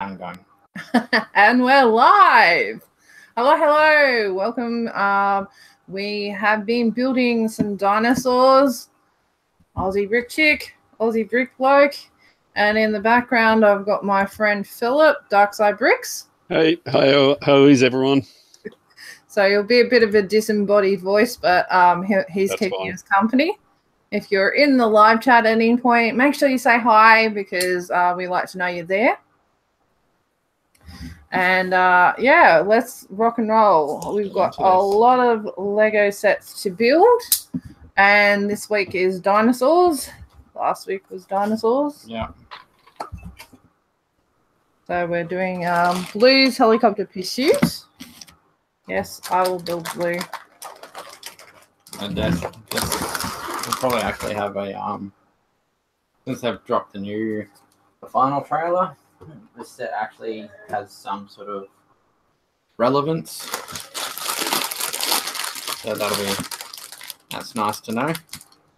I'm going. And we're live. Hello, hello. Welcome. We have been building some dinosaurs. Aussie Brick Chick, Aussie Brick Bloke. And in the background, I've got my friend Philip, Darkside Bricks. Hey, how is everyone? So you'll be a bit of a disembodied voice, but he's That's keeping fine. us company. If you're in the live chat at any point, make sure you say hi because we like to know you're there. And yeah, let's rock and roll. We've got a lot of Lego sets to build. And this week is dinosaurs. Last week was dinosaurs. Yeah. So we're doing Blue's helicopter pursuit. Yes, I will build Blue. And we'll probably actually have a since they've dropped the final trailer. This set actually has some sort of relevance, so that's nice to know.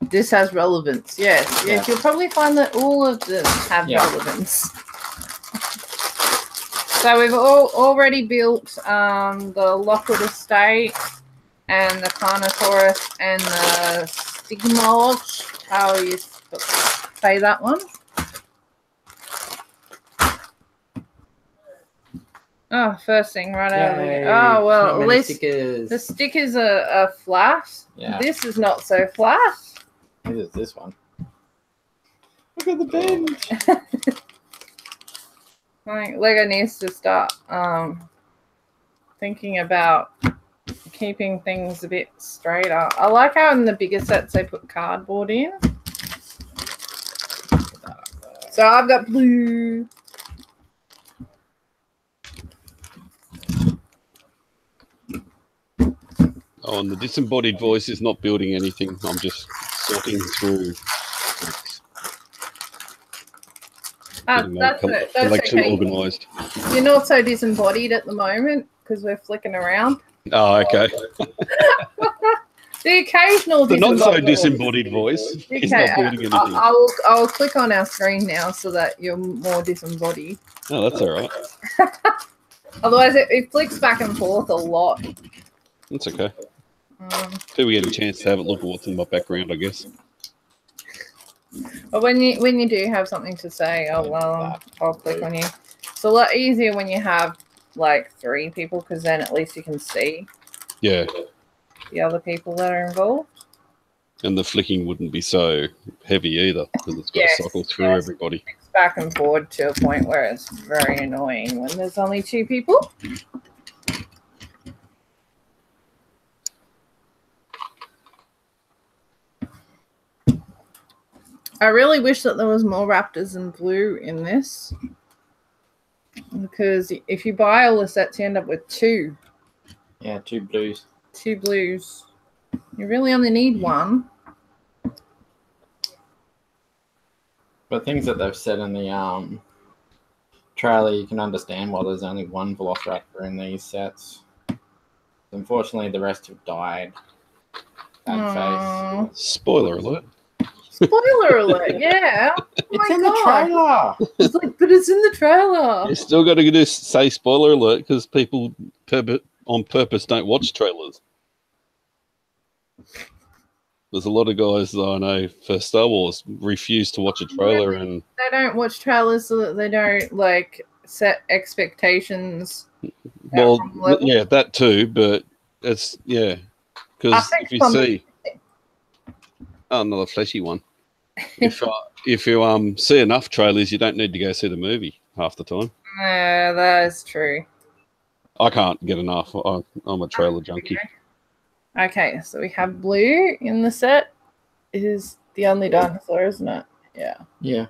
This has relevance, yes. Yes, you'll probably find that all of them have relevance. So we've already built the Lockwood Estate and the Carnotaurus and the Stigmoloch. How you say that one? Oh, first thing right out of the Oh, well, at least the stickers are flat. Yeah. This is not so flat. What is this one? Look at the bench. I think Lego needs to start thinking about keeping things a bit straighter. I like how in the bigger sets they put cardboard in. So I've got Blue. Oh, and the disembodied voice is not building anything. I'm just sorting through getting my collection organised. You're not so disembodied at the moment because we're flicking around. Oh, okay. The occasional The not so disembodied voice is not building anything. I'll click on our screen now so that you're more disembodied. Oh, that's all right. Otherwise, it flicks back and forth a lot. That's okay. Till we get a chance to have a look at what's in my background, I guess. But when you do have something to say, I'll click on you. It's a lot easier when you have like 3 people because then at least you can see the other people that are involved. And the flicking wouldn't be so heavy either because it's got to cycle through everybody. It's back and forward to a point where it's very annoying when there's only 2 people. I really wish that there was more Raptors and Blue in this. Because if you buy all the sets, you end up with 2. Yeah, 2 blues. 2 blues. You really only need 1. But things that they've said in the trailer, you can understand why there's only 1 Velociraptor in these sets. Unfortunately, the rest have died. Bad face. Spoiler alert. Spoiler alert, yeah. It's in the trailer. It's like, but it's in the trailer. You still got to say spoiler alert because people on purpose don't watch trailers. There's a lot of guys that I know for Star Wars refuse to watch a trailer, and they don't watch trailers so that they don't like set expectations. Well, yeah, that too, but it's because if you see another fleshy one. If you see enough trailers, you don't need to go see the movie half the time. Yeah, that is true. I can't get enough. I'm a trailer junkie. Okay, so we have Blue in the set. It is the only dinosaur, isn't it? Yeah. Yeah.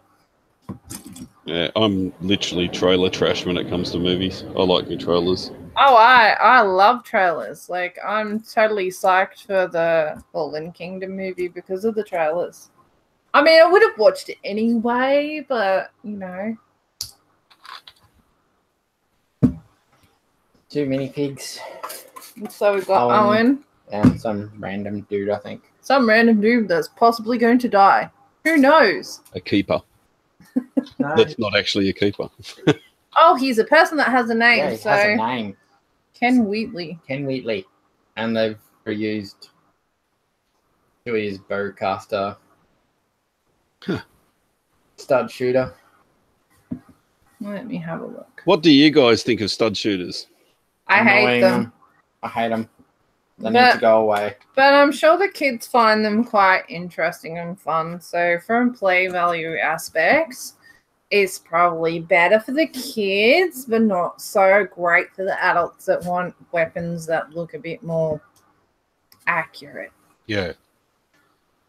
Yeah, I'm literally trailer trash when it comes to movies. I like your trailers. Oh, I love trailers. Like, I'm totally psyched for the Fallen Kingdom movie because of the trailers. I mean, I would have watched it anyway, but, you know. 2 minifigs. So we've got Owen. And some random dude, I think. Some random dude that's possibly going to die. Who knows? A keeper. No. That's not actually a keeper. Oh, he's a person that has a name. Yeah, he so has a name. Ken Wheatley. Ken Wheatley. And they've reused his bowcaster, stud shooter. Let me have a look. What do you guys think of stud shooters? I hate them. I hate them. They need to go away. But I'm sure the kids find them quite interesting and fun. So from play value aspects, it's probably better for the kids, but not so great for the adults that want weapons that look a bit more accurate. Yeah.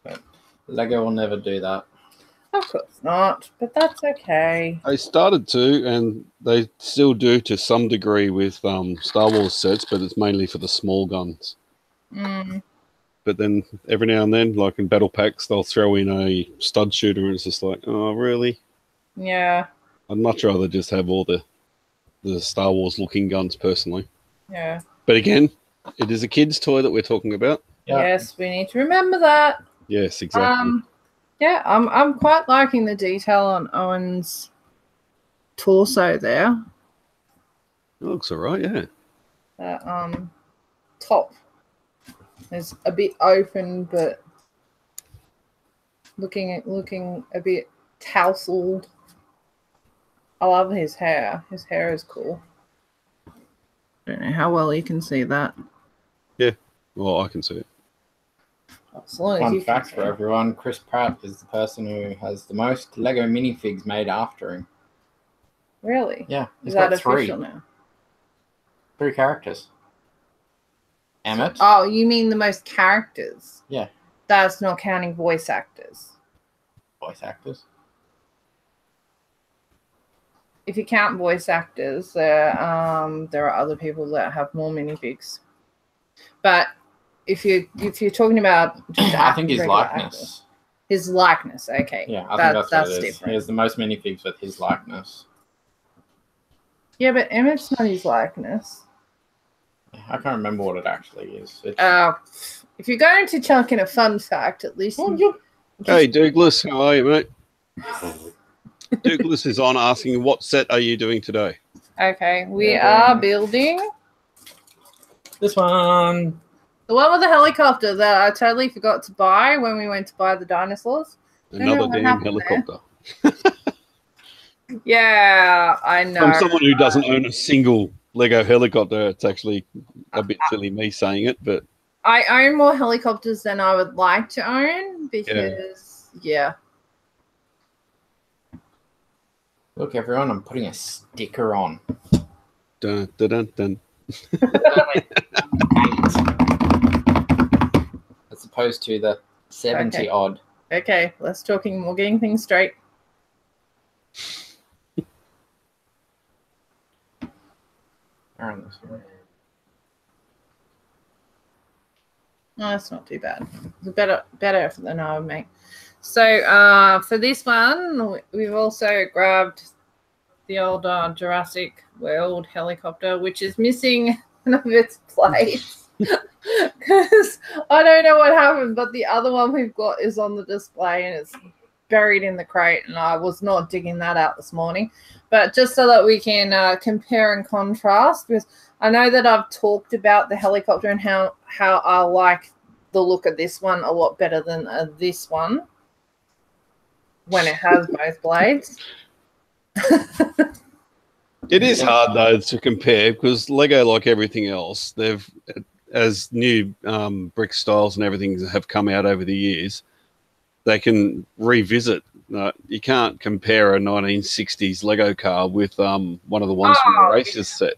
But Lego will never do that. Of course not, but that's okay. They started to, and they still do to some degree with Star Wars sets, but it's mainly for the small guns. Mm. But then every now and then, like in battle packs, they'll throw in a stud shooter, and it's just like, oh, really? Yeah. I'd much rather just have all the Star Wars looking guns, personally. Yeah. But again, it is a kid's toy that we're talking about. Yeah. Yes, we need to remember that. Yes, exactly. Yeah, I'm quite liking the detail on Owen's torso there. It looks all right, yeah. That top is a bit open, but looking a bit tousled. I love his hair. His hair is cool. Don't know how well you can see that. Yeah, well, I can see it. Fun fact for everyone, Chris Pratt is the person who has the most Lego minifigs made after him. Really? Yeah. Is that official now? 3 characters. Emmett. Oh, you mean the most characters? Yeah. That's not counting voice actors. Voice actors? If you count voice actors, there are other people that have more minifigs. But if you're talking about, I think his likeness. Actors, his likeness, okay. Yeah, I think that's what it is. Different. He has the most minifigs with his likeness. Yeah, but Emmett's not his likeness. I can't remember what it actually is. If you're going to chuck in a fun fact, at least. Hey, Douglas, how are you, mate? Douglas is on asking, what set are you doing today? Okay, we are building this one. The one with the helicopter that I totally forgot to buy when we went to buy the dinosaurs. Another damn helicopter. Yeah, I know. From someone who doesn't own a single Lego helicopter, it's actually a bit silly me saying it, but I own more helicopters than I would like to own because, yeah. Look, everyone, I'm putting a sticker on. Dun, dun, dun, dun. As opposed to the 70 odd. Okay, let's talking. We're getting things straight. No, that's not too bad. It's better effort than I would make. So for this one, we've also grabbed the old Jurassic World helicopter, which is missing one of its plates. Because I don't know what happened, but the other one we've got is on the display and it's buried in the crate, and I was not digging that out this morning. But just so that we can compare and contrast, because I know that I've talked about the helicopter and how I like the look of this one a lot better than this one when it has both blades. It is hard, though, to compare because Lego, like everything else, they've, as new brick styles and everything have come out over the years, they can revisit. You can't compare a 1960s Lego car with one of the ones from the Racers set.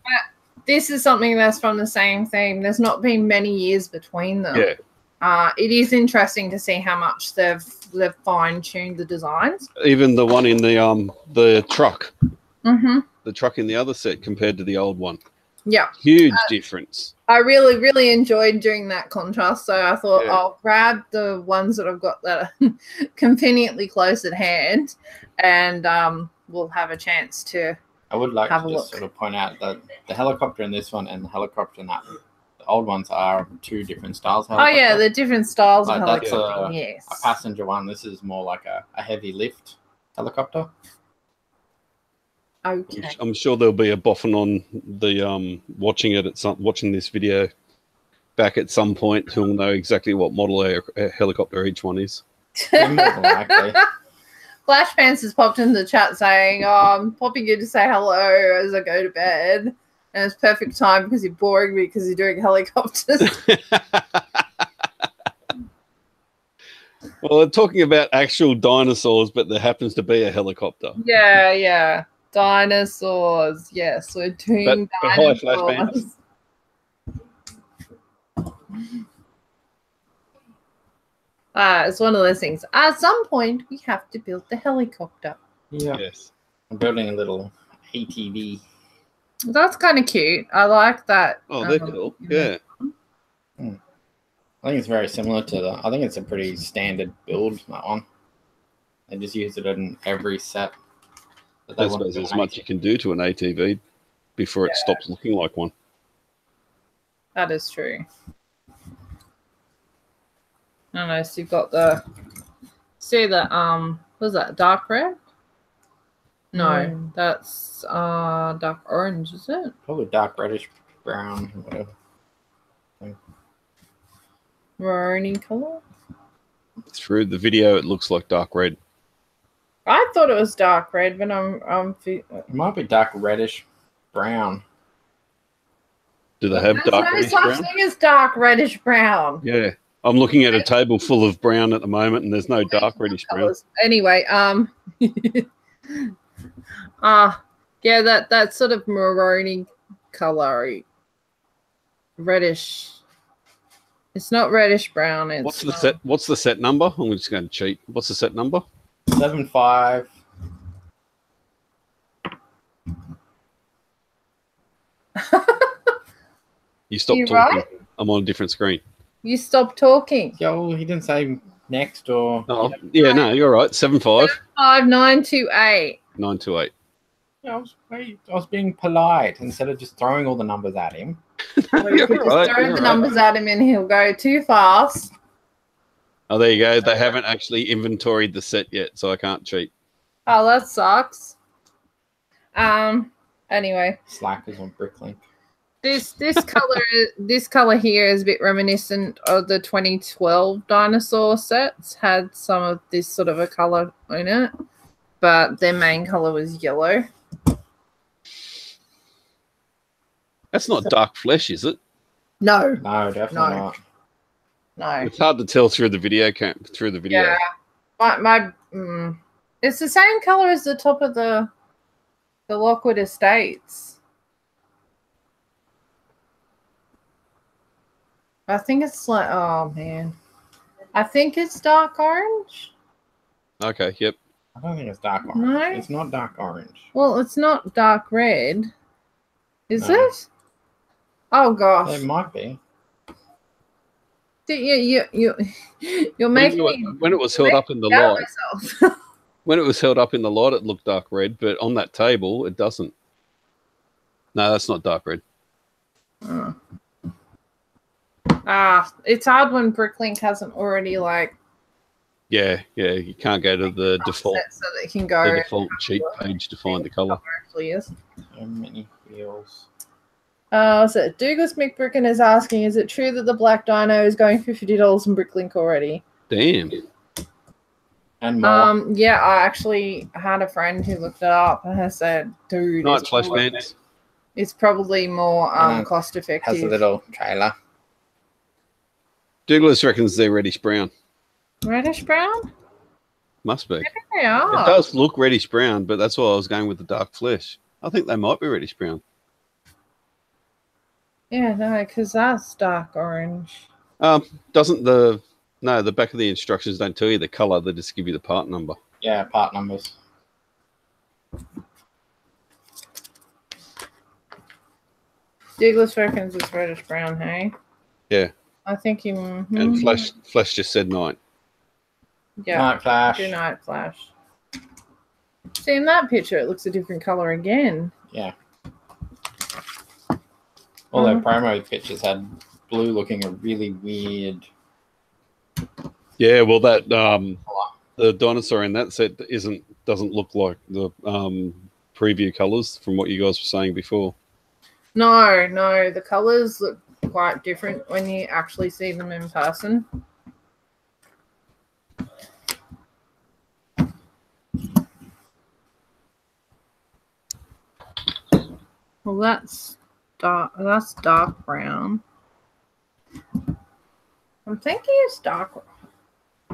This is something that's from the same theme. There's not been many years between them. Yeah. It is interesting to see how much they've fine-tuned the designs. Even the one in the truck. Mm-hmm. The truck in the other set compared to the old one. Yeah. Huge difference. I really, really enjoyed doing that contrast, so I thought I'll grab the ones that I've got that are conveniently close at hand, and we'll have a chance to I would like have to a just look. sort of point out that the helicopter in this one and the helicopter in that, the old ones are 2 different styles. Oh, yeah, they're different styles of Like, that's helicopter, yes. a passenger one. This is more like a heavy lift helicopter. Okay. I'm sure there'll be a boffin on the watching this video back at some point who'll know exactly what model a helicopter each one is. More than likely. Flash Pants has popped in the chat saying, "Oh, I'm popping in to say hello as I go to bed." And it's perfect time because you're boring me because you're doing helicopters. Well, we're talking about actual dinosaurs, but there happens to be a helicopter. Yeah. Dinosaurs. Yes, we're doing But hi, dinosaurs. Flash Pants. It's one of those things. At some point, we have to build the helicopter. Yeah. Yes. I'm building a little ATV. That's kind of cute. I like that. Oh, they're cool. Yeah. I think it's very similar to the. I think it's a pretty standard build, that one. They just use it in every set. I suppose there's much you can do to an ATV before it stops looking like one. That is true. I don't know. So you've got the. See the what is that? Dark red? No, that's dark orange. Is it? Probably dark reddish brown, whatever. Maroni color. Through the video, it looks like dark red. I thought it was dark red, but It might be dark reddish brown. Do they have dark reddish brown? There's no such thing as dark reddish brown. Yeah. I'm looking at a table full of brown at the moment, and there's no dark reddish brown. Anyway, yeah, that sort of maroni color, reddish. It's not reddish brown. It's What's the set number? I'm just going to cheat. What's the set number? 7.5. You stopped talking. Right? I'm on a different screen. You stopped talking. Yo, he didn't say next or. Oh, yeah, no, you're right. 7.5. 5928. 928. Yeah, I was being polite instead of just throwing all the numbers at him. You could just throw the numbers at him and he'll go too fast. Oh, there you go. They haven't actually inventoried the set yet, so I can't cheat. Oh, that sucks. Anyway. Slackers on Bricklink. This color here is a bit reminiscent of the 2012 dinosaur sets. Had some of this sort of a color in it, but their main color was yellow. That's not dark flesh, is it? No. No, definitely not. No. It's hard to tell through the video. Yeah. It's the same color as the top of the Lockwood Estates. I think it's like, oh man, I think it's dark orange. Okay, yep. I don't think it's dark orange. No? It's not dark orange. Well, it's not dark red, is No. it? Oh gosh, It might be. You're making me. When it was held up in the light. When it was held up in the light, it looked dark red, but on that table, it doesn't. No, that's not dark red. It's hard when Bricklink hasn't already like. Yeah, you can't go to the default. So that you can go. The default cheat page to find the color. Actually is. So many wheels. So Douglas McBricken is asking, is it true that the black dino is going for $50 in Bricklink already? Damn. And more. Yeah, I actually had a friend who looked it up and has said, dude, Night flash bands. It's probably more cost effective. Has a little trailer. Douglas reckons they're reddish brown. Reddish brown? Must be. Maybe they are. It does look reddish brown, but that's why I was going with the dark flesh. I think they might be reddish brown. Yeah, no, because that's dark orange. Doesn't the back of the instructions don't tell you the color, they just give you the part number. Yeah, part numbers. Douglas reckons it's reddish brown, hey? Yeah. I think he. And Flash just said night. Yeah. Night flash. Do night flash. See, in that picture, it looks a different color again. Yeah. All their promo pictures had blue looking a really weird. Yeah, well, that the dinosaur in that set doesn't look like the preview colours from what you guys were saying before. No, the colours look quite different when you actually see them in person. Well, that's dark brown. I'm thinking it's dark.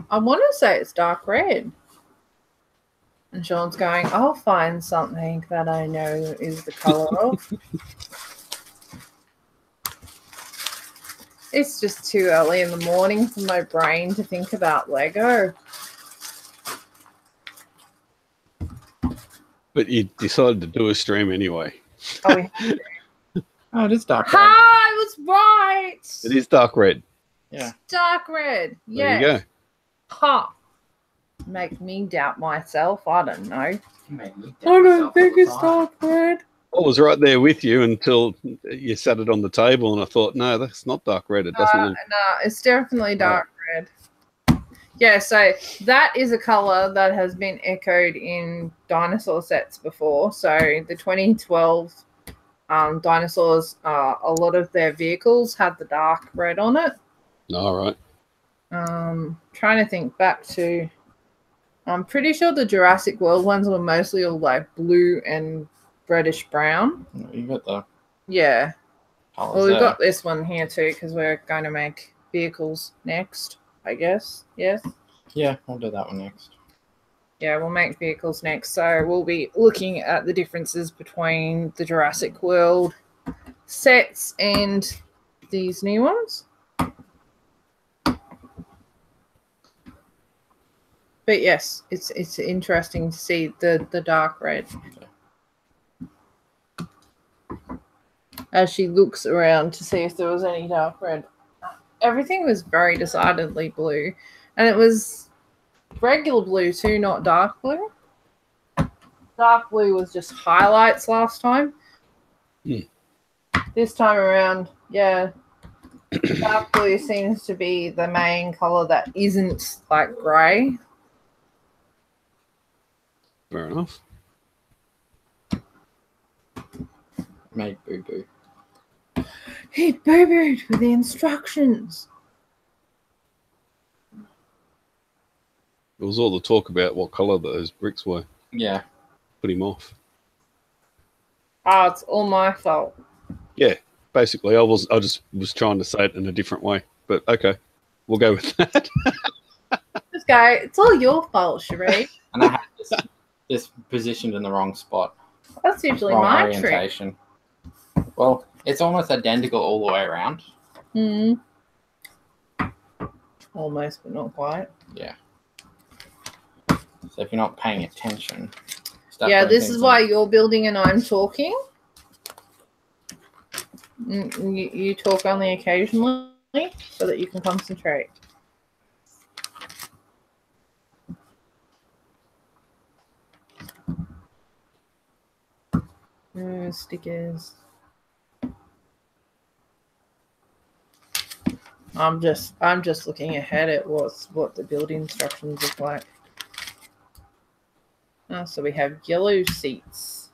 I want to say it's dark red. And Sean's going, I'll find something that I know is the colour of. It's just too early in the morning for my brain to think about Lego. But you decided to do a stream anyway. Oh, we have to. Oh, it is dark red. I was right. It is dark red. Yeah. It's dark red. Yeah. There you go. Ha. Make me doubt myself. I don't know. You made me I doubt don't myself think all the it's time. dark red. I was right there with you until you sat it on the table, and I thought, no, that's not dark red. It doesn't look... No, it's definitely dark red. Yeah, so that is a color that has been echoed in dinosaur sets before. So the 2012 dinosaurs, a lot of their vehicles had the dark red on it. All right. Trying to think back to, I'm pretty sure the Jurassic World ones were mostly all like blue and reddish brown. You got the Yeah. colours Well, we've there. got this one here too because we're going to make vehicles next, I guess. Yes. Yeah, we'll do that one next. Yeah, we'll make vehicles next. So we'll be looking at the differences between the Jurassic World sets and these new ones. But yes, it's interesting to see the dark red. As she looks around to see if there was any dark red. Everything was very decidedly blue. And it was regular blue too, not dark blue. Dark blue was just highlights last time. This time around, yeah, dark blue seems to be the main colour that isn't like grey. Fair enough. Made boo-boo. He boo-booed with the instructions. It was all the talk about what colour those bricks were. Yeah. Put him off. Oh, it's all my fault. Yeah, basically, I just was trying to say it in a different way, but okay, we'll go with that. Just go, it's all your fault, Sheree. And I had this positioned in the wrong spot. That's usually Wrong my trick. orientation. Well, it's almost identical all the way around. Almost, but not quite. Yeah. So if you're not paying attention. Yeah, this is why you're building and I'm talking. You talk only occasionally so that you can concentrate. Stickers. I'm just looking ahead at what the build instructions look like. Oh, so we have yellow seats.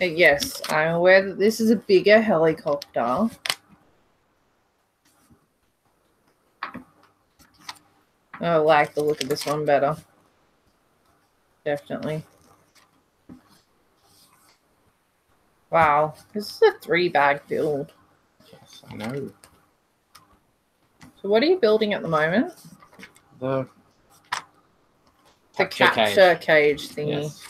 Yes, I'm aware that this is a bigger helicopter. I like the look of this one better. Definitely. Wow, this is a 3-bag build. Yes, I know. So what are you building at the moment? The capture cage thingy. Yes.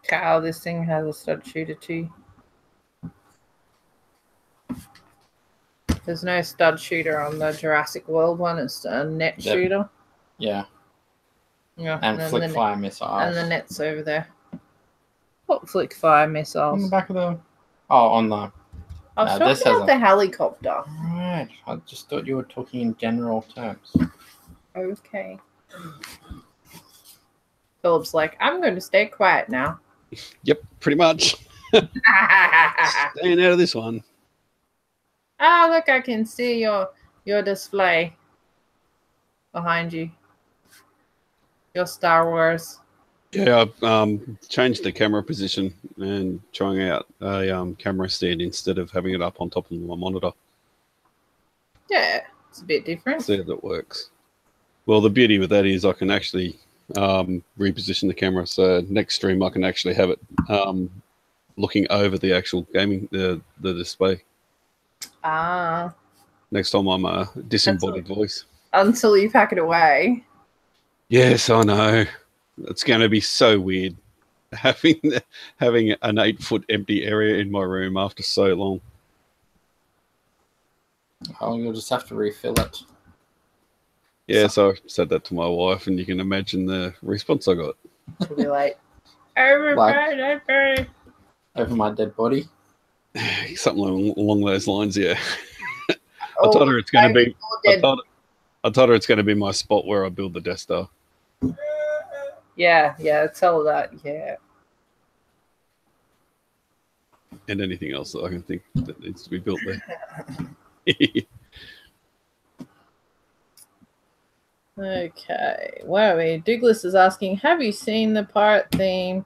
Cow, this thing has a stud shooter too. There's no stud shooter on the Jurassic World one. It's a net shooter. Yeah. Yeah. And flick fire missiles. And the net's over there. What flick fire missiles? On the back of the... Oh, on the... I was talking about the helicopter. Right. I just thought you were talking in general terms. Okay. Philip's like, I'm going to stay quiet now. Yep, pretty much. Staying out of this one. Ah, look, I can see your display behind you. Your Star Wars. Yeah, I've changed the camera position and trying out a camera stand instead of having it up on top of my monitor. Yeah, it's a bit different. See how that works. Well, the beauty with that is I can actually reposition the camera, so next stream I can actually have it looking over the actual gaming the display. Ah. Next time I'm a disembodied voice. Until you pack it away. Yes, I know. It's going to be so weird having an 8-foot empty area in my room after so long. Oh, you'll just have to refill it. Yeah, so I said that to my wife, and you can imagine the response I got. She'll be like, over my dead body. Something along those lines, yeah. I told her it's going to be. I told her it's going to be my spot where I build the Death Star. Yeah, tell her that, yeah. And anything else that I can think that needs to be built there. Okay, where are we? Douglas is asking, have you seen the pirate theme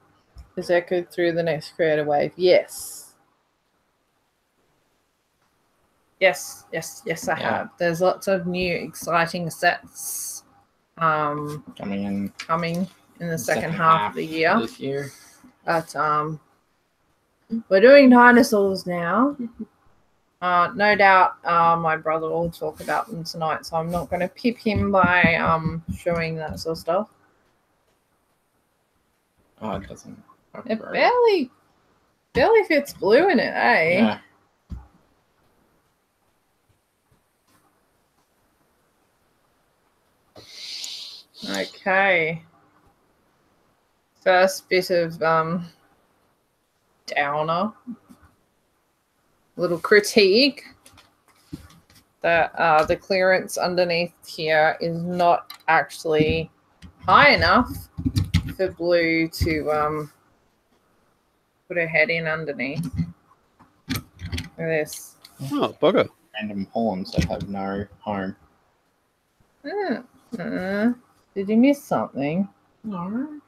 is echoed through the next creator wave? Yes. Yes, I have. There's lots of new exciting sets coming in the second half of the year. This year. But we're doing dinosaurs now. No doubt my brother will talk about them tonight, so I'm not going to pip him by showing that sort of stuff. Oh, it doesn't. It barely fits blue in it, eh? Yeah. Okay. First bit of downer. Little critique that the clearance underneath here is not actually high enough for Blue to put her head in underneath. Look at this. Oh, bugger. Random horns that have no home. Did you miss something? No.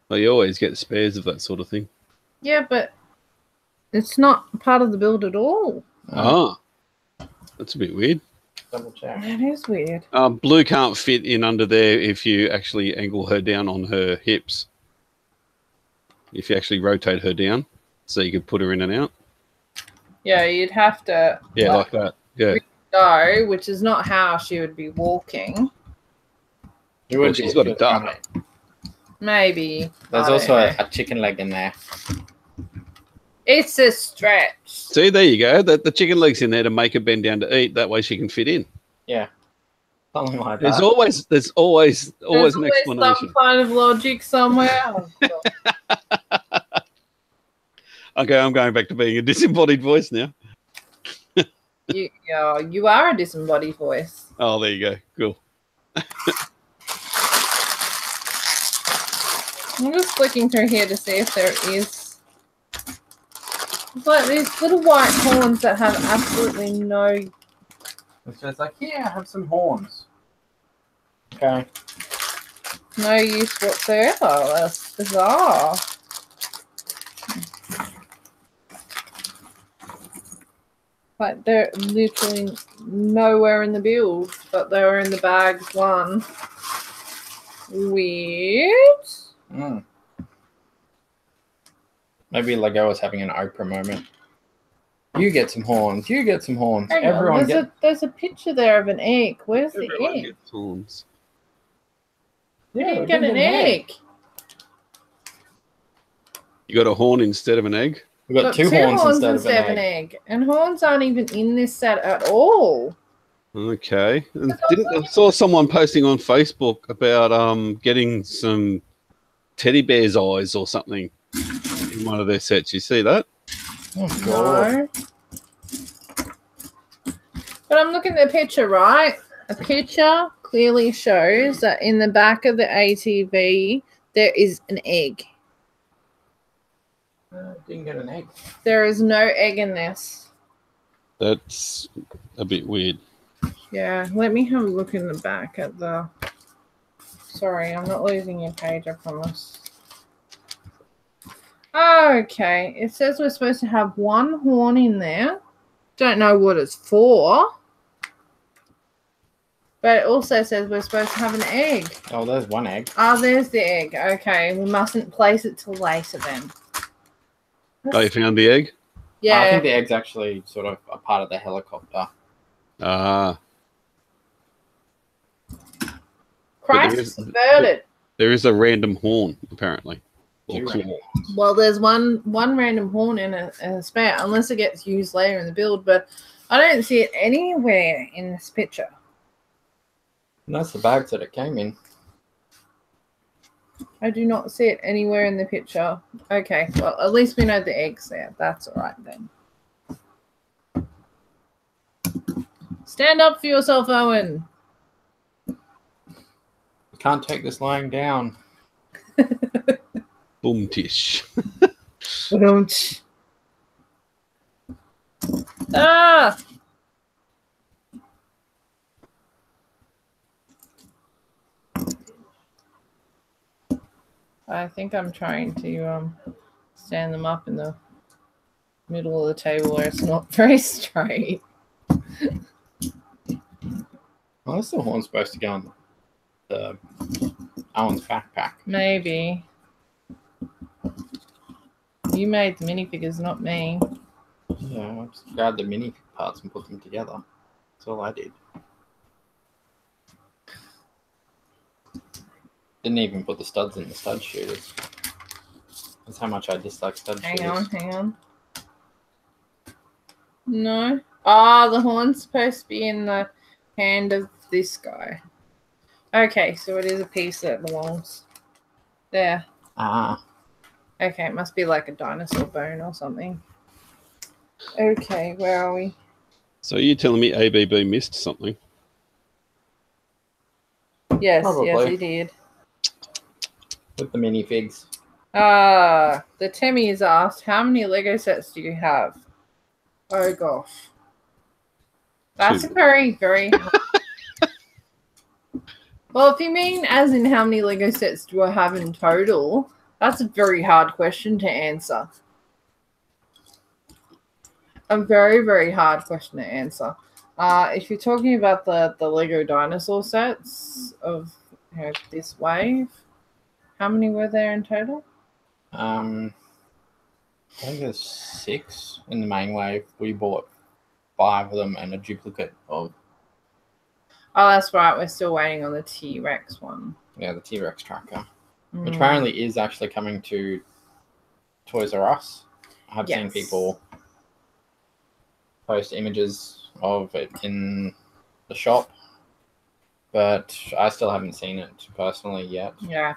Well, you always get spares of that sort of thing. Yeah, but it's not part of the build at all. Ah, that's a bit weird. Double check. That is weird. Blue can't fit in under there if you actually angle her down on her hips. If you actually rotate her down, so you could put her in and out. Yeah, you'd have to. Yeah, like that. Yeah. Go, which is not how she would be walking. Well, she's got a duck. Maybe. There's also a chicken leg in there. It's a stretch. See, there you go. The chicken leg's in there to make her bend down to eat. That way she can fit in. Yeah. Something like There's that. There's always an explanation. Some kind of logic somewhere. Okay, I'm going back to being a disembodied voice now. You are a disembodied voice. Oh, there you go. Cool. I'm just flicking through here to see if there is. It's like these little white horns that have absolutely no. It's just like, yeah, I have some horns. Okay. No use whatsoever. That's bizarre. Like they're literally nowhere in the build, but they were in the bags one. Weird. Maybe Lego was having an Oprah moment. You get some horns. You get some horns. Hang Everyone on, there's a picture there of an egg. Where's the Everyone egg? gets horns. You didn't get an egg. You got a horn instead of an egg? We've got two horns instead of an egg. And horns aren't even in this set at all. Okay. And I saw someone posting on Facebook about getting some teddy bear's eyes or something in one of their sets. You see that? Oh, God. No. But I'm looking at the picture, right? A picture clearly shows that in the back of the ATV there is an egg. Didn't get an egg. There is no egg in this. That's a bit weird. Yeah, let me have a look in the back at the... Sorry, I'm not losing your page, I promise. Okay, it says we're supposed to have one horn in there. Don't know what it's for. But it also says we're supposed to have an egg. Oh, there's one egg. Oh, there's the egg. Okay, we mustn't place it till later then. Oh, you found the egg? Yeah. I think the egg's actually sort of a part of the helicopter. Ah. Christ subverted. There is a random horn, apparently. Well, there's one random horn in a spare, unless it gets used later in the build, but I don't see it anywhere in this picture. And that's the bags that it came in. I do not see it anywhere in the picture. Okay, well, at least we know the egg's there. That's all right then. Stand up for yourself, Owen. You can't take this lying down. Boom tish. Ah! I think I'm trying to stand them up in the middle of the table where it's not very straight. Well, that's the horn supposed to go on the Owen's backpack. Maybe. You made the minifigures, not me. Yeah, I just grabbed the mini parts and put them together. That's all I did. Didn't even put the studs in the stud shooters. That's how much I dislike stud shooters. Hang on. No. Oh, the horn's supposed to be in the hand of this guy. Okay, so it is a piece that belongs there. Ah. Okay, it must be like a dinosaur bone or something. Okay, where are we? So you're telling me ABB missed something? Yes, Probably. yes, he did. With the minifigs. The Temmie has asked, how many Lego sets do you have? Oh gosh. That's a very, very Well, if you mean as in how many Lego sets do I have in total, that's a very hard question to answer. A very, very hard question to answer. If you're talking about the Lego dinosaur sets of this wave, how many were there in total? I think there's 6 in the main wave. We bought 5 of them and a duplicate of. Oh, that's right. We're still waiting on the T-Rex one. Yeah, the T-Rex tracker. Which apparently is actually coming to Toys R Us. I have seen people post images of it in the shop, but I still haven't seen it personally yet. Yeah.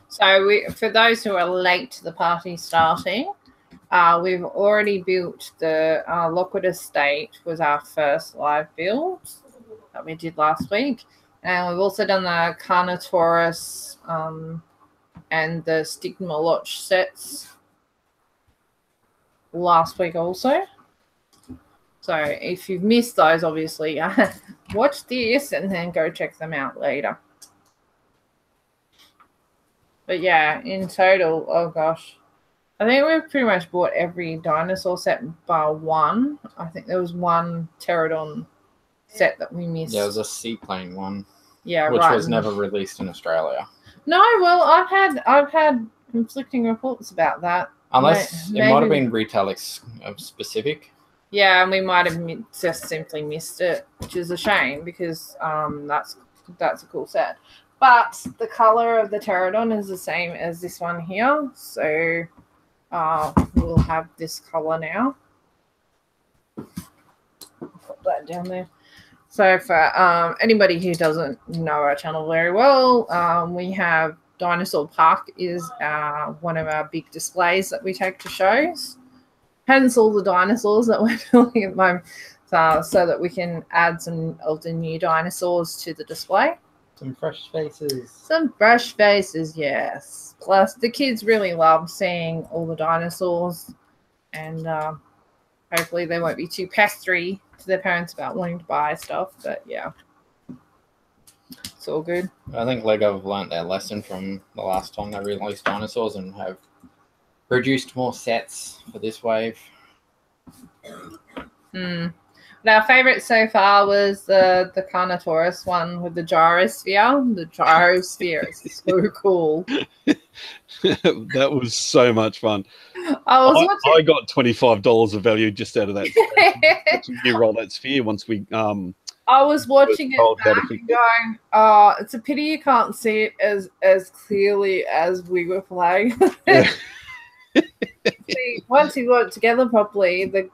So for those who are late to the party starting, we've already built the Lockwood Estate was our first live build that we did last week. And we've also done the Carnotaurus and the Stigmaloch sets last week also. So if you've missed those, obviously, watch this and then go check them out later. But yeah, in total, oh gosh. I think we've pretty much bought every dinosaur set bar one. I think there was one pterodon set that we missed. Yeah, it was a seaplane one. Yeah, which right. was never released in Australia. No, well, I've had conflicting reports about that. Unless it might have been retail specific. Yeah, and we might have just simply missed it, which is a shame because that's a cool set. But the color of the pterodon is the same as this one here, so we'll have this color now. Put that down there. So for anybody who doesn't know our channel very well, we have Dinosaur Park is one of our big displays that we take to shows. Hence all the dinosaurs that we're building at the moment, so that we can add some of the new dinosaurs to the display. Some fresh faces. Some fresh faces, yes. Plus, the kids really love seeing all the dinosaurs. And hopefully they won't be too pestery to their parents about wanting to buy stuff. But yeah, it's all good. I think Lego have learnt their lesson from the last time they released dinosaurs and have produced more sets for this wave. But our favourite so far was the Carnotaurus one with the gyrosphere. The gyrosphere is so cool. That was so much fun. I got $25 of value just out of that. You roll that sphere once we I was watching it back and going, it's a pity you can't see it as clearly as we were playing. Yeah. See, once you got it together properly, the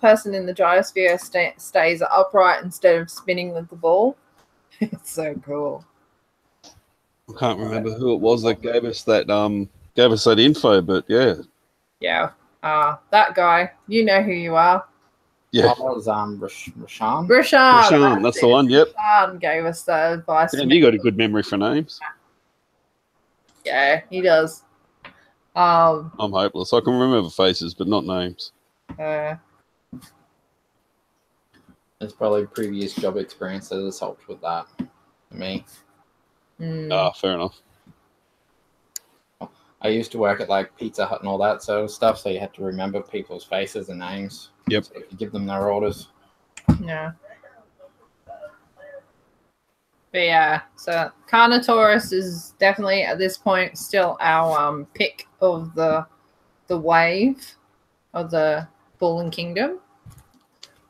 person in the gyrosphere stays upright instead of spinning with the ball. It's so cool. I can't remember who it was that gave us that info, but yeah. Yeah. That guy. You know who you are. Yeah. That was Rashan. Rashan, that's the one, yep. Rashan gave us the advice. And you got a good memory for names. Yeah, he does. I'm hopeless. I can remember faces, but not names. It's probably previous job experience that has helped with that. For me. Fair enough. I used to work at like Pizza Hut and all that sort of stuff, so you had to remember people's faces and names. Yep. So you could give them their orders. Yeah. But yeah, so Carnotaurus is definitely at this point still our pick of the wave of the Fallen Kingdom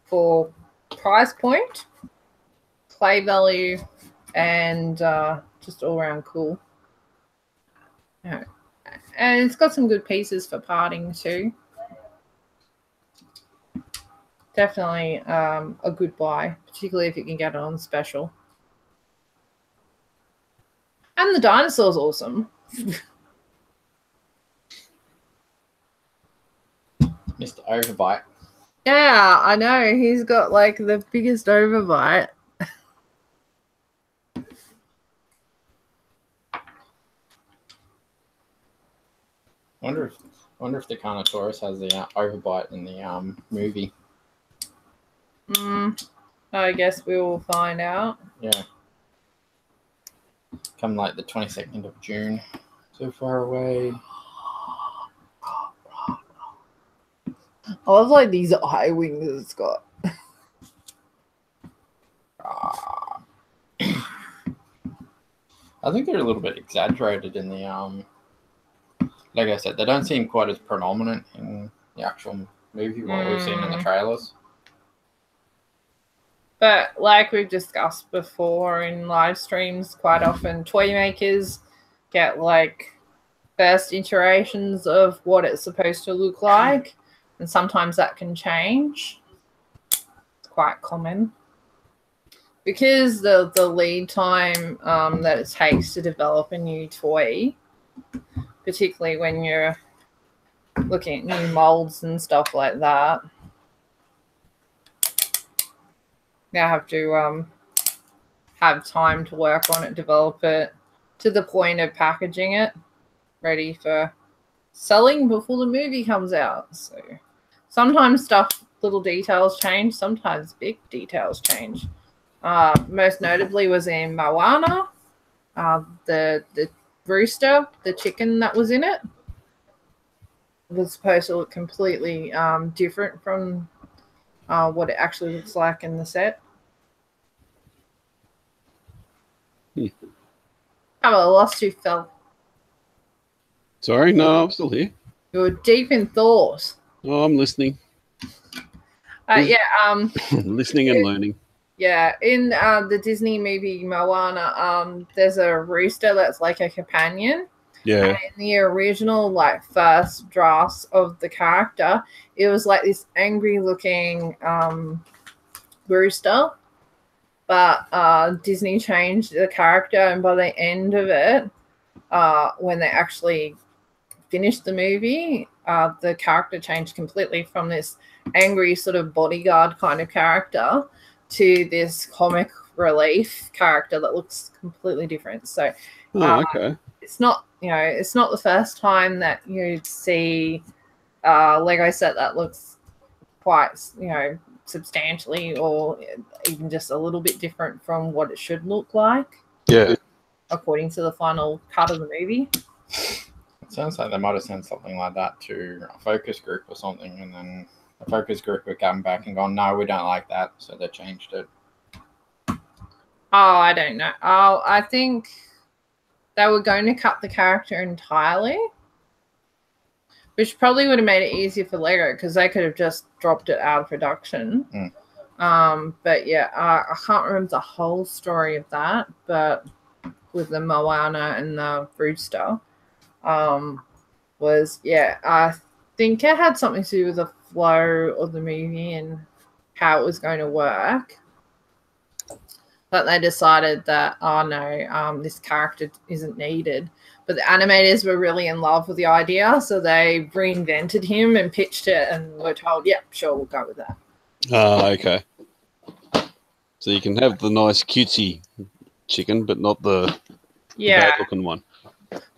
for price point, play value, and just all around cool. Yeah. And it's got some good pieces for parting too. Definitely a good buy, particularly if you can get it on special. And the dinosaur's awesome. Mr. Overbite. Yeah, I know. He's got like the biggest overbite. Wonder if the Carnotaurus has the overbite in the movie. I guess we will find out. Yeah. Come like the 22nd of June. So far away. I love like these eye wings it's got. I think they're a little bit exaggerated in the like I said, they don't seem quite as predominant in the actual movie what we've seen in the trailers. But like we've discussed before in live streams, quite often toy makers get like first iterations of what it's supposed to look like, and sometimes that can change. It's quite common because the lead time that it takes to develop a new toy, particularly when you're looking at new molds and stuff like that. You have to have time to work on it, develop it to the point of packaging it, ready for selling before the movie comes out. So sometimes little details change, sometimes big details change. Most notably was in Moana, the Rooster, the chicken that was in it, was supposed to look completely different from what it actually looks like in the set. Have I lost you, Phil? Sorry, no, I'm still here. You're deep in thought. Oh, I'm listening. Listening and learning. Yeah, in the Disney movie Moana, there's a rooster that's like a companion. Yeah. And in the original, like, first drafts of the character, it was like this angry-looking rooster. But Disney changed the character, and by the end of it, when they actually finished the movie, the character changed completely from this angry sort of bodyguard kind of character to this comic relief character that looks completely different. So, okay. It's not, it's not the first time that you'd see a Lego set that looks quite, you know, substantially or even just a little bit different from what it should look like. Yeah. According to the final cut of the movie. It sounds like they might have sent something like that to a focus group or something, and then the focus group would come back and gone, no, we don't like that, so they changed it. Oh, I don't know. Oh, I think they were going to cut the character entirely, which probably would have made it easier for Lego because they could have just dropped it out of production. But yeah, I can't remember the whole story of that, but with the Moana and the Rooster, was, yeah, I think it had something to do with the flow of the movie and how it was going to work. But they decided that, oh no, this character isn't needed. But the animators were really in love with the idea, so they reinvented him and pitched it and were told, yeah, sure, we'll go with that. Ah, okay. So you can have the nice cutesy chicken, but not the bad-looking one.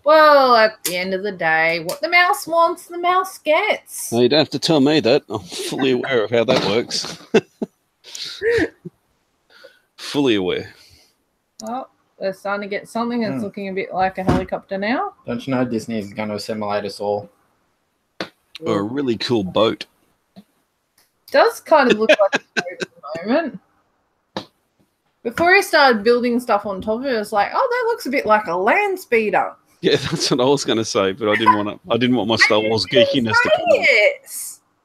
Well, at the end of the day, what the mouse wants, the mouse gets. No, you don't have to tell me that. I'm fully aware of how that works. Fully aware. Oh, we're starting to get something that's looking a bit like a helicopter now. Don't you know Disney is going to assimilate us all? Or a really cool boat. Does kind of look like a boat at the moment. Before he started building stuff on top of it, it was like, oh, that looks a bit like a Landspeeder. Yeah, that's what I was going to say, but I didn't want my Star Wars geekiness to come out.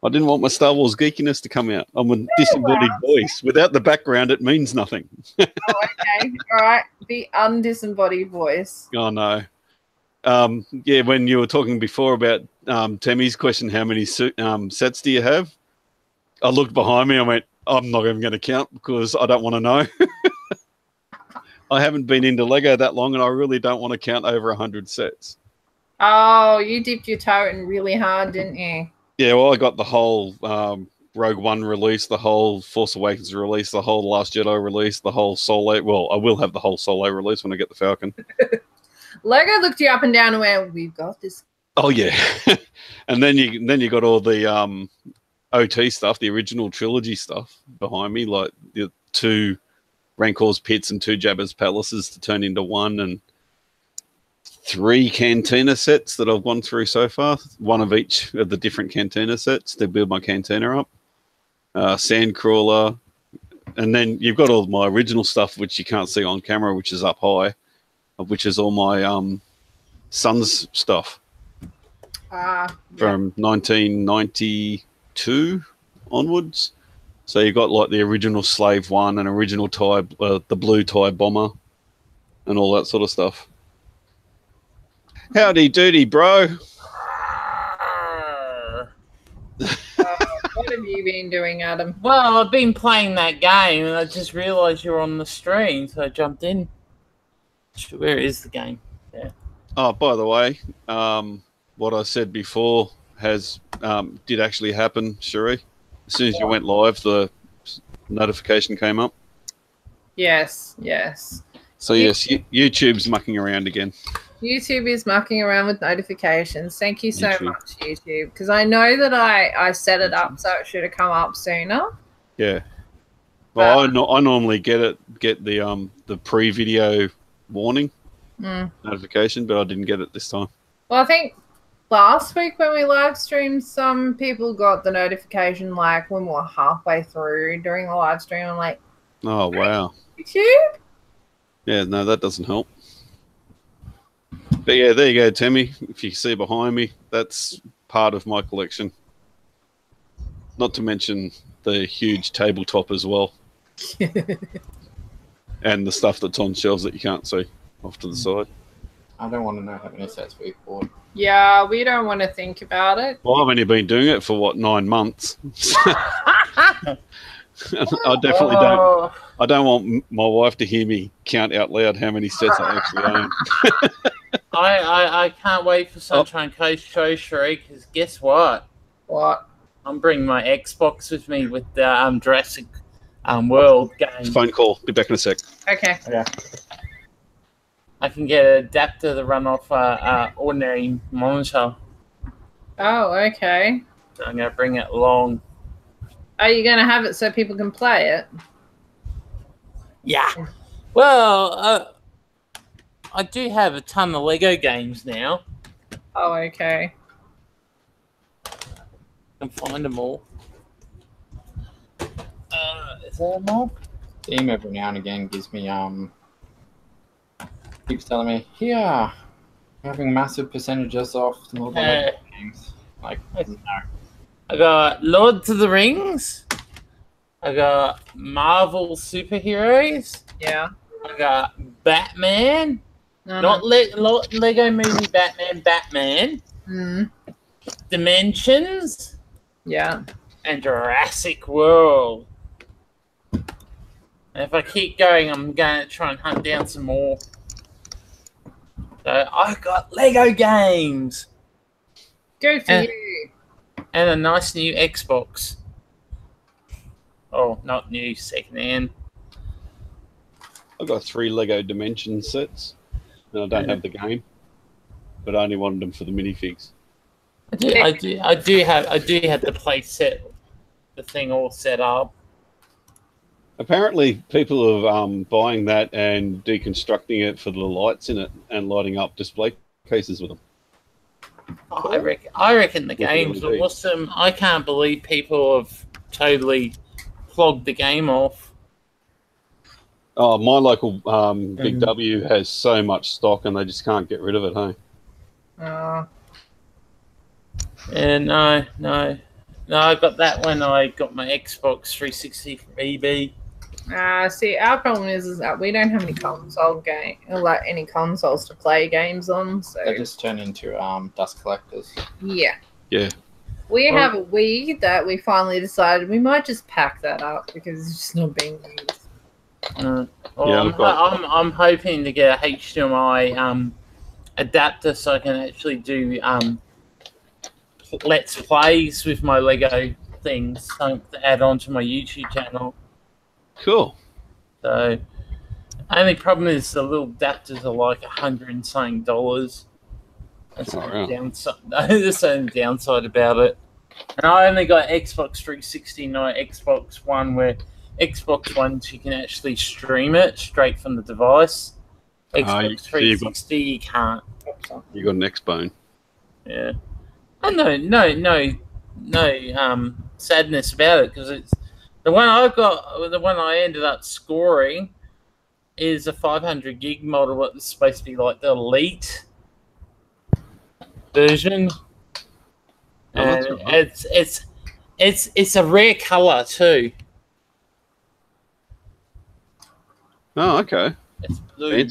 I didn't want my Star Wars geekiness to come out. I'm a disembodied voice. Without the background, it means nothing. Oh, okay. All right. The undisembodied voice. Oh, no. Yeah, when you were talking before about Tammy's question, how many sets do you have? I looked behind me. I went, I'm not even going to count because I don't want to know. I haven't been into Lego that long, and I really don't want to count over 100 sets. Oh, you dipped your toe in really hard, didn't you? Yeah, well, I got the whole Rogue One release, the whole Force Awakens release, the whole Last Jedi release, the whole Solo. Well, I will have the whole Solo release when I get the Falcon. Lego looked you up and down and went, we've got this. Oh, yeah. And then you got all the OT stuff, the original trilogy stuff behind me, like the 2 Rancor's pits and 2 Jabba's palaces to turn into 1, and 3 cantina sets that I've gone through so far, 1 of each of the different cantina sets to build my cantina up. Sandcrawler, and then you've got all my original stuff which you can't see on camera, which is up high, which is all my son's stuff from 1992 onwards. So you've got like the original Slave 1 and original TIE, the blue TIE bomber, and all that sort of stuff. Howdy doody, bro. What have you been doing, Adam? Well, I've been playing that game, and I just realised you're on the stream, so I jumped in. Where is the game? Yeah. Oh, by the way, what I said before did actually happen, Cherie. As soon as you went live, the notification came up. Yes, yes. So yes, YouTube's mucking around again. YouTube is mucking around with notifications. Thank you so much, YouTube, because I know that I set it up so it should have come up sooner. Yeah. Well, I normally get the pre-video warning notification, but I didn't get it this time. Well, I think last week when we live streamed, some people got the notification like when we were halfway through during the live stream. I'm like, oh wow, YouTube? Yeah, no, that doesn't help. But yeah, there you go, Tammy. If you see behind me, that's part of my collection. Not to mention the huge tabletop as well. And the stuff that's on shelves that you can't see off to the side. I don't want to know how many sets we've bought. Yeah, we don't want to think about it. Well, I've only been doing it for, 9 months? I definitely don't. I don't want my wife to hear me count out loud how many sets I actually own. I can't wait for Sunshine Coast show, Sheree, because guess what? What? I'm bringing my Xbox with me with the Jurassic World game. Phone call. Be back in a sec. Okay. Yeah. I can get an adapter to run off ordinary monitor. Oh, okay. So I'm going to bring it along. Are you going to have it so people can play it? Yeah. Well, I do have a ton of Lego games now. Oh, okay. I can find them all. Is there more? Steam every now and again gives me keeps telling me, here, you're having massive percentages off all the Lego games. Like, no. I got Lord of the Rings. I got Marvel superheroes. Yeah. I got Batman. Not Lego Movie Batman. Dimensions. Yeah. And Jurassic World. And if I keep going, I'm going to try and hunt down some more. So I got Lego games. Good for you. And a nice new Xbox. Oh, not new, secondhand. I've got 3 Lego Dimension sets, and I don't have the game, but I only wanted them for the minifigs. I do have the play set, the thing all set up. Apparently, people are buying that and deconstructing it for the lights in it and lighting up display cases with them. I reckon the game's awesome. I can't believe people have totally flogged the game off. Oh, my local Big W has so much stock and they just can't get rid of it, hey? Yeah, no. I got that when I got my Xbox 360 from EB. See, our problem is that we don't have any console any consoles to play games on. So they just turn into dust collectors. Yeah. Yeah. We have a Wii that we finally decided we might just pack that up because it's just not being used. I'm hoping to get a HDMI adapter so I can actually do Let's Plays with my Lego things to add on to my YouTube channel. Cool. So, only problem is the little adapters are like $100 and something. That's the downside. That's the only downside about it. And I only got Xbox 360, not Xbox One, where Xbox Ones you can actually stream it straight from the device. Xbox 360 you can't. You got an X-Bone. Yeah. Oh, no sadness about it because it's the one I got. The one I ended up scoring is a 500 gig model. That's supposed to be like the elite version, and it's a rare color too. Oh, okay. It's blue.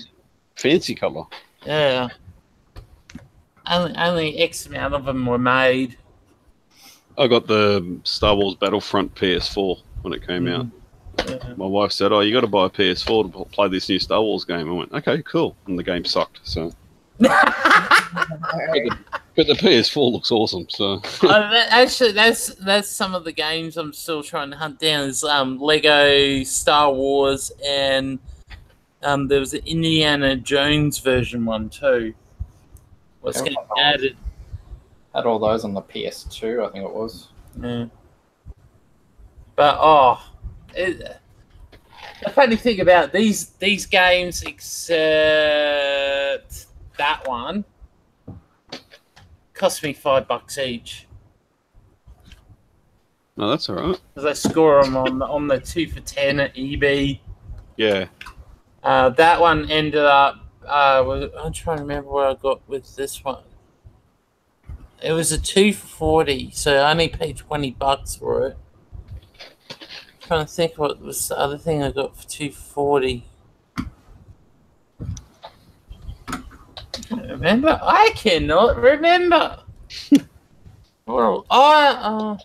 Fancy color. Yeah. Only X amount of them were made. I got the Star Wars Battlefront PS4 when it came out. Yeah. My wife said, "Oh, you got to buy a PS4 to play this new Star Wars game." I went, "Okay, cool," and the game sucked. So, but the PS4 looks awesome. So, actually, that's some of the games I'm still trying to hunt down. Is Lego Star Wars, and there was an Indiana Jones version one too. Was getting added. Had all those on the PS2, I think it was. Yeah. But the funny thing about these games, except that one, cost me $5 each. No, that's all right. Because I score them on the 2 for $10 at EB. Yeah. That one ended up. I'm trying to remember what I got with this one. It was a 2 for $40, so I only paid $20 for it. I'm trying to think what was the other thing I got for 2 for $40. Remember? I cannot remember. No, I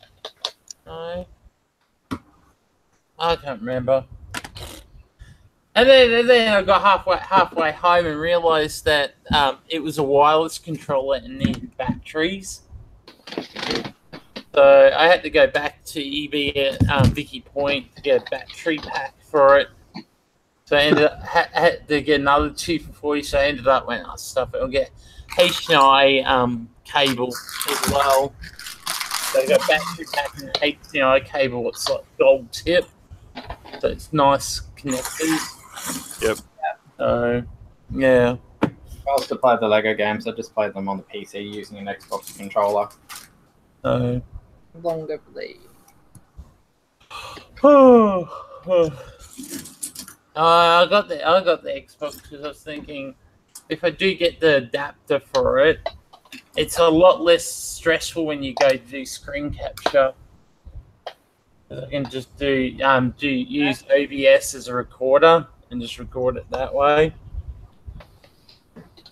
can't remember. And then I got halfway home and realised that it was a wireless controller and needed batteries. So I had to go back to EB at Vicky Point to get a battery pack for it. So I ended up had to get another 2 for $40. So I ended up I'll get HDMI cable as well. They got battery pack and HDMI cable. It's like gold tip, so it's nice connectors. Yep. So yeah. If I was to play the Lego games, I just played them on the PC using an Xbox controller. Longer bleed. I got the Xbox because I was thinking if I do get the adapter for it, it's a lot less stressful when you go to do screen capture. I can just use OBS as a recorder and just record it that way.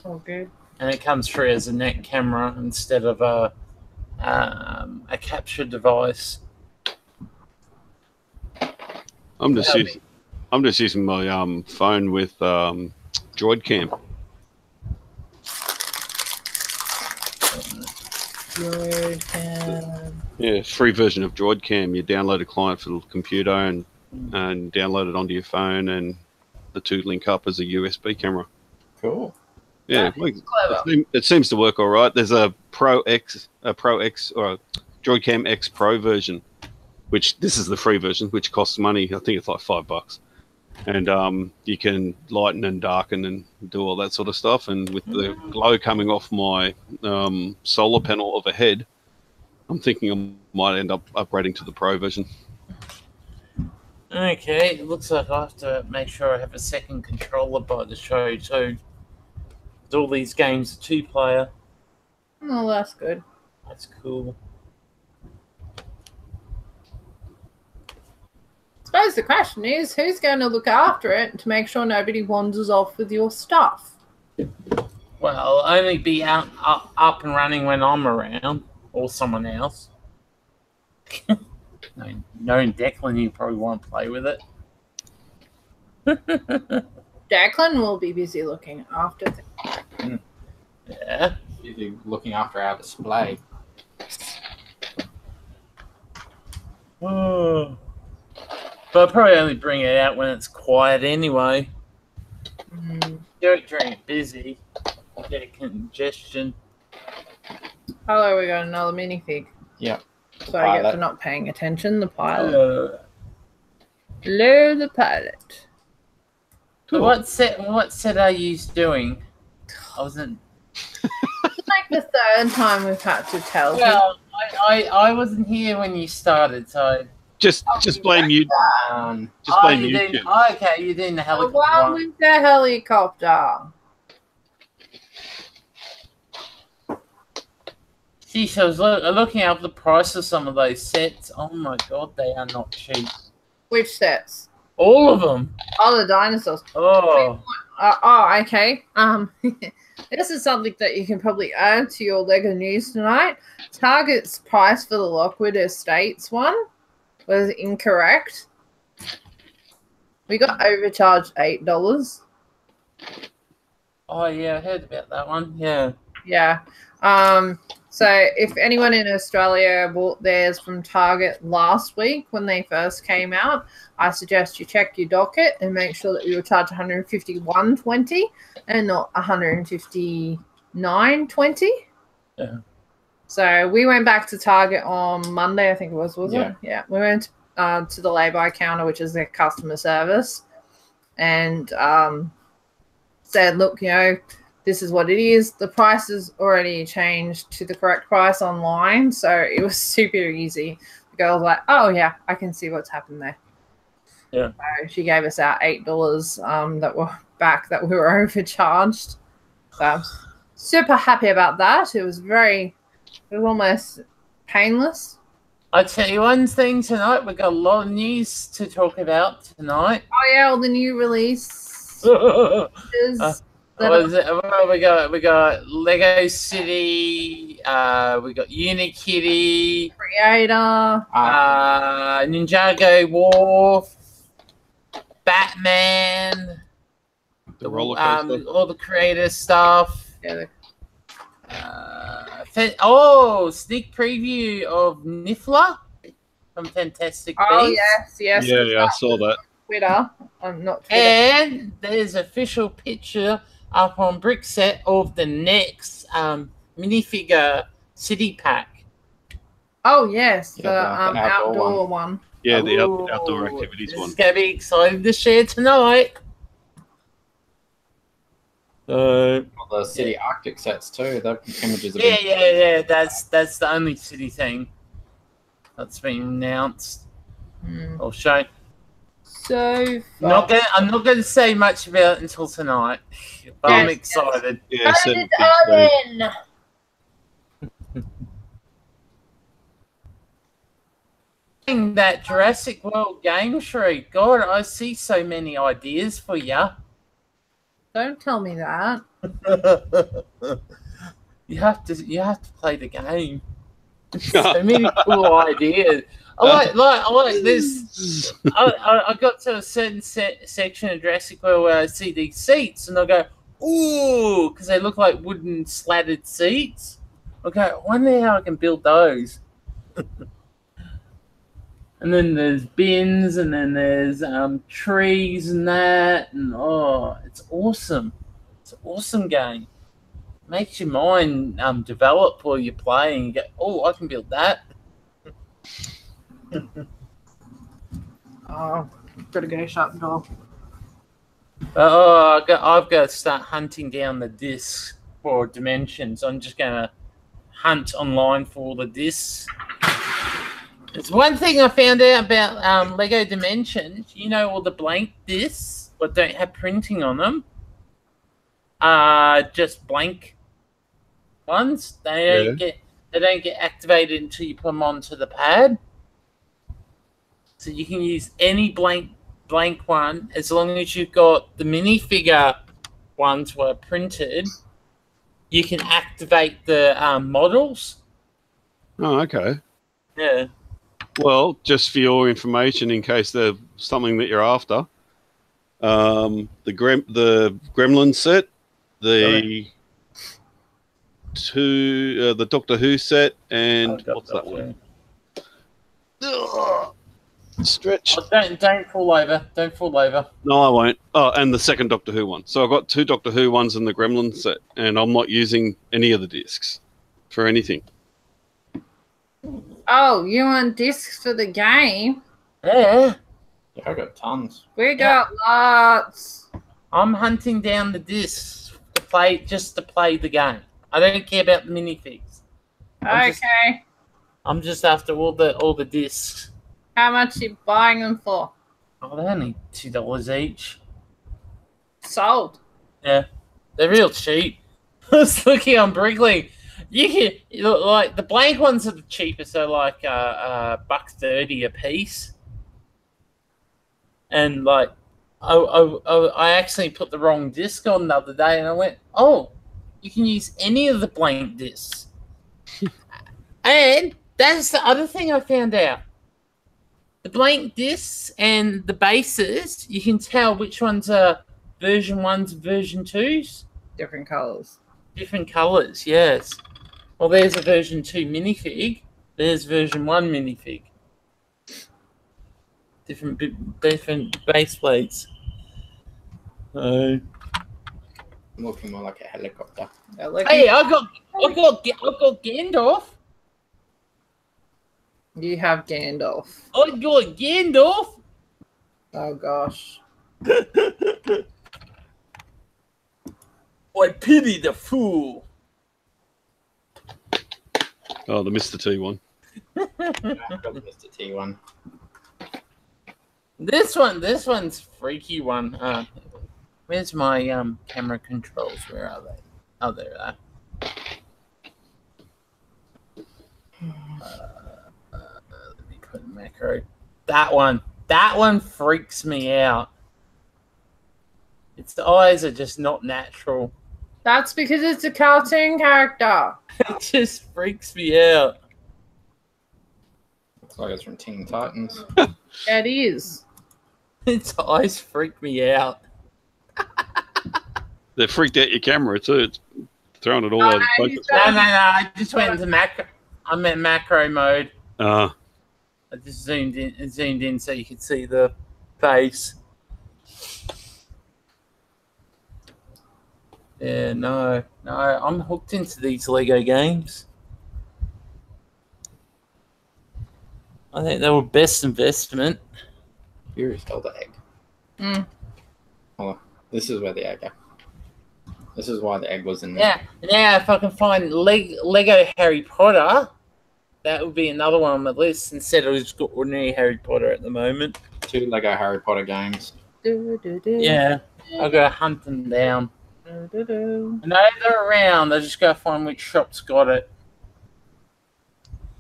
Oh, good. And it comes through as a net camera instead of a capture device. I'm just using my phone with Droid Cam. Droid Cam. Yeah, free version of Droid Cam. You download a client for the computer and download it onto your phone, and the two link up as a USB camera. Cool. Yeah, it seems to work all right. There's a Pro X or a Droid Cam X Pro version, which this is the free version, which costs money. I think it's like $5, and you can lighten and darken and do all that sort of stuff. And with the glow coming off my solar panel overhead, I'm thinking I might end up upgrading to the Pro version. Okay, it looks like I have to make sure I have a second controller by the show too. All these games are 2-player. Oh, that's good. That's cool. I suppose the question is, who's going to look after it to make sure nobody wanders off with your stuff? Well, I'll only be up and running when I'm around, or someone else. Knowing Declan, you probably won't play with it. Declan will be busy looking after things. Yeah. Busy looking after our display. Oh. But I'll probably only bring it out when it's quiet anyway. Do it during busy. Get congestion. Hello, we got another minifig. Yep. So I get for not paying attention, the pilot. Hello, the pilot. Cool. What set are you doing? I wasn't. It's like the third time we've had to tell him. Well, I wasn't here when you started, so just blame you. Just blame you. Okay, you're doing the helicopter. One with the helicopter. Geez, I was looking up the price of some of those sets. Oh my god, they are not cheap. Which sets? All of them. Oh, the dinosaurs. Oh. Okay. This is something that you can probably add to your Lego news tonight. Target's price for the Lockwood Estates one was incorrect. We got overcharged $8. Oh yeah, I heard about that one. Yeah. Yeah. So if anyone in Australia bought theirs from Target last week when they first came out, I suggest you check your docket and make sure that you were charged $151.20 and not $159.20. Yeah. So we went back to Target on Monday, I think it was Yeah. it? Yeah. We went to the lay-by counter, which is their customer service, and said, look, this is what it is. The price is already changed to the correct price online, so it was super easy. The girl was like, oh, yeah, I can see what's happened there. Yeah. So she gave us our $8 that were back that we were overcharged. So I'm super happy about that. It was almost painless. I tell you one thing tonight, we've got a lot of news to talk about tonight. Oh, yeah, all the new release. We got Lego City, we got Unikitty, Creator, Ninjago War, Batman, The roller coaster. all the creator stuff. Yeah, Sneak preview of Niffler from Fantastic Beasts. Oh yes. Yeah, I saw that. Twitter. I'm not Twitter. And there's official picture up on Brickset of the next minifigure city pack. Oh yes, Yeah, the the outdoor outdoor one. Yeah, the Ooh, outdoor activities this one. is going to be exciting to share tonight. All the city Arctic sets too. The images have Yeah, been. yeah. That's the only city thing that's been announced or shown. So I'm not going to say much about it until tonight, but I'm excited. Yeah, Loaded oven. That Jurassic World game, Shreek. God, I see so many ideas for ya. Don't tell me that. You have to play the game. So many cool ideas. I like this. I got to a certain section of Jurassic World where I see these seats and I go, ooh, because they look like wooden slatted seats. Okay, I wonder how I can build those. And then there's bins, and then there's trees and that, and oh, it's awesome. It's an awesome game. Makes your mind develop while you're playing. You go, oh, I can build that. Oh, gotta go shut the door. Oh, I've got to start hunting down the discs for dimensions. I'm just going to hunt online for all the discs. There's one thing I found out about Lego Dimensions. You know, all the blank discs that don't have printing on them are just blank ones. They don't get activated until you put them onto the pad. So you can use any blank one as long as you've got the minifigure ones were printed. You can activate the models. Oh, okay. Yeah. Well, just for your information, in case there's something that you're after, the Gremlin set, the Doctor Who set, and what's that one? Stretch. Oh, don't fall over. Don't fall over. No, I won't. Oh, and the second Doctor Who one. So I've got 2 Doctor Who ones in the Gremlin set, and I'm not using any of the discs for anything. Oh, you want discs for the game? Yeah. Yeah, I got tons. We got lots. I'm hunting down the discs to play the game. I don't care about the minifigs. I'm just after all the discs. How much are you buying them for? Oh, they're only $2 each. Sold. Yeah, they're real cheap. I was looking on Brickley. You can like the blank ones are the cheapest. They're like $1.30 a piece. And like, I actually put the wrong disc on the other day, and I went, oh, you can use any of the blank discs. And that's the other thing I found out. The blank discs and the bases, you can tell which ones are version 1s and version 2s. Different colours. Different colours, yes. Well, there's a version 2 minifig. There's version 1 minifig. Different base plates. Looking more like a helicopter. Hey, I got Gandalf. You have Gandalf. I got Gandalf. Oh gosh. I pity the fool. Oh, the Mr. T one. I've got the Mr. T one. This one's freaky one. Where's my camera controls? Where are they? Oh, there they are. Let me put a macro. That one freaks me out. Its eyes are just not natural. That's because it's a cartoon character. It just freaks me out. Looks like it's from Teen Titans. It is. Its eyes freak me out. They freaked out your camera too. It's throwing it all out of focus. No. I just went into macro. I'm in macro mode. I just zoomed in so you could see the face. Yeah, no, I'm hooked into these Lego games. I think they were best investment. You stole the egg. Mm. Oh, this is where the egg. This is why the egg was in there. Yeah. Now, if I can find Lego Harry Potter, that would be another one on the list instead of just ordinary Harry Potter at the moment. 2 Lego Harry Potter games. Yeah, I'll go hunt them down. I know they're around. I just gotta find which shop's got it.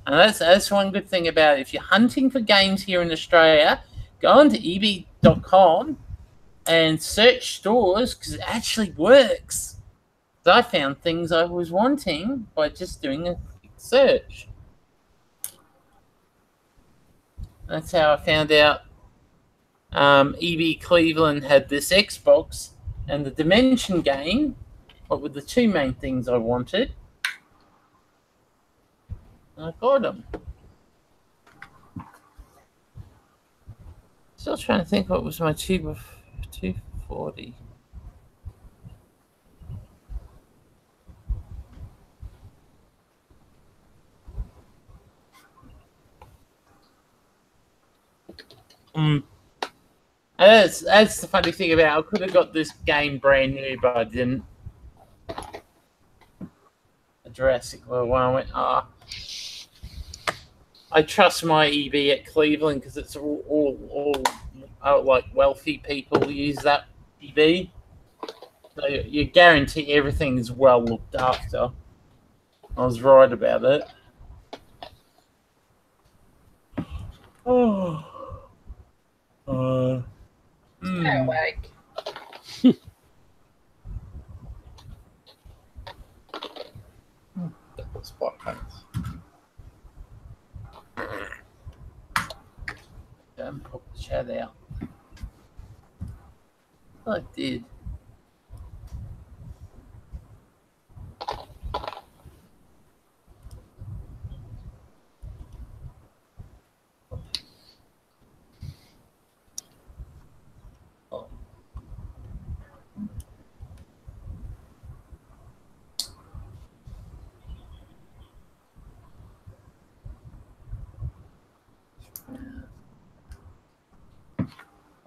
And that's one good thing about it. If you're hunting for games here in Australia, go onto eb.com and search stores because it actually works. I found things I was wanting by just doing a quick search. That's how I found out EB Cleveland had this Xbox and the Dimension game. What were the 2 main things I wanted? I got them. Still trying to think what was my 240. That's the funny thing about it. I could have got this game brand new, but I didn't. A Jurassic World one. I went, I trust my EB at Cleveland because it's all like wealthy people use that EB. So you guarantee everything is well looked after. I was right about it. Stay awake. Spot paints. Don't pop the chat out. I did.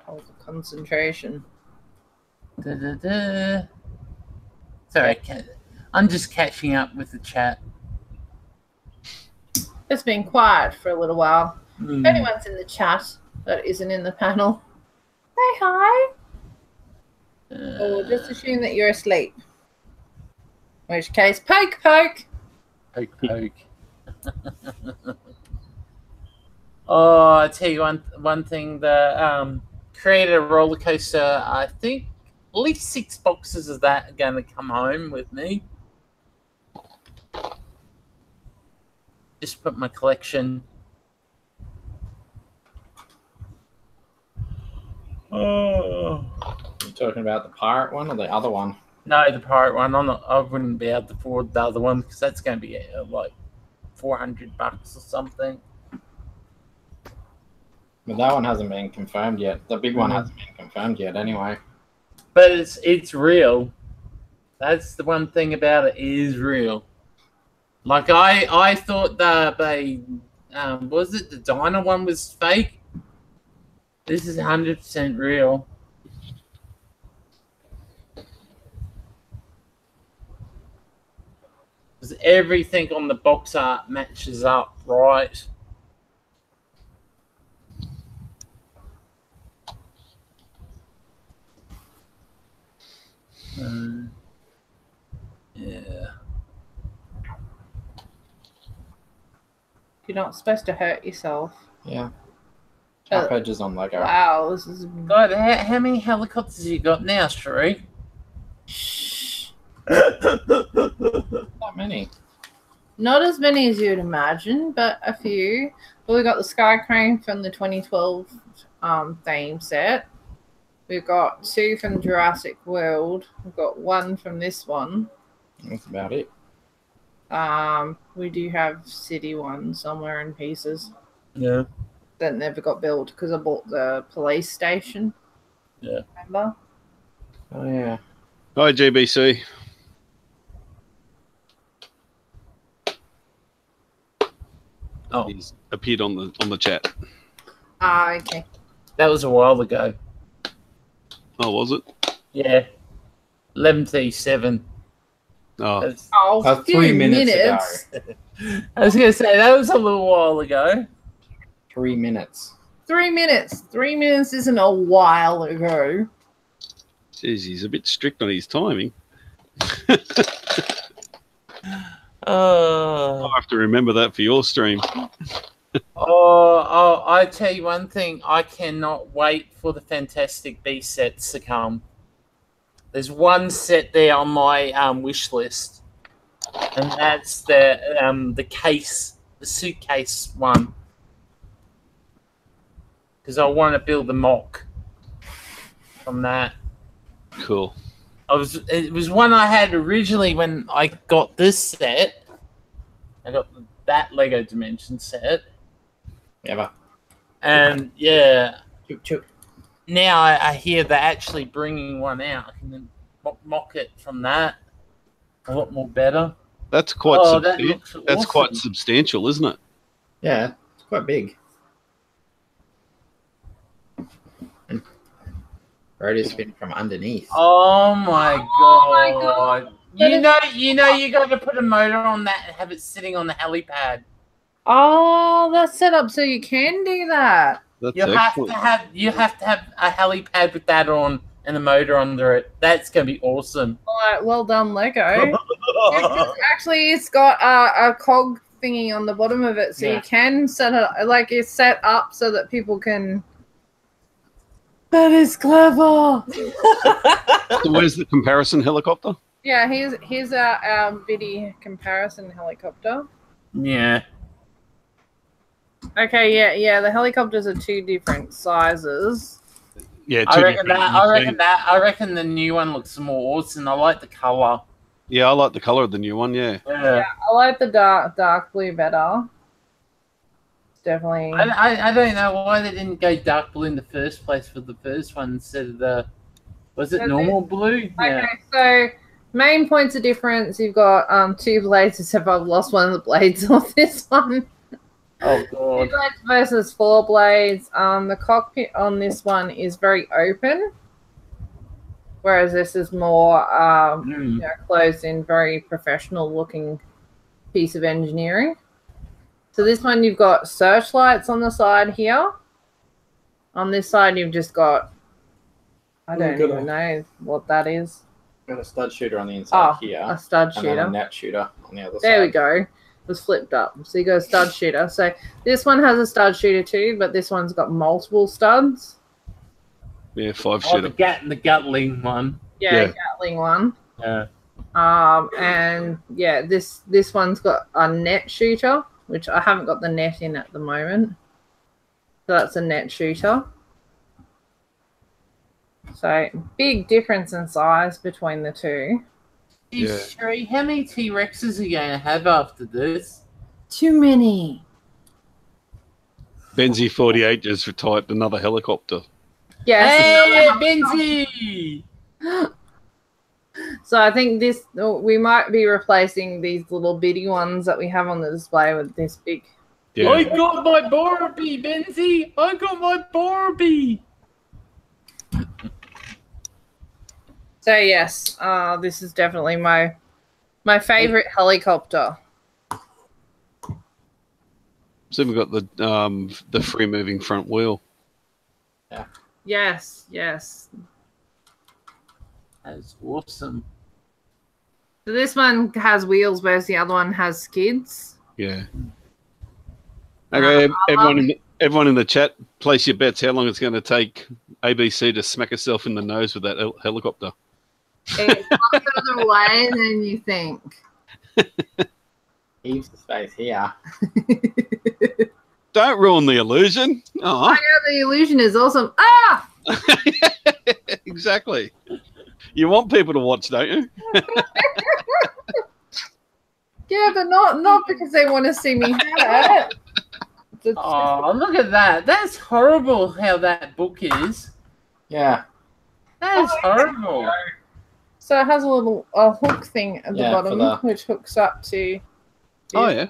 Oh, the concentration. Sorry, I'm just catching up with the chat. It's been quiet for a little while. If anyone's in the chat that isn't in the panel, say hi. Or just assume that you're asleep. In which case, poke, poke. Poke, poke. Oh, I tell you one thing. The Creator roller coaster. I think at least 6 boxes of that are going to come home with me. Just put my collection. Oh. You talking about the pirate one or the other one? No, the pirate one. I wouldn't be able to afford the other one because that's going to be like $400 or something. But that one hasn't been confirmed yet. The big one hasn't been confirmed yet anyway. But it's real. That's the one thing about it, it is real. Like I thought the was it the Dino one was fake? This is 100% real. Because everything on the box art matches up right. Yeah. You're not supposed to hurt yourself. Yeah. Sharp edges on Lego. Wow, this is... God, how many helicopters you got now, Sheree? Not many. Not as many as you'd imagine, but a few. Well, we got the Sky Crane from the 2012 theme set. We've got 2 from Jurassic World. We've got 1 from this one. That's about it. We do have City one somewhere in pieces. Yeah. That never got built because I bought the police station. Yeah. Remember? Oh yeah. Hi, GBC. Oh, He's appeared on the chat. Ah, okay. that was a while ago. Oh, was it? Yeah, 11:37. Oh, That's- Oh, That's few 3 minutes ago. I was gonna say that was a little while ago. 3 minutes. 3 minutes. 3 minutes isn't a while ago. geez, he's a bit strict on his timing. I'll have to remember that for your stream. I tell you one thing. I cannot wait for the Fantastic Beast sets to come. There's one set there on my wish list, and that's the case, the suitcase one, because I want to build the mock from that. Cool. It was one I had originally when I got this set. I got that Lego Dimension set. Yeah. And yeah, Choop. now I hear they're actually bringing one out. I can then mock it from that. A lot more better. That's quite that looks that's awesome. quite substantial, isn't it? Yeah, it's quite big. And Rotor spin from underneath. Oh my god! Oh my God. You got to put a motor on that and have it sitting on the helipad. Oh, that's set up so you can do that. That's You have excellent. to have a helipad with that on and a motor under it. That's gonna be awesome. All right, well done, Lego. Actually, it's got a cog thingy on the bottom of it, so Yeah. you can set it like it's set up so that people can. That is clever. So where's the comparison helicopter? Yeah, here's our bitty comparison helicopter. Yeah. Okay, yeah. The helicopters are 2 different sizes. Yeah, I two reckon different- I reckon the new one looks more awesome. I like the color. Yeah, I like the color of the new one. Yeah. Yeah. I like the dark blue better. Definitely. I don't know why they didn't go dark blue in the first place for the first one instead of the. Was it Okay. normal blue? Yeah. Okay, so main points of difference. You've got 2 blades, except I've lost one of the blades of this one. Oh 2 god. blades versus 4 blades. The cockpit on this one is very open, whereas this is more closed in, very professional looking piece of engineering. So this one you've got searchlights on the side here. On this side you've just got, I don't even know what that is. Got a stud shooter on the inside Oh, here. a stud And then a shooter. net shooter on the other side. There we go. It was flipped up. So you got a stud shooter. So this one has a stud shooter too, but this one's got multiple studs. Yeah, 5 Oh, shooter. the Gatling one. Yeah. Gatling one. Yeah. And yeah, this one's got a net shooter, which I haven't got the net in at the moment. So that's a net shooter. So big difference in size between the two. Yeah. Sherry, how many T-Rexes are you going to have after this? Too many. Benzie 48 just retired another helicopter. Yes. Hey, Benzie! So I think we might be replacing these little bitty ones that we have on the display with this big. Yeah. I got my Barbie, Benzie! I got my Barbie! So yes, this is definitely my favorite helicopter. So we've got the free moving front wheel. Yes. That's awesome. So this one has wheels, whereas the other one has skids. Yeah. Okay, everyone in the chat, place your bets. How long it's going to take ABC to smack herself in the nose with that helicopter? It's not further away than you think. Heaps of space here. Don't ruin the illusion. Oh, I know the illusion is awesome. Ah! exactly. You want people to watch, don't you? Yeah, but not because they want to see me have it. Oh, look at that. That's horrible how that book is. Yeah. That is horrible. So it has a hook thing at the Yeah, bottom, for the- which hooks up to. Oh, yeah.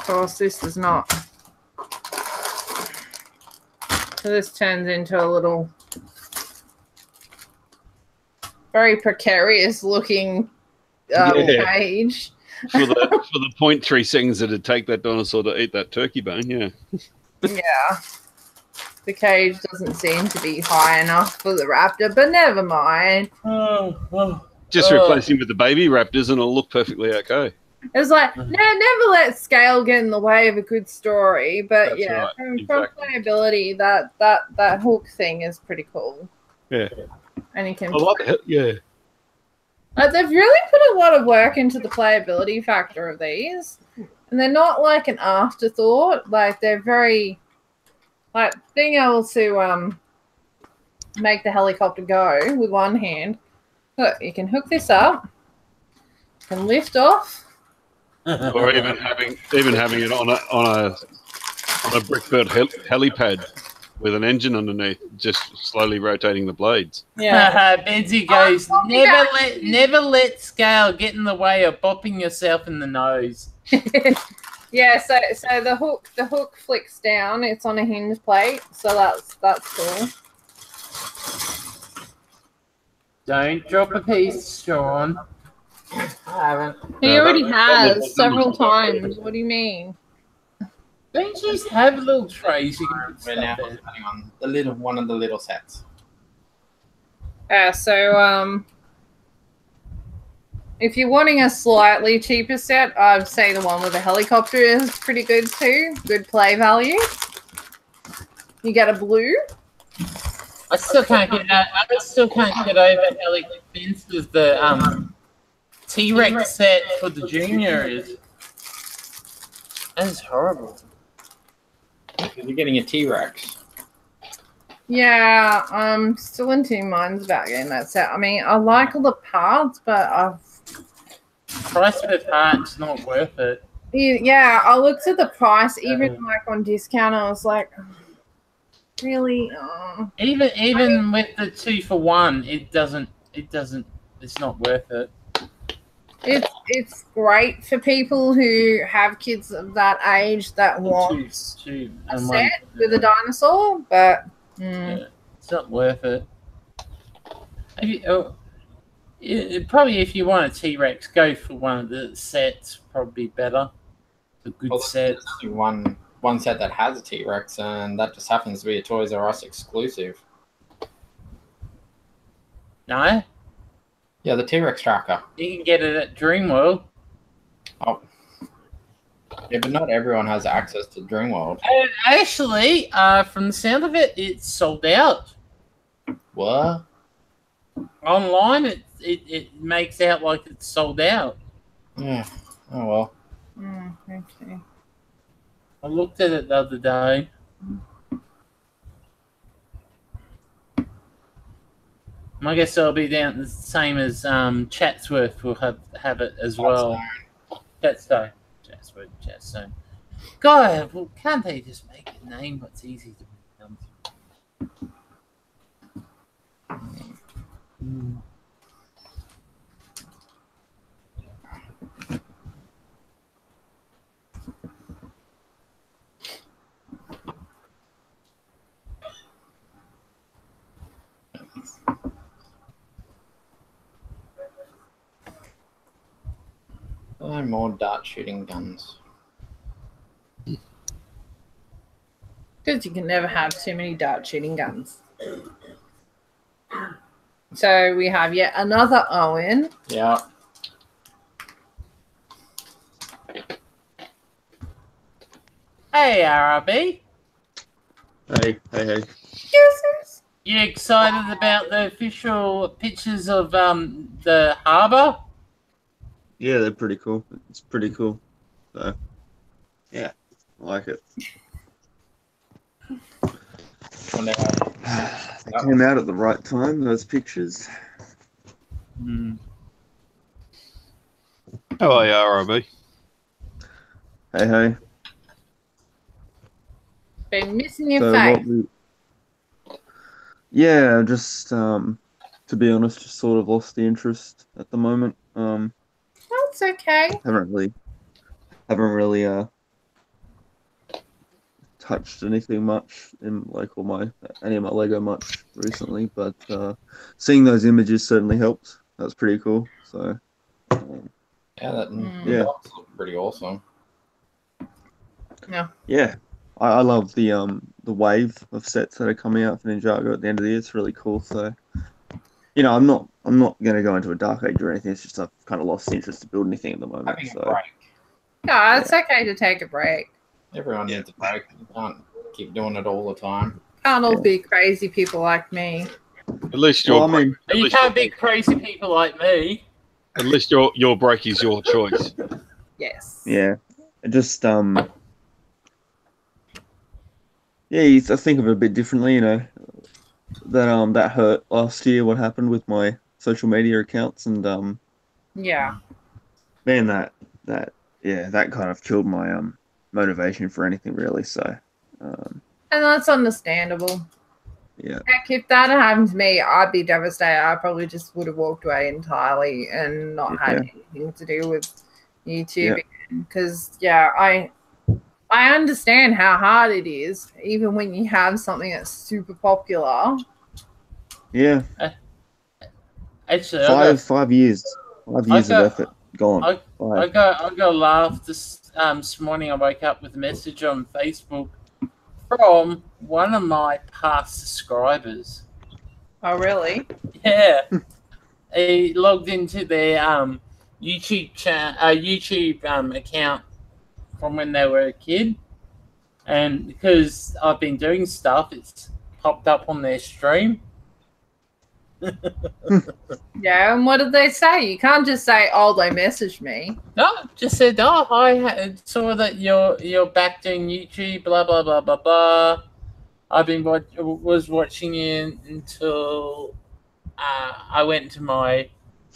of course, this does not. So this turns into a little very precarious looking cage. For the 0.3 seconds that it'd take that dinosaur to eat that turkey bone, yeah. Yeah. The cage doesn't seem to be high enough for the raptor, but never mind. Just replace him with the baby raptors and it'll look perfectly okay. It's like, no, never let scale get in the way of a good story. But That's yeah, right. from Exactly. playability, that hook thing is pretty cool. Yeah. And you can I like it, yeah. like, they've really put a lot of work into the playability factor of these. And they're not like an afterthought. Like, they're very, like, being able to make the helicopter go with one hand. Look, you can hook this up, you can lift off. Or even having it on a Brickbird helipad with an engine underneath, just slowly rotating the blades. Yeah. Benzie goes, never let scale get in the way of bopping yourself in the nose. Yeah, so the hook flicks down. It's on a hinge plate, so that's cool. Don't drop a piece, Sean. I haven't. He already has several times. What do you mean? Don't you just have little trays you can put We're now stuff in? putting on the one of the little sets. So if you're wanting a slightly cheaper set, I'd say the one with the helicopter is pretty good too. Good play value. You get a blue. I still can't get over how expensive the T-Rex set for the junior is. That is horrible. You're getting a T-Rex. Yeah, I'm still in two minds about getting that set. I mean, I like all the parts, but Price per part's not worth it. yeah, I looked at the price, even like on discount, I was like, really? Even with the 2-for-1, it's not worth it. It's great for people who have kids of that age that want a set with a dinosaur, but yeah, it's not worth it. Probably if you want a T-Rex, go for one of the sets. Probably better. A good set. One set that has a T-Rex, and that just happens to be a Toys R Us exclusive. No. Yeah, the T-Rex tracker. You can get it at Dreamworld. Oh. Yeah, but not everyone has access to Dreamworld. And actually, from the sound of it, it's sold out. What? Online, it makes out like it's sold out. Yeah. Oh, well. okay. I looked at it the other day. I guess it'll be down the same as Chatsworth will have it as well. Chatstone. God, well, can't they just make a name what's easy to pronounce? More dart shooting guns. Because you can never have too many dart shooting guns. So we have yet another Owen. Yeah. Hey, RRB. Hey. Users. You excited about the official pictures of the harbour? Yeah, they're pretty cool. It's pretty cool. So, yeah, I like it. They came out at the right time, those pictures. How are you, RRB? Hey. Been missing your face. Yeah, just, to be honest, just sort of lost the interest at the moment. That's okay. Haven't really touched anything much in like any of my Lego much recently, but seeing those images certainly helped. That's pretty cool. So yeah, yeah, box looked pretty awesome. Yeah, I love the wave of sets that are coming out for Ninjago at the end of the year. It's really cool. So I'm not going to go into a dark age or anything. It's just I've kind of lost interest to build anything at the moment. Having So a break. No, it's okay to take a break. Everyone needs a break. You can't keep doing it all the time. Can't all be crazy people like me. At least you can't be crazy people like me. At least your break is your choice. Yes. Yeah, it just I think of it a bit differently. That hurt last year. What happened with my social media accounts, and yeah, man, that kind of killed my motivation for anything really. So and that's understandable. Yeah. Heck, if that had happened to me, I'd be devastated. I probably just would have walked away entirely and not had anything to do with YouTube. Because I understand how hard it is, even when you have something that's super popular. Yeah. Actually, 5 years. 5 years of effort gone. I got a laugh this morning. I woke up with a message on Facebook from one of my past subscribers. Oh, really? Yeah. He logged into their YouTube account from when they were a kid, and because I've been doing stuff, it's popped up on their stream. Yeah, and what did they say? You can't just say, "Oh, they messaged me." No, just said, "Oh, I saw that you're back doing YouTube." Blah blah blah blah blah. I've been was watching you until I went into my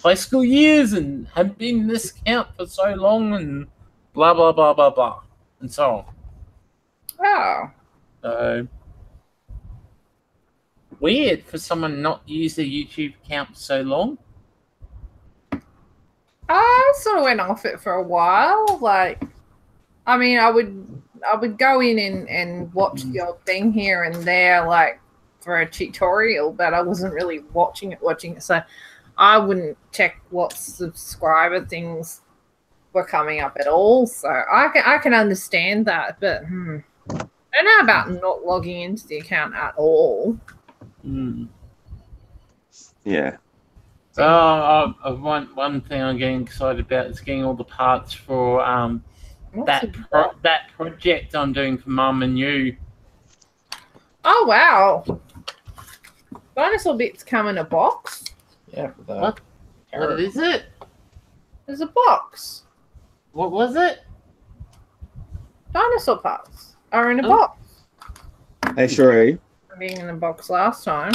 high school years and have been in this account for so long, and blah blah blah blah blah, and so on. Oh. So weird for someone not to use their YouTube account for so long. I sort of went off it for a while. Like, I mean, I would go in and watch the odd thing here and there, like for a tutorial, but I wasn't really watching it. So I wouldn't check what subscriber things were coming up at all. So I can understand that, but I don't know about not logging into the account at all. Yeah. So one thing I'm getting excited about is getting all the parts for that project I'm doing for Mum and you. Oh wow! Dinosaur bits come in a box. Yeah. What is it? There's a box. What was it? Dinosaur parts are in a box. Hey, Sheree. Being in a box last time.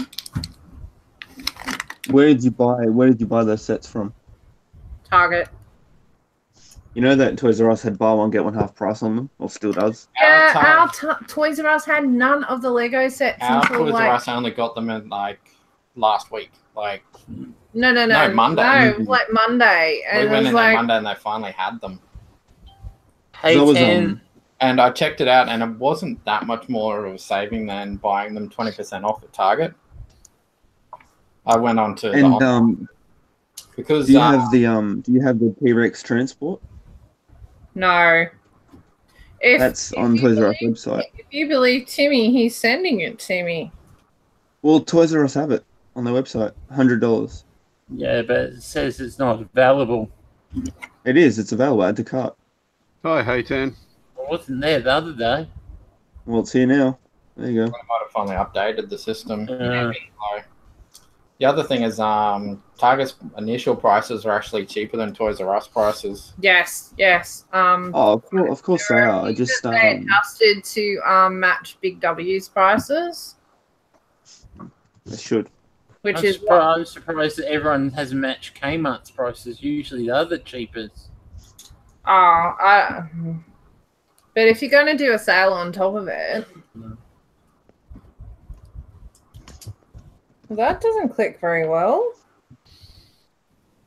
Where did you buy those sets from? Target. You know that Toys R Us had buy one get one half price on them, or still does? Yeah, our Toys R Us had none of the Lego sets until Toys R Us only got them in like last week, like no, Monday. No, like Monday, and we went in like, on Monday and they finally had them. Hey, Tim. And I checked it out, and it wasn't that much more of a saving than buying them 20% off at Target. I went on to because do you have the T-Rex transport? No. That's on Toys R Us website. If you believe Timmy, he's sending it to me. Well, Toys R Us have it on their website, $100. Yeah, but it says it's not available. It is. It's available. Add to cart. Hi, Haytan. It wasn't there the other day. Well, it's here now. There you go. I might have finally updated the system. The other thing is, Target's initial prices are actually cheaper than Toys R Us prices. Yes. Of course they are. I just they adjusted to match Big W's prices. They should. I'm surprised that everyone has matched Kmart's prices. Usually they're the cheapest. But if you're going to do a sale on top of it, that doesn't click very well.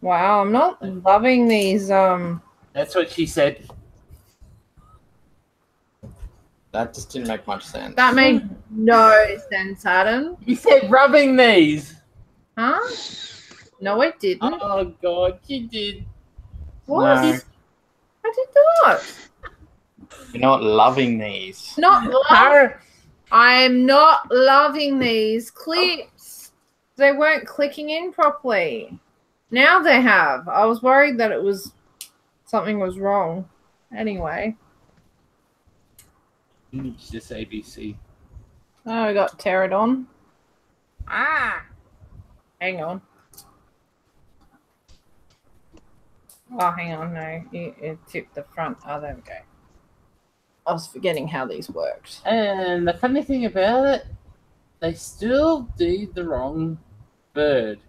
Wow, I'm not loving these. That's what she said. That just didn't make much sense. That made no sense, Adam. You said rubbing these. Huh? No, I didn't. Oh God, you did. What? No. I did not. You're not loving these. Not love. I'm not loving these clips. They weren't clicking in properly. Now they have. I was worried that it was something was wrong. Anyway. It's just ABC. Oh, I got pterodon. Ah. Hang on. Oh, hang on. No, it tipped the front. Oh, there we go. I was forgetting how these worked. And the funny thing about it, they still do the wrong bird.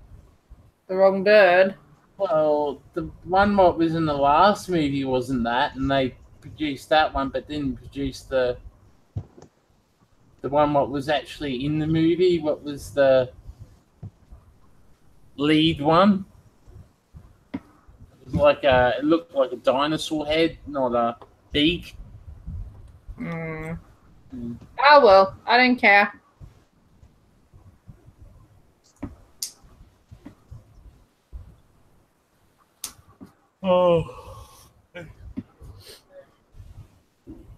The wrong bird? Well, the one what was in the last movie wasn't that, and they produced that one, but didn't produce the one what was actually in the movie. What was the lead one? It was like it looked like a dinosaur head, not a beak. Oh, well. I don't care. Oh.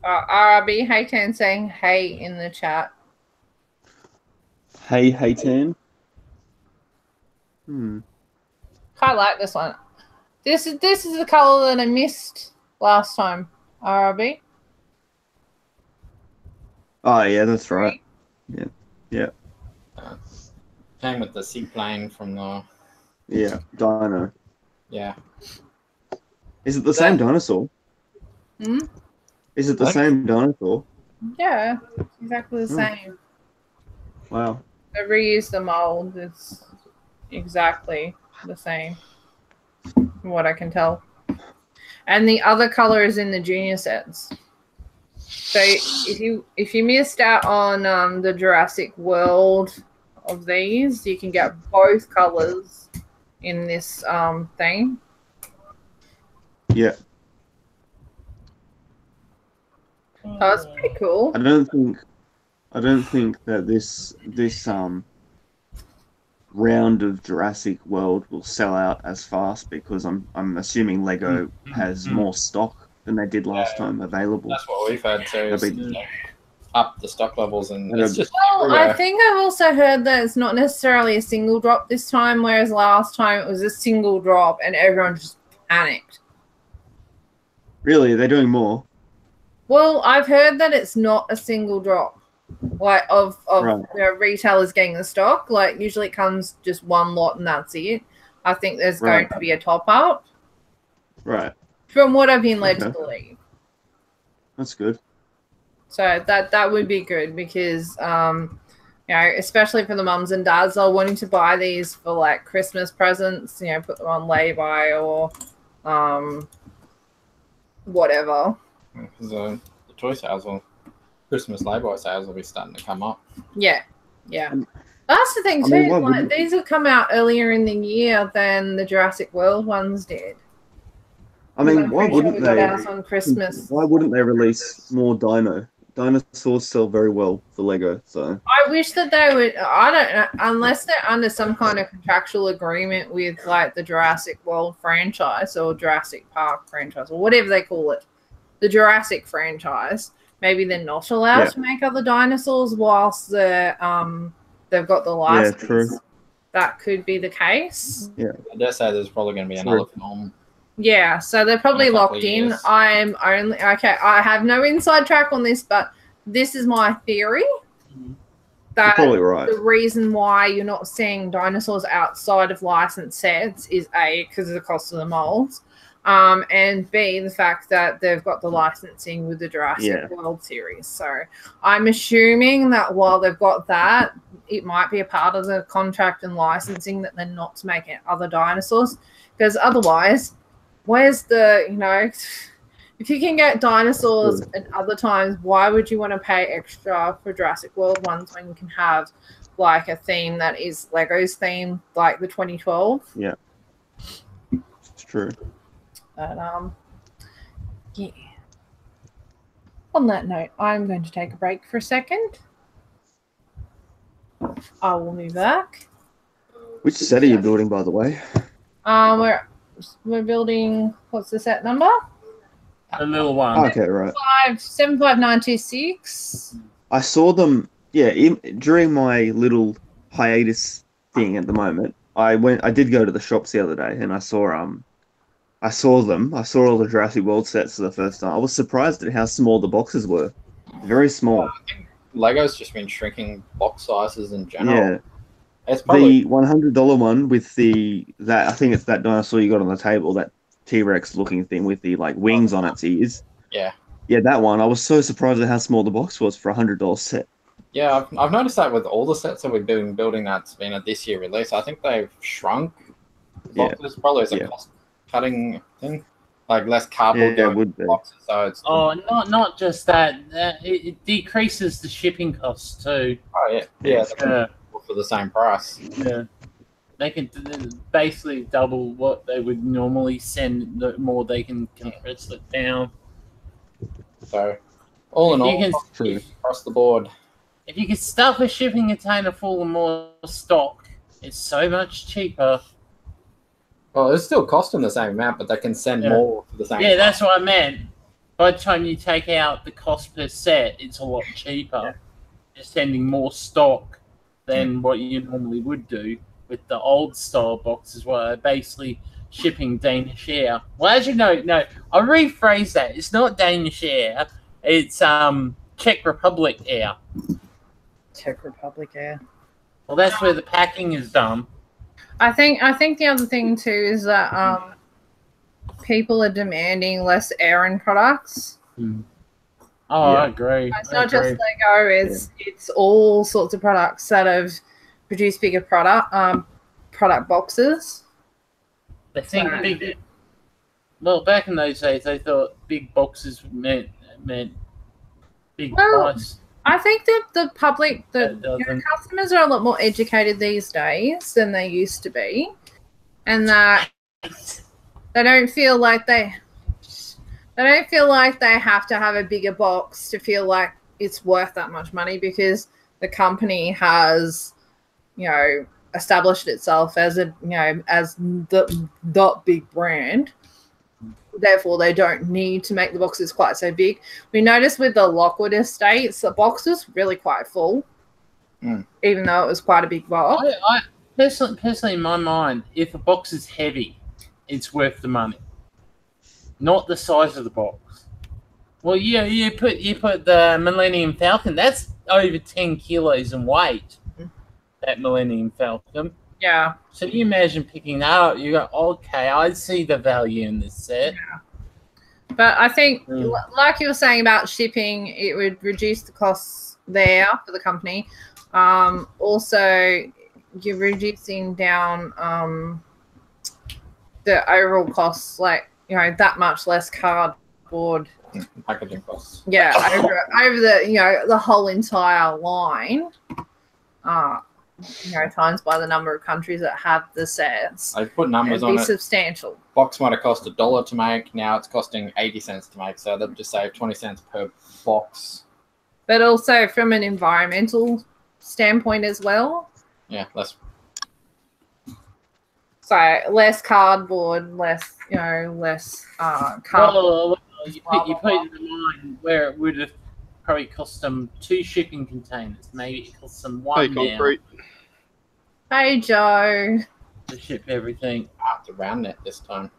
RB Haytan saying hey in the chat. Hey, Haytan. Quite like this one. This is the color that I missed last time. RB. Oh, yeah, that's right. Yeah. Came with the seaplane from the... Yeah, dino. Yeah. Is it the same dinosaur? Hmm? Is it the same dinosaur? Yeah, it's exactly the same. Wow. I reused the mold. It's exactly the same, from what I can tell. And the other color is in the junior sets. So if you missed out on the Jurassic World of these, you can get both colors in this thing. Yeah. Oh, that's pretty cool. I don't think that this round of Jurassic World will sell out as fast because I'm assuming Lego has more stock than they did last time available. That's what we've had too. Up the stock levels and it's just... Well, I think I've also heard that it's not necessarily a single drop this time, whereas last time it was a single drop and everyone just panicked. Really? They're doing more? Well, I've heard that it's not a single drop, like of right. Retailers getting the stock. Like usually it comes just one lot and that's it. I think there's going to be a top up. Right. From what I've been led to believe. That's good. So that would be good because you know, especially for the mums and dads, they're wanting to buy these for like Christmas presents, you know, put them on lay-by or whatever. Because the toy sales or Christmas lay-by sales will be starting to come up. Yeah. That's the thing too. Like, these will come out earlier in the year than the Jurassic World ones did. I mean, why wouldn't they? On Christmas. Why wouldn't they release more dinosaurs sell very well for Lego, so I wish that they would. I don't know, unless they're under some kind of contractual agreement with like the Jurassic World franchise or Jurassic Park franchise or whatever they call it, the Jurassic franchise. Maybe they're not allowed to make other dinosaurs whilst they've got the license. Yeah, true. That could be the case. Yeah, I dare say there's probably going to be another film. Yeah, so they're probably locked in. I'm only I have no inside track on this, but this is my theory. That you're probably right. The reason why you're not seeing dinosaurs outside of licensed sets is A, because of the cost of the molds, and B, the fact that they've got the licensing with the Jurassic World series. So I'm assuming that while they've got that, it might be a part of the contract and licensing that they're not to make other dinosaurs, because otherwise, where's the, you know, if you can get dinosaurs at other times, why would you want to pay extra for Jurassic World ones when you can have like a theme that is Lego's theme, like the 2012? Yeah, it's true. But yeah. On that note, I'm going to take a break for a second. I will be back. Which set are you building, by the way? We're building. What's the set number? The little one. Okay, right. 75926. I saw them. Yeah, during my little hiatus thing at the moment, I did go to the shops the other day, and I saw them. I saw all the Jurassic World sets for the first time. I was surprised at how small the boxes were. Very small. I think Lego's just been shrinking box sizes in general. Yeah. It's probably... The $100 one with I think it's that dinosaur you got on the table, that T-Rex looking thing with the like wings on its ears. Yeah. Yeah, that one. I was so surprised at how small the box was for a $100 set. Yeah, I've noticed that with all the sets that we've been building that's been a this year release. I think they've shrunk boxes, probably as a cost cutting thing. Like less cardboard going in boxes. So it's not just that. It decreases the shipping costs too. Oh yeah. Yeah. For the same price. Yeah. They can basically double what they would normally send. The more they can compress it down. So, all in all, across the board. If you could stuff a shipping container full of more stock, it's so much cheaper. Well, it's still costing the same amount, but they can send more for the same price. That's what I meant. By the time you take out the cost per set, it's a lot cheaper. Yeah. Just sending more stock than what you normally would do with the old style boxes, where basically shipping Danish Air. Well, as you know, no, I'll rephrase that. It's not Danish Air. It's Czech Republic Air. Czech Republic Air. Well, that's where the packing is done. I think the other thing too is that people are demanding less Aran products. Oh, yeah. I agree. It's not just Lego. It's all sorts of products that have produced bigger product boxes. They think big. Well, back in those days, they thought big boxes meant big price. I think that the public, customers are a lot more educated these days than they used to be, and that they don't feel like they have to have a bigger box to feel like it's worth that much money, because the company has, established itself as as the big brand. Therefore, they don't need to make the boxes quite so big. We noticed with the Lockwood Estates, the box was really quite full, even though it was quite a big box. I personally, in my mind, if a box is heavy, it's worth the money, not the size of the box. Well, you put the Millennium Falcon. That's over 10 kilos in weight. That Millennium Falcon. Yeah. So you imagine picking that up, you go, okay, I see the value in this set. Yeah. But I think, like you were saying about shipping, it would reduce the costs there for the company. Also, you're reducing down the overall costs, like, that much less cardboard. Packaging costs. Yeah, over the, the whole entire line. Times by the number of countries that have the sets. I put numbers on it. Substantial. Box might have cost $1 to make. Now it's costing 80 cents to make. So they'll just save 20 cents per box. But also from an environmental standpoint as well. Yeah, less. So less cardboard, less cardboard. Well, you put it in mind where it would have probably cost them 2 shipping containers. Maybe it cost them 1 now. Hey, Joe. To ship everything. The round net this time.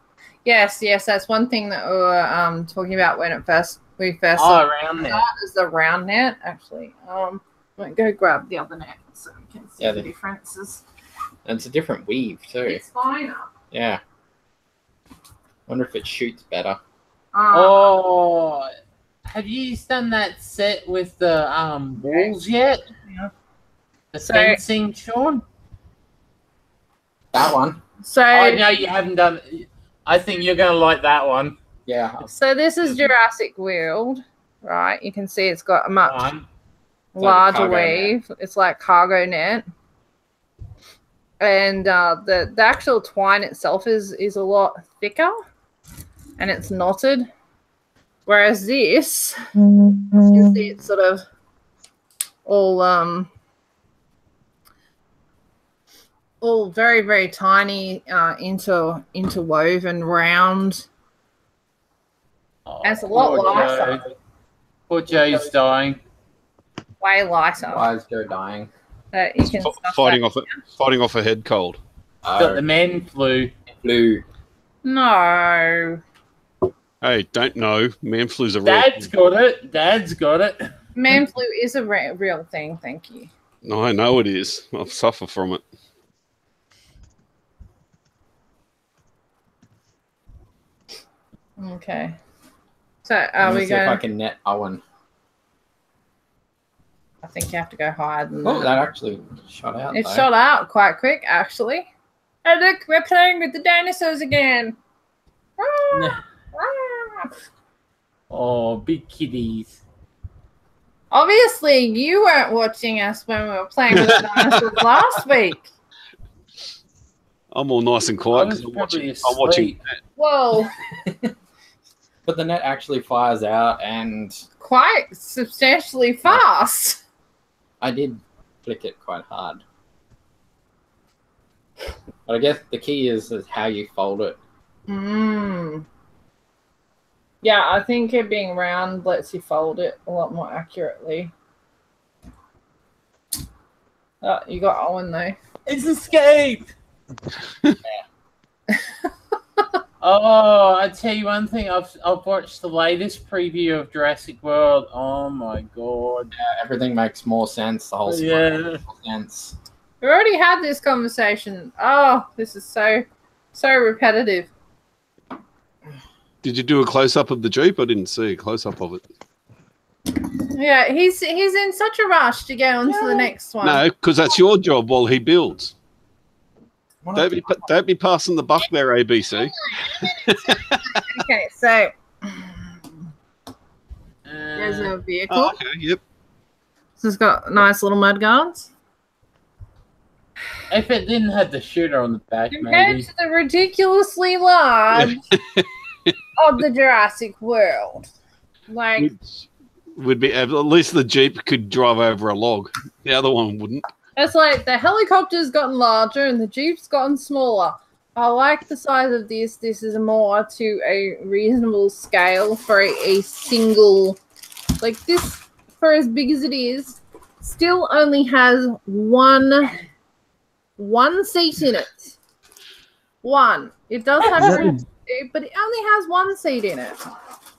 Yes, that's one thing that we were talking about when we first saw round net. Is the round net, actually. I'm going to go grab the other net so we can see the differences. And it's a different weave too. It's finer. Yeah. Wonder if it shoots better. Have you done that set with the walls yet? Yeah. The fencing, Sean? That one. So no, you haven't done. I think you're going to like that one. Yeah. So this is Jurassic World, right? You can see it's got a much larger weave. It's like cargo net, and the actual twine itself is a lot thicker, and it's knotted. Whereas this, you can see it's sort of all very, very tiny, interwoven round. Oh, And it's a lot lighter. Poor Joe's dying. Way lighter. Why is Joe dying? That you can Fighting off a head cold. Got the man flu. No. Hey, don't know. Man flu's a real Dad's got it. Dad's got it. Man flu is a real thing, thank you. No, I know it is. I suffer from it. Okay. So are we see if I going? can net Owen. I think you have to go higher than Oh, that. that actually shot out. It though. shot out quite quick, actually. Oh, look, we're playing with the dinosaurs again. Oh, big kitties. Obviously, you weren't watching us when we were playing with the dinosaurs last week. I'm all nice and quiet because I'm watching. Whoa, But the net actually fires out, and quite substantially fast. I did flick it quite hard. But I guess the key is how you fold it. Yeah, I think it being round lets you fold it a lot more accurately. Oh, you got Owen though. It's escaped. Oh, I tell you one thing. I've watched the latest preview of Jurassic World. Oh my god! Everything makes more sense. The whole story makes more sense. We already had this conversation. Oh, this is so repetitive. Did you do a close up of the Jeep? I didn't see a close up of it. Yeah, he's in such a rush to get on to the next one. No, because that's your job while he builds. Don't be passing the buck there, ABC. Okay, so there's a vehicle. Oh, okay, yep. So it's got nice little mud guards. If it didn't have the shooter on the back, Compared maybe. to the ridiculously large of the Jurassic World. Like, Would be at least the Jeep could drive over a log. The other one wouldn't. it's like the helicopter's gotten larger and the Jeep's gotten smaller. I like the size of this. This is more to a reasonable scale for a single, like this, for as big as it is, still only has one seat in it. One. It does have, but it only has one seat in it.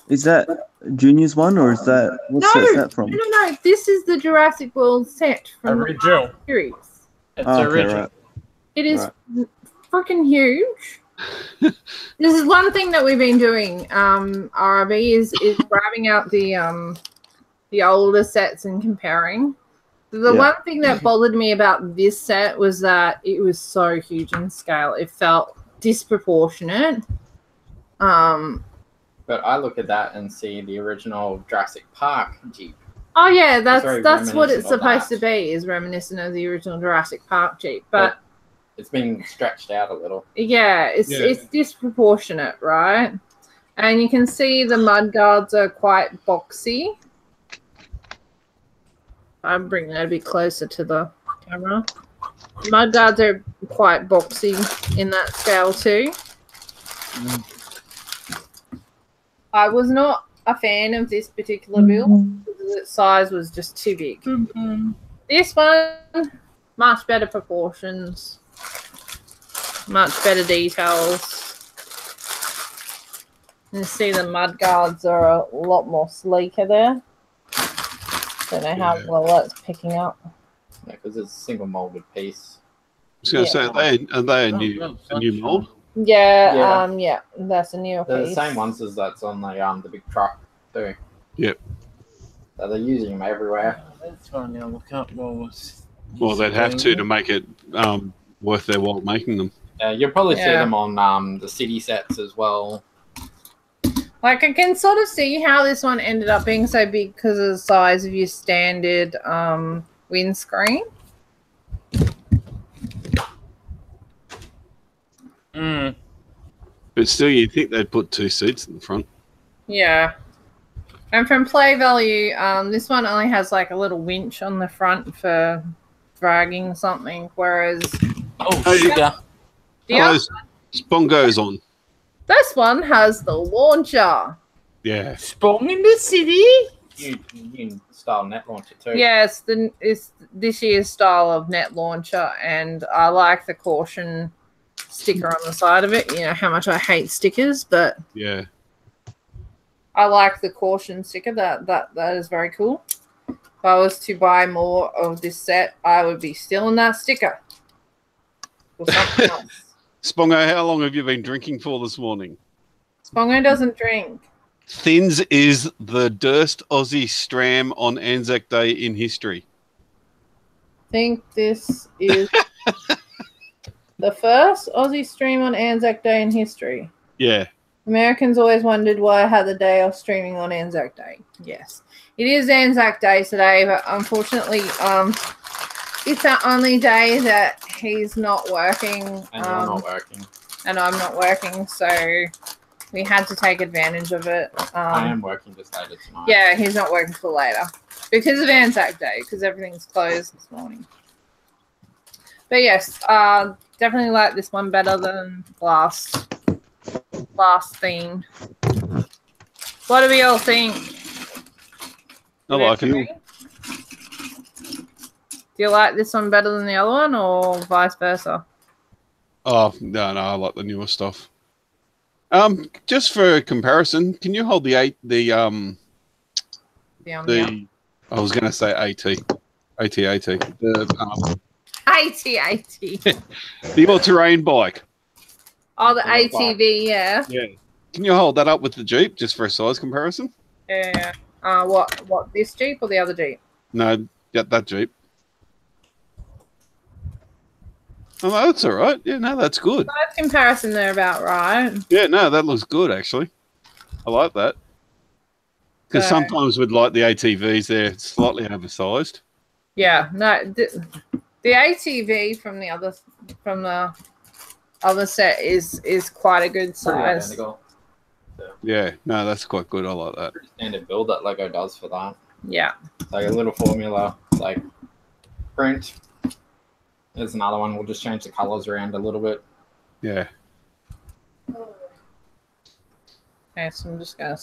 Is that Junior's one, or is that what's that from? No. This is the Jurassic World set from Original. the series. It's Oh, okay, original. right. It is freaking huge. This is one thing that we've been doing. RRB is grabbing out the older sets and comparing. The one thing that bothered me about this set was that it was so huge in scale. It felt disproportionate. But I look at that and see the original Jurassic Park Jeep. Oh yeah, that's very what it's reminiscent of supposed that. to be, is reminiscent of the original Jurassic Park Jeep. But It's been stretched out a little. yeah, it's disproportionate, right? And you can see the mud guards are quite boxy. I'm bringing it a bit closer to the camera. Mud guards are quite boxy in that scale too. I was not a fan of this particular build because its size was just too big. This one, much better proportions, much better details. You see the mud guards are a lot more sleeker there. Don't know how well that's picking up. Yeah, because it's a single molded piece. I was going to say, are they a new mold? Yeah, that's a newer They're piece. the same ones as that's on the big truck too. Yep. So they're using them everywhere. That's fine now. Look up what was. Well, they'd have to make it worth their while making them. You'll probably see them on the city sets as well. Like, I can sort of see how this one ended up being so big because of the size of your standard windscreen. But still, you'd think they'd put 2 seats in the front. Yeah. And from play value, this one only has like a little winch on the front for dragging something, whereas sugar. Spongo's on. This one has the launcher. Yeah. Sprung in the city. You can style net launcher too. Yes, it's this year's style of net launcher, and I like the caution sticker on the side of it. You know how much I hate stickers, but yeah, I like the caution sticker. That is very cool. If I was to buy more of this set, I would be stealing that sticker or something else. Spongo, how long have you been drinking for this morning? Spongo doesn't drink. Thins is the Durst Aussie Stram on Anzac Day in history. I think this is the first Aussie stream on Anzac Day in history. Yeah. Americans always wondered why I had the day off streaming on Anzac Day. Yes. It is Anzac Day today, but unfortunately, it's the only day that he's not working. And you're not working. And I'm not working, so we had to take advantage of it. I am working just later tonight. Yeah, he's not working till later. Because of Anzac Day, because everything's closed this morning. But yes, definitely like this one better than last theme. What do we all think? I like it. Do you like this one better than the other one, or vice versa? Oh no, I like the newer stuff. Just for comparison, can you hold the I was going to say AT. The all-terrain bike. Oh, the ATV, yeah. Yeah. Can you hold that up with the Jeep just for a size comparison? Yeah. What, this Jeep or the other Jeep? No, yeah, that Jeep. Oh, that's all right. Yeah, no, that's good. Size comparison, they're about right. Yeah, no, that looks good, actually. I like that. Because sometimes with like the ATVs, they're slightly oversized. Yeah, no, the ATV from the other set is quite a good size. Yeah, no, that's quite good. I like that. Standard build that Lego does for that. Yeah. It's like a little formula, like print. There's another one. We'll just change the colors around a little bit. Yeah. Okay, so I'm just gonna.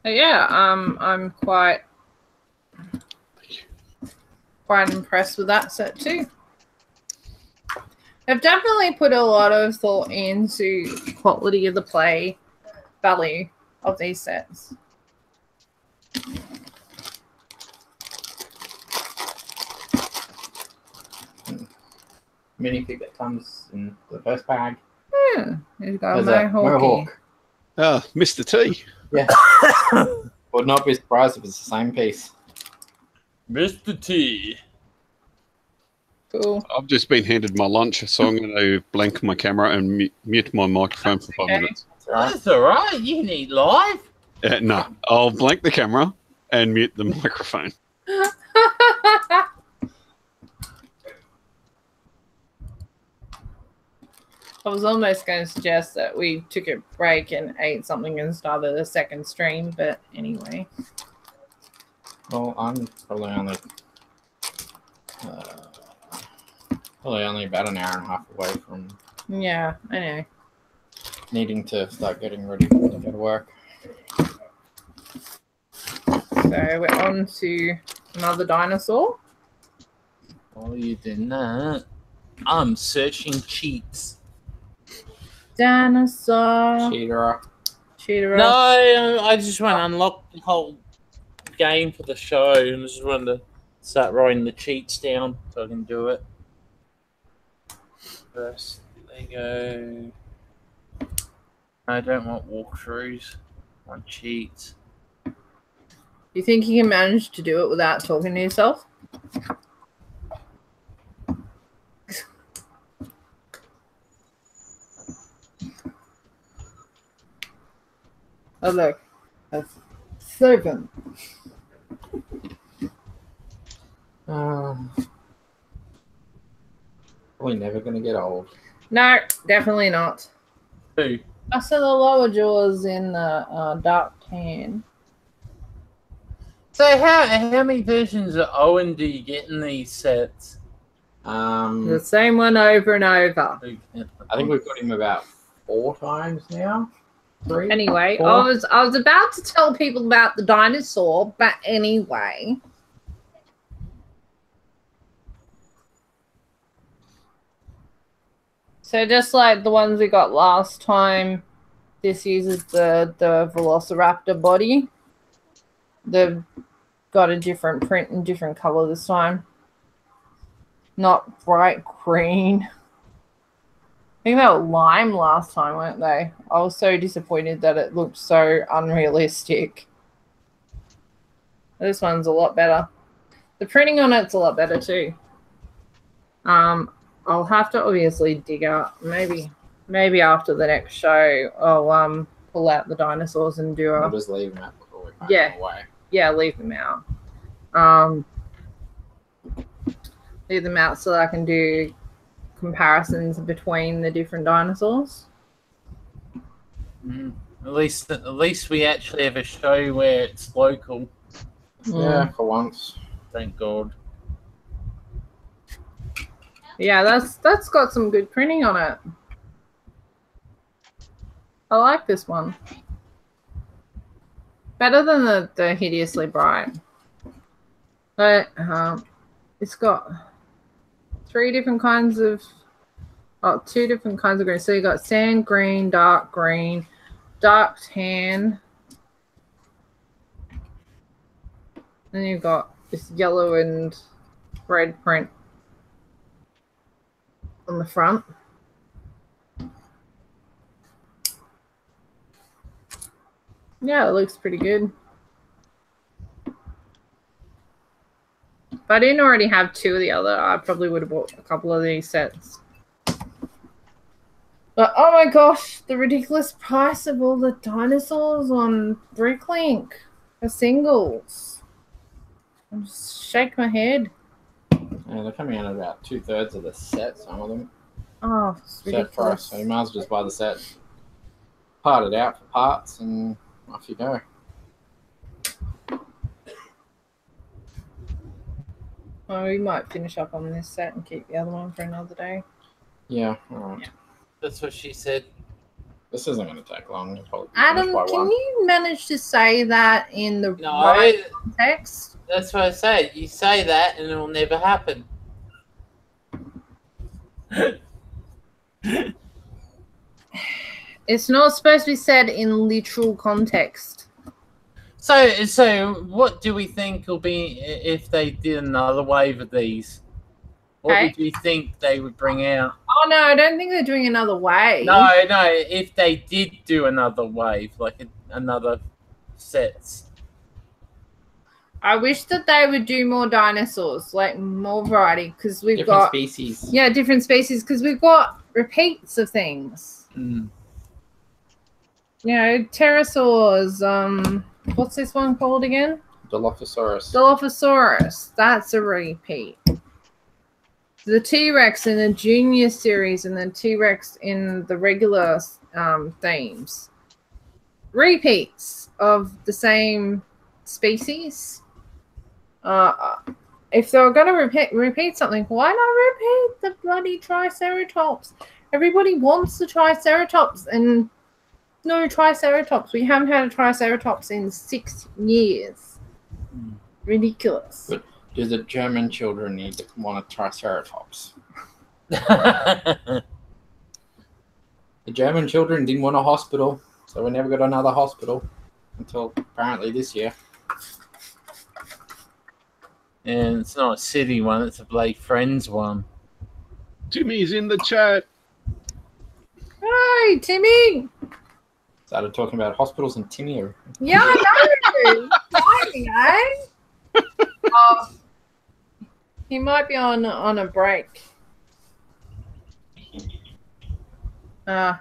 But yeah, I'm quite impressed with that set too. I've definitely put a lot of thought into quality of the play value of these sets. Minifig that comes in the first bag. Yeah, he's got a Mohawk. Oh, Mr. T. Yeah. Would not be surprised if it's the same piece. Mr. T. Cool. I've just been handed my lunch, so I'm going to blank my camera and mute my microphone for 5 minutes. That's all right. You can eat live. No, I'll blank the camera and mute the microphone. I was almost going to suggest that we took a break and ate something and started a second stream, but anyway. Well, I'm probably only about an hour and a half away from. Yeah, I know. Needing to start getting ready to go to work. So we're on to another dinosaur. While you doing that, I'm searching cheats. Dinosaur. Cheater. No, I just want to unlock the whole game for the show and just wanted to start writing the cheats down so I can do it. First, Lego. I don't want walkthroughs. I want cheats. You think you can manage to do it without talking to yourself? Oh look, that's 7. Probably never gonna get old. No, definitely not. Who? I saw the lower jaws in the dark tan. So how many versions of Owen do you get in these sets? The same one over and over. I think we've got him about 4 times now. 3. Anyway, 4. I was about to tell people about the dinosaur, but anyway. So just like the ones we got last time, this uses the Velociraptor body. They've got a different print and different color this time. Not bright green. I think they were lime last time, weren't they? I was so disappointed that it looked so unrealistic. This one's a lot better. The printing on it's a lot better too. I'll have to obviously dig out maybe after the next show I'll pull out the dinosaurs and do a I'll just leave them out before we pack them away. Yeah, leave them out. Leave them out so that I can do comparisons between the different dinosaurs. At least we actually have a show where it's local. Yeah, for once. Thank God. Yeah, that's got some good printing on it. I like this one. Better than the hideously bright. But it's got 2 different kinds of green. So you got sand green, dark tan. Then you've got this yellow and red print on the front. Yeah, it looks pretty good. If I didn't already have 2 of the other, I probably would have bought a couple of these sets. But oh my gosh, the ridiculous price of all the dinosaurs on Bricklink for singles. I just shake my head. Yeah, they're coming in at about 2/3 of the set, some of them. Oh, it's ridiculous. Set price, so you might as well just buy the set, part it out for parts, and off you go. Oh, we might finish up on this set and keep the other one for another day. Yeah, alright. Yeah. That's what she said. This isn't going to take long. Adam, can you manage to say that in the right context? That's what I say. You say that and it'll never happen. It's not supposed to be said in literal context. So what do we think will be if they did another wave of these? What would you think they would bring out? Oh, no, I don't think they're doing another wave. No, if they did do another wave, like another sets. I wish that they would do more dinosaurs, like more variety, because we've got... Different species. Yeah, different species, because we've got repeats of things. Mm. You know, pterosaurs, what's this one called again? Dilophosaurus. Dilophosaurus, that's a repeat. The T-Rex in the Junior series and the T-Rex in the regular themes. Repeats of the same species. If they were going to repeat something, why not repeat the bloody Triceratops? Everybody wants the Triceratops, and no Triceratops. We haven't had a Triceratops in 6 years. Ridiculous. But do the German children want a Triceratops? The German children didn't want a hospital, so we never got another hospital until apparently this year. And it's not a city one, it's a Blake Friends one. Timmy's in the chat. Hi, Timmy. Started talking about hospitals and Timmy. Yeah, I know. Timing, eh? He might be on a break. Yeah,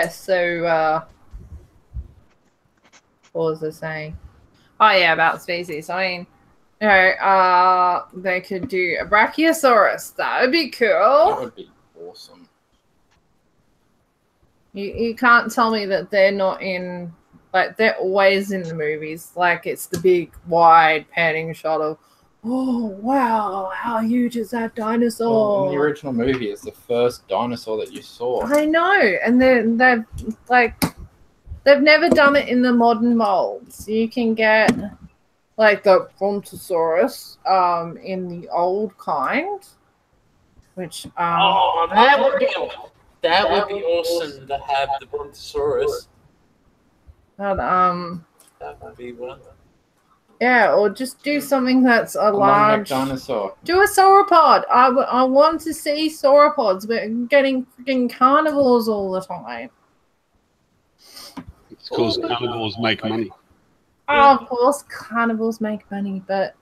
so what was I saying? Oh yeah, about species. I mean, you know, they could do a Brachiosaurus. That would be cool. That would be awesome. You can't tell me that they're not in, like, they're always in the movies. Like, it's the big, wide, panning shot of, oh, wow, how huge is that dinosaur? Well, in the original movie, it's the first dinosaur that you saw. I know, and they've never done it in the modern molds. You can get, like, the Brontosaurus in the old kind, which that would be awesome to have the Brontosaurus. but That would be one. yeah, or just do something that's a large dinosaur. Do a sauropod. I want to see sauropods. We're getting freaking carnivores all the time. It's because carnivores make money. Oh, of course, carnivores make money, but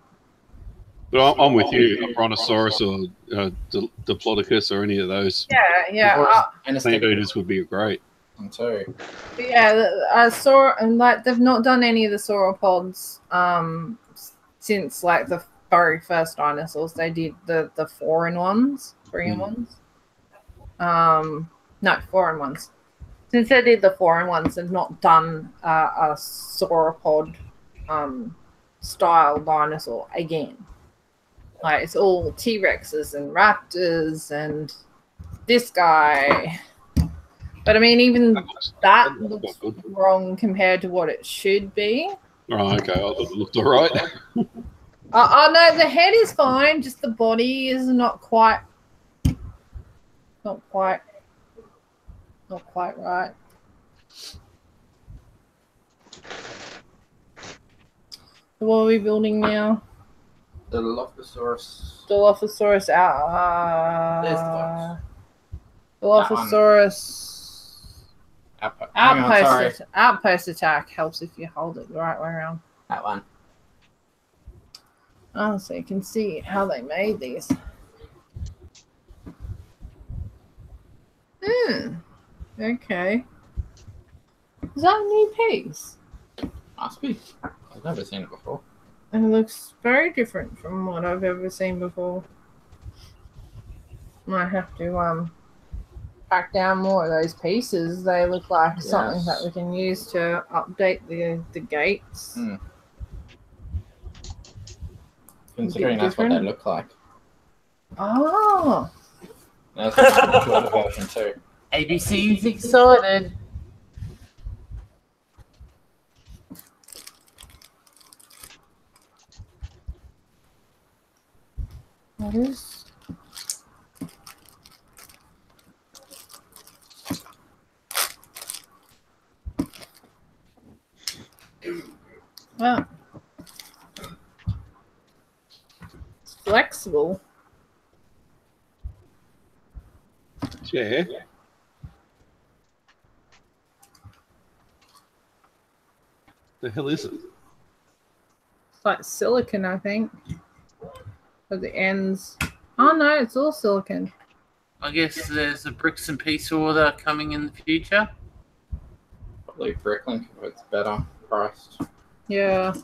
I'm with you. A Brontosaurus or Diplodocus or any of those yeah. plant eaters would be great. And too. Yeah, I saw, and like they've not done any of the sauropods since like the very first dinosaurs. They did the 4-in-1s, 3-in-1s. No, 4-in-1s. Since they did the 4-in-1s, they've not done a sauropod style dinosaur again. Like it's all T-Rexes and Raptors and this guy. But I mean, even that looks wrong compared to what it should be. Oh, okay. I thought it looked all right. Oh no, the head is fine. Just the body is not quite right. So what are we building now? The Dilophosaurus. Dilophosaurus Dilophosaurus outpost attack helps if you hold it the right way around. That one. Oh, so you can see how they made these. Okay. Is that a new piece? Must be. I've never seen it before. It looks very different from what I've ever seen before. Might have to pack down more of those pieces. They look like something that we can use to update the gates. Considering that's what they look like. Oh. That's the shorter version too. ABC's excited. What is? Oh. It's flexible. Yeah. The hell is it? It's like silicon, I think. For the ends. Oh no, it's all silicon. I guess there's a bricks and piece order coming in the future. Probably Bricklink if it's better priced. Yeah.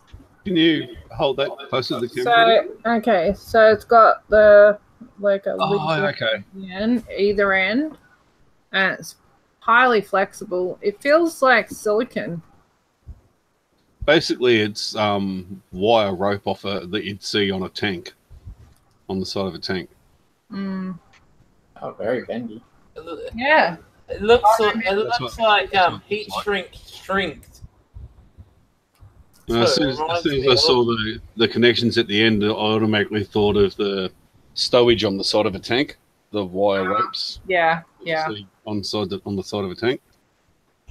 Can you hold that closer to the camera? So okay, so it's got the like a okay. Either end, and it's highly flexible. It feels like silicon. Basically, it's wire rope off that you'd see on a tank, on the side of a tank. Mm. Oh, very bendy. Yeah. It looks like heat shrink. As soon as I saw the connections at the end, I automatically thought of the stowage on the side of a tank, the wire ropes. Yeah. On the side of a tank.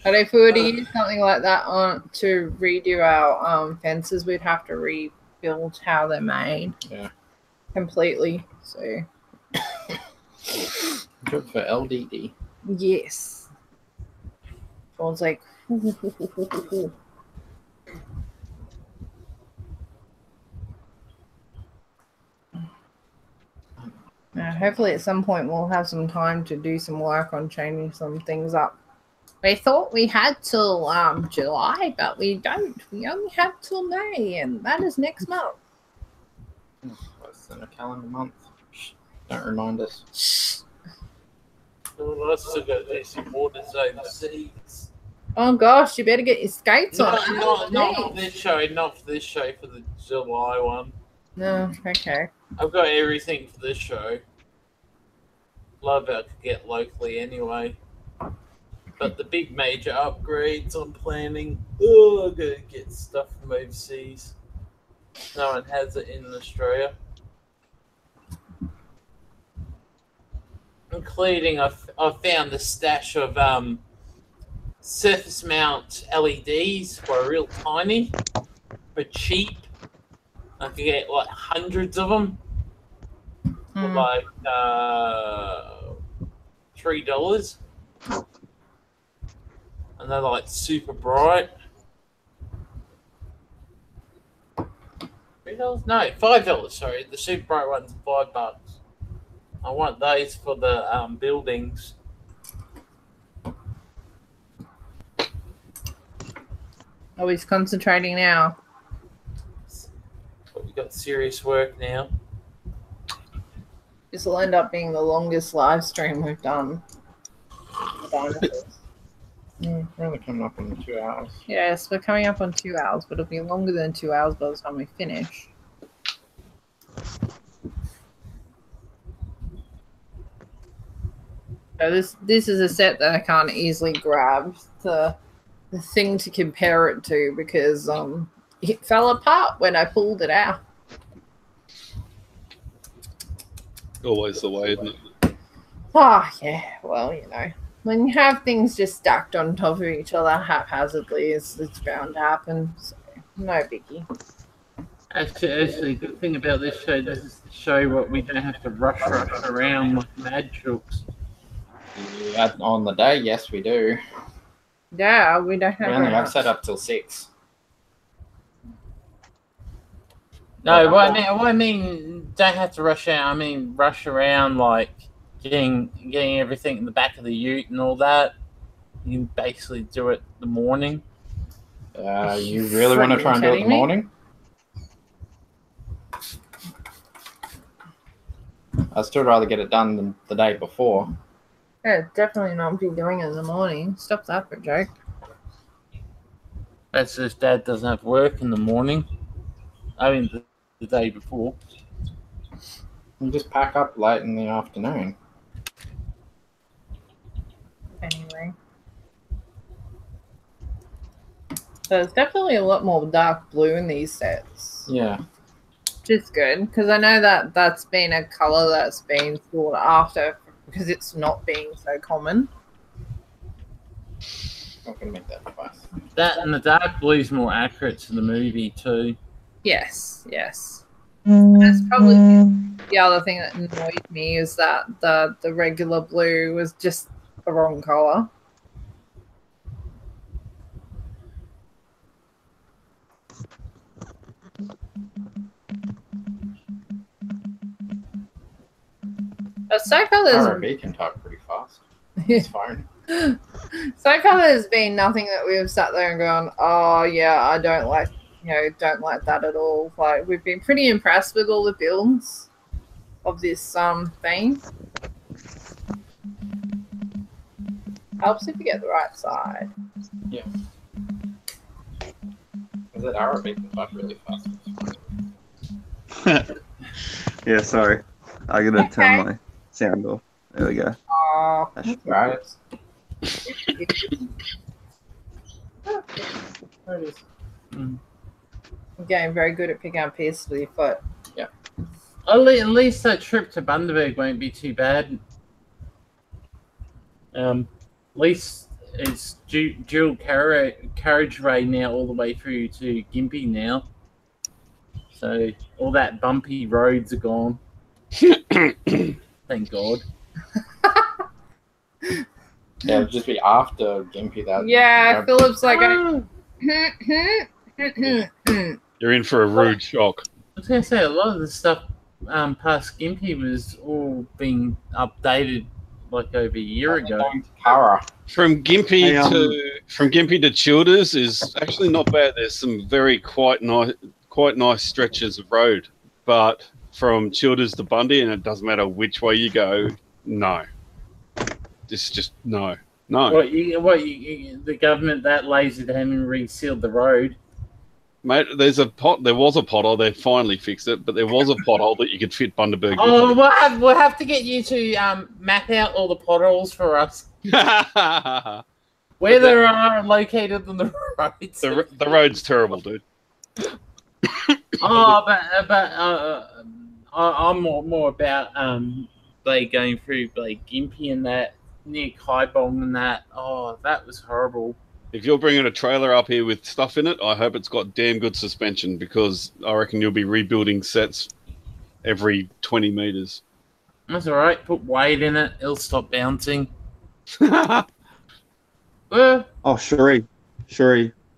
But if we were to use something like that to redo our fences, we'd have to rebuild how they're made. Yeah. Completely. So. Good for LDD. Yes. So I was like. Hopefully at some point we'll have some time to do some work on changing some things up. We thought we had till July, but we don't. We only have till May, and that is next month. Less than a calendar month. Shh, don't remind us. Well, I still got to do some waters overseas. Oh gosh, you better get your skates on. Not for this show, not for this show, for the July one. No, okay. I've got everything for this show. Love I could get locally anyway. But the big major upgrades I'm planning, I'm going to get stuff from overseas. No one has it in Australia. Including, I found the stash of surface mount LEDs were real tiny, but cheap. I could get like hundreds of them for like $3, and they're like super bright. $3? No, $5. Sorry, the super bright ones are $5. I want those for the buildings. Oh, he's concentrating now. But we've got serious work now. This will end up being the longest live stream we've done. We're only coming up in 2 hours. Yes, we're coming up on 2 hours, but it'll be longer than 2 hours by the time we finish. So this is a set that I can't easily grab the thing to compare it to because it fell apart when I pulled it out. Always the way, isn't it? Oh, yeah. Well, you know, when you have things just stacked on top of each other haphazardly, it's bound to happen. So, no biggie. Actually, the good thing about this show, this is to show what we don't have to rush around like mad crooks. Yeah, on the day, yes, we do. Yeah, we don't have. We only have set up till 6. No, what I mean, don't have to rush out. I mean, rush around like getting everything in the back of the ute and all that. You can basically do it the morning. You really want to try and do it in the morning? I'd still rather get it done than the day before. Yeah, definitely not be doing it in the morning. Stop that for a joke. That's if Dad doesn't have work in the morning. I mean, the day before. You just pack up late in the afternoon. Anyway. So it's definitely a lot more dark blue in these sets. Yeah. Which is good, because I know that that's been a colour that's been sought after because it's not being so common. Not going to make that twice. That and the dark blue is more accurate to the movie too. Yes, yes. That's probably the other thing that annoyed me is that the regular blue was just the wrong colour. So far, RV can talk pretty fast. It's fine. So far, there's been nothing that we've sat there and gone, "Oh yeah, I don't like that at all." Like we've been pretty impressed with all the builds of this thing. Helps if you get the right side. Yeah. Is it RV can talk really fast? Yeah, sorry. I gotta turn my sound off. There we go. Oh, That's right. There it is. I'm getting very good at picking up pieces with your foot. Yeah. At least that trip to Bundaberg won't be too bad. At least it's dual carriageway now all the way through to Gympie now. So all that bumpy roads are gone. Thank God. Yeah, it'll just be after Gympie that. Yeah, Philip's like, You're in for a rude shock. I was gonna say a lot of the stuff past Gympie was all being updated like over a year ago. From Gympie to Childers is actually not bad. There's some quite nice stretches of road, but from Childers to Bundy, and it doesn't matter which way you go, no. It's just no. The government that lazy to haven't resealed the road. Mate, there was a pothole. They finally fixed it, but there was a pothole that you could fit Bundaberg. Oh, we'll have to get you to map out all the potholes for us. Where they are located on the roads. The road's terrible, dude. I'm more about like going through like Gympie and that near Kaibong and that. Oh, that was horrible. If you're bringing a trailer up here with stuff in it, I hope it's got damn good suspension, because I reckon you'll be rebuilding sets every 20 meters. That's all right. Put weight in it; it'll stop bouncing. Oh, Sheree.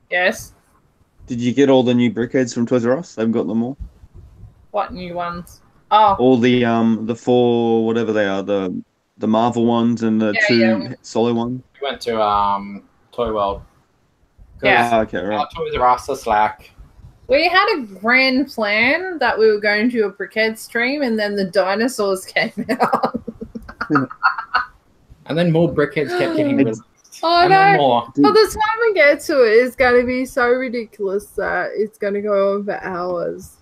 Yes. Did you get all the new brickheads from Toys R Us? They've got them all. What new ones? Oh, All the 4 whatever they are, the Marvel ones and the 2 solo ones. We went to Toy World. Yeah. Ah, okay, right. Our Toys R Us are slack. we had a grand plan that we were going to a brickhead stream, and then the dinosaurs came out. And then more brickheads kept getting released. Oh And then no! more. By the time we get to it, it's going to be so ridiculous that it's going to go on for hours.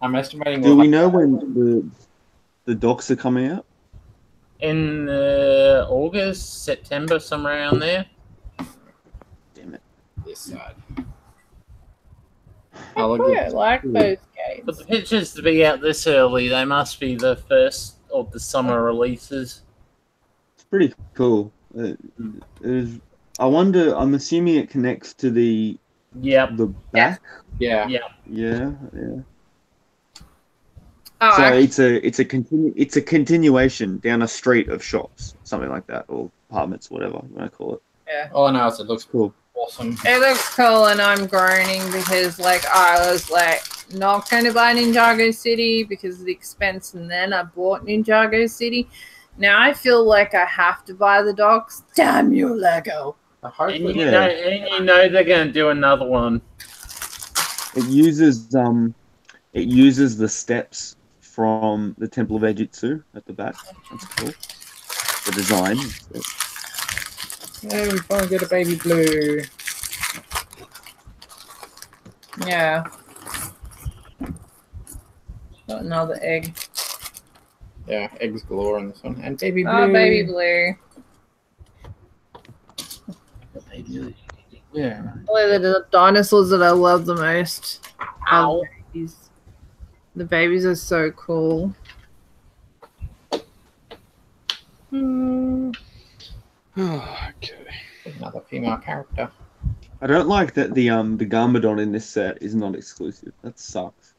I'm estimating. Do we know when the docs are coming out? In August, September, somewhere around there. Damn it. This side. I like those games. But the pictures to be out this early, they must be the first of the summer releases. It's pretty cool. I wonder. I'm assuming it connects to the back. Yeah. Yeah. Oh, So it's a continuation down a street of shops, something like that, or apartments, whatever you want to call it. yeah. All I know is it looks Cool. awesome. It looks cool, and I'm groaning because, like, I was like not going to buy Ninjago City because of the expense, and then I bought Ninjago City. Now I feel like I have to buy the docks. Damn you, Lego! And you know they're going to do another one. It uses the steps from the Temple of Ejitsu at the back. That's cool. The design. Oh, we finally get a baby blue. Yeah. Got another egg. Yeah, eggs galore on this one. And baby blue. Oh, baby blue. Yeah. Probably the dinosaurs that I love the most. Ow. Are the babies. The babies are so cool. Okay. Another female character. I don't like that the Garmadon in this set is not exclusive. That sucks.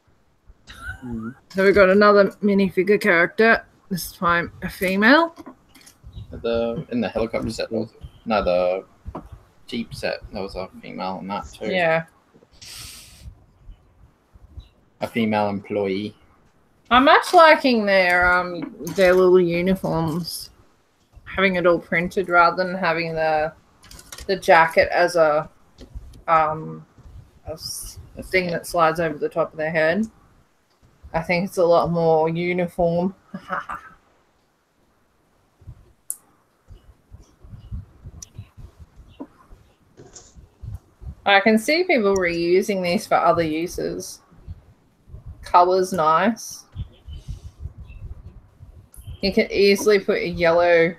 So we got another minifigure character. This time a female. In the helicopter set, there was the Jeep set. There was a female in that too. Yeah. A female employee. I'm much liking their little uniforms. Having it all printed rather than having the jacket as a thing that slides over the top of their head. I think it's a lot more uniform. I can see people reusing these for other uses. Color's nice. You can easily put a yellow,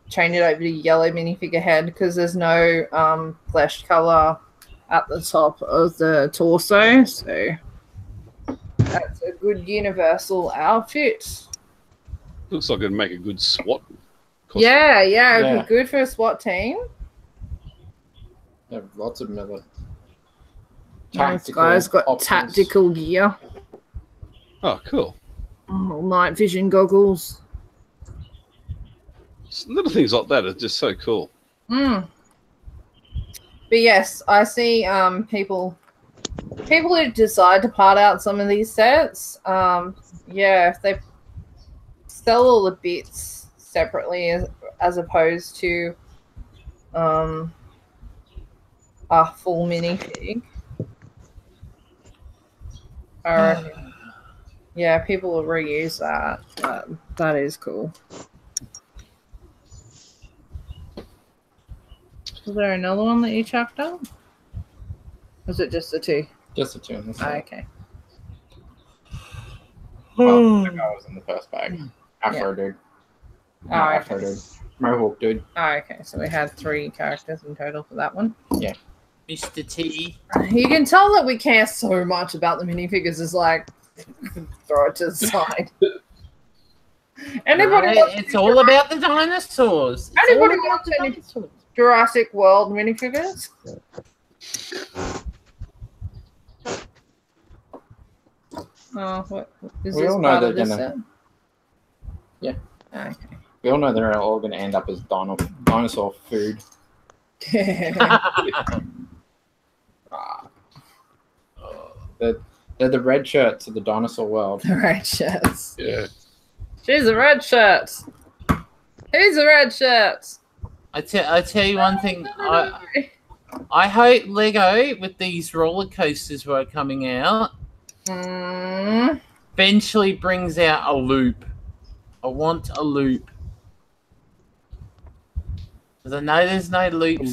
change it over to yellow minifigure head because there's no flesh color at the top of the torso. So that's a good universal outfit. Looks like it'd make a good SWAT costume. Yeah, it'd be good for a SWAT team. There are lots of them. This guy's got options. tactical gear. Oh, cool. Oh, night vision goggles. Little things like that are just so cool. But yes, I see people who decide to part out some of these sets. If they sell all the bits separately as opposed to a full minifig. Yeah, people will reuse that. That is cool. Was there another one that you chucked up? Was it just the two? Just the two. Oh, okay. Well, the guy was in the first bag. Afro dude. Oh, Afro dude. Mohawk dude. Oh, okay. So we had 3 characters in total for that one. Yeah. Mr. T. You can tell that we care so much about the minifigures. It's like, throw it to the side. Anybody It's all about the dinosaurs. Anybody wants any Jurassic World minifigures? Oh, what is We this all know part of they're this gonna- set? Yeah. Okay. We all know they're all going to end up as dinosaur food. They're the red shirts of the dinosaur world. The red shirts. Yeah. She's a red shirt. Who's a red shirt? I tell you one thing. I hope Lego with these roller coasters who are coming out eventually brings out a loop. I want a loop. Because I know there's no loops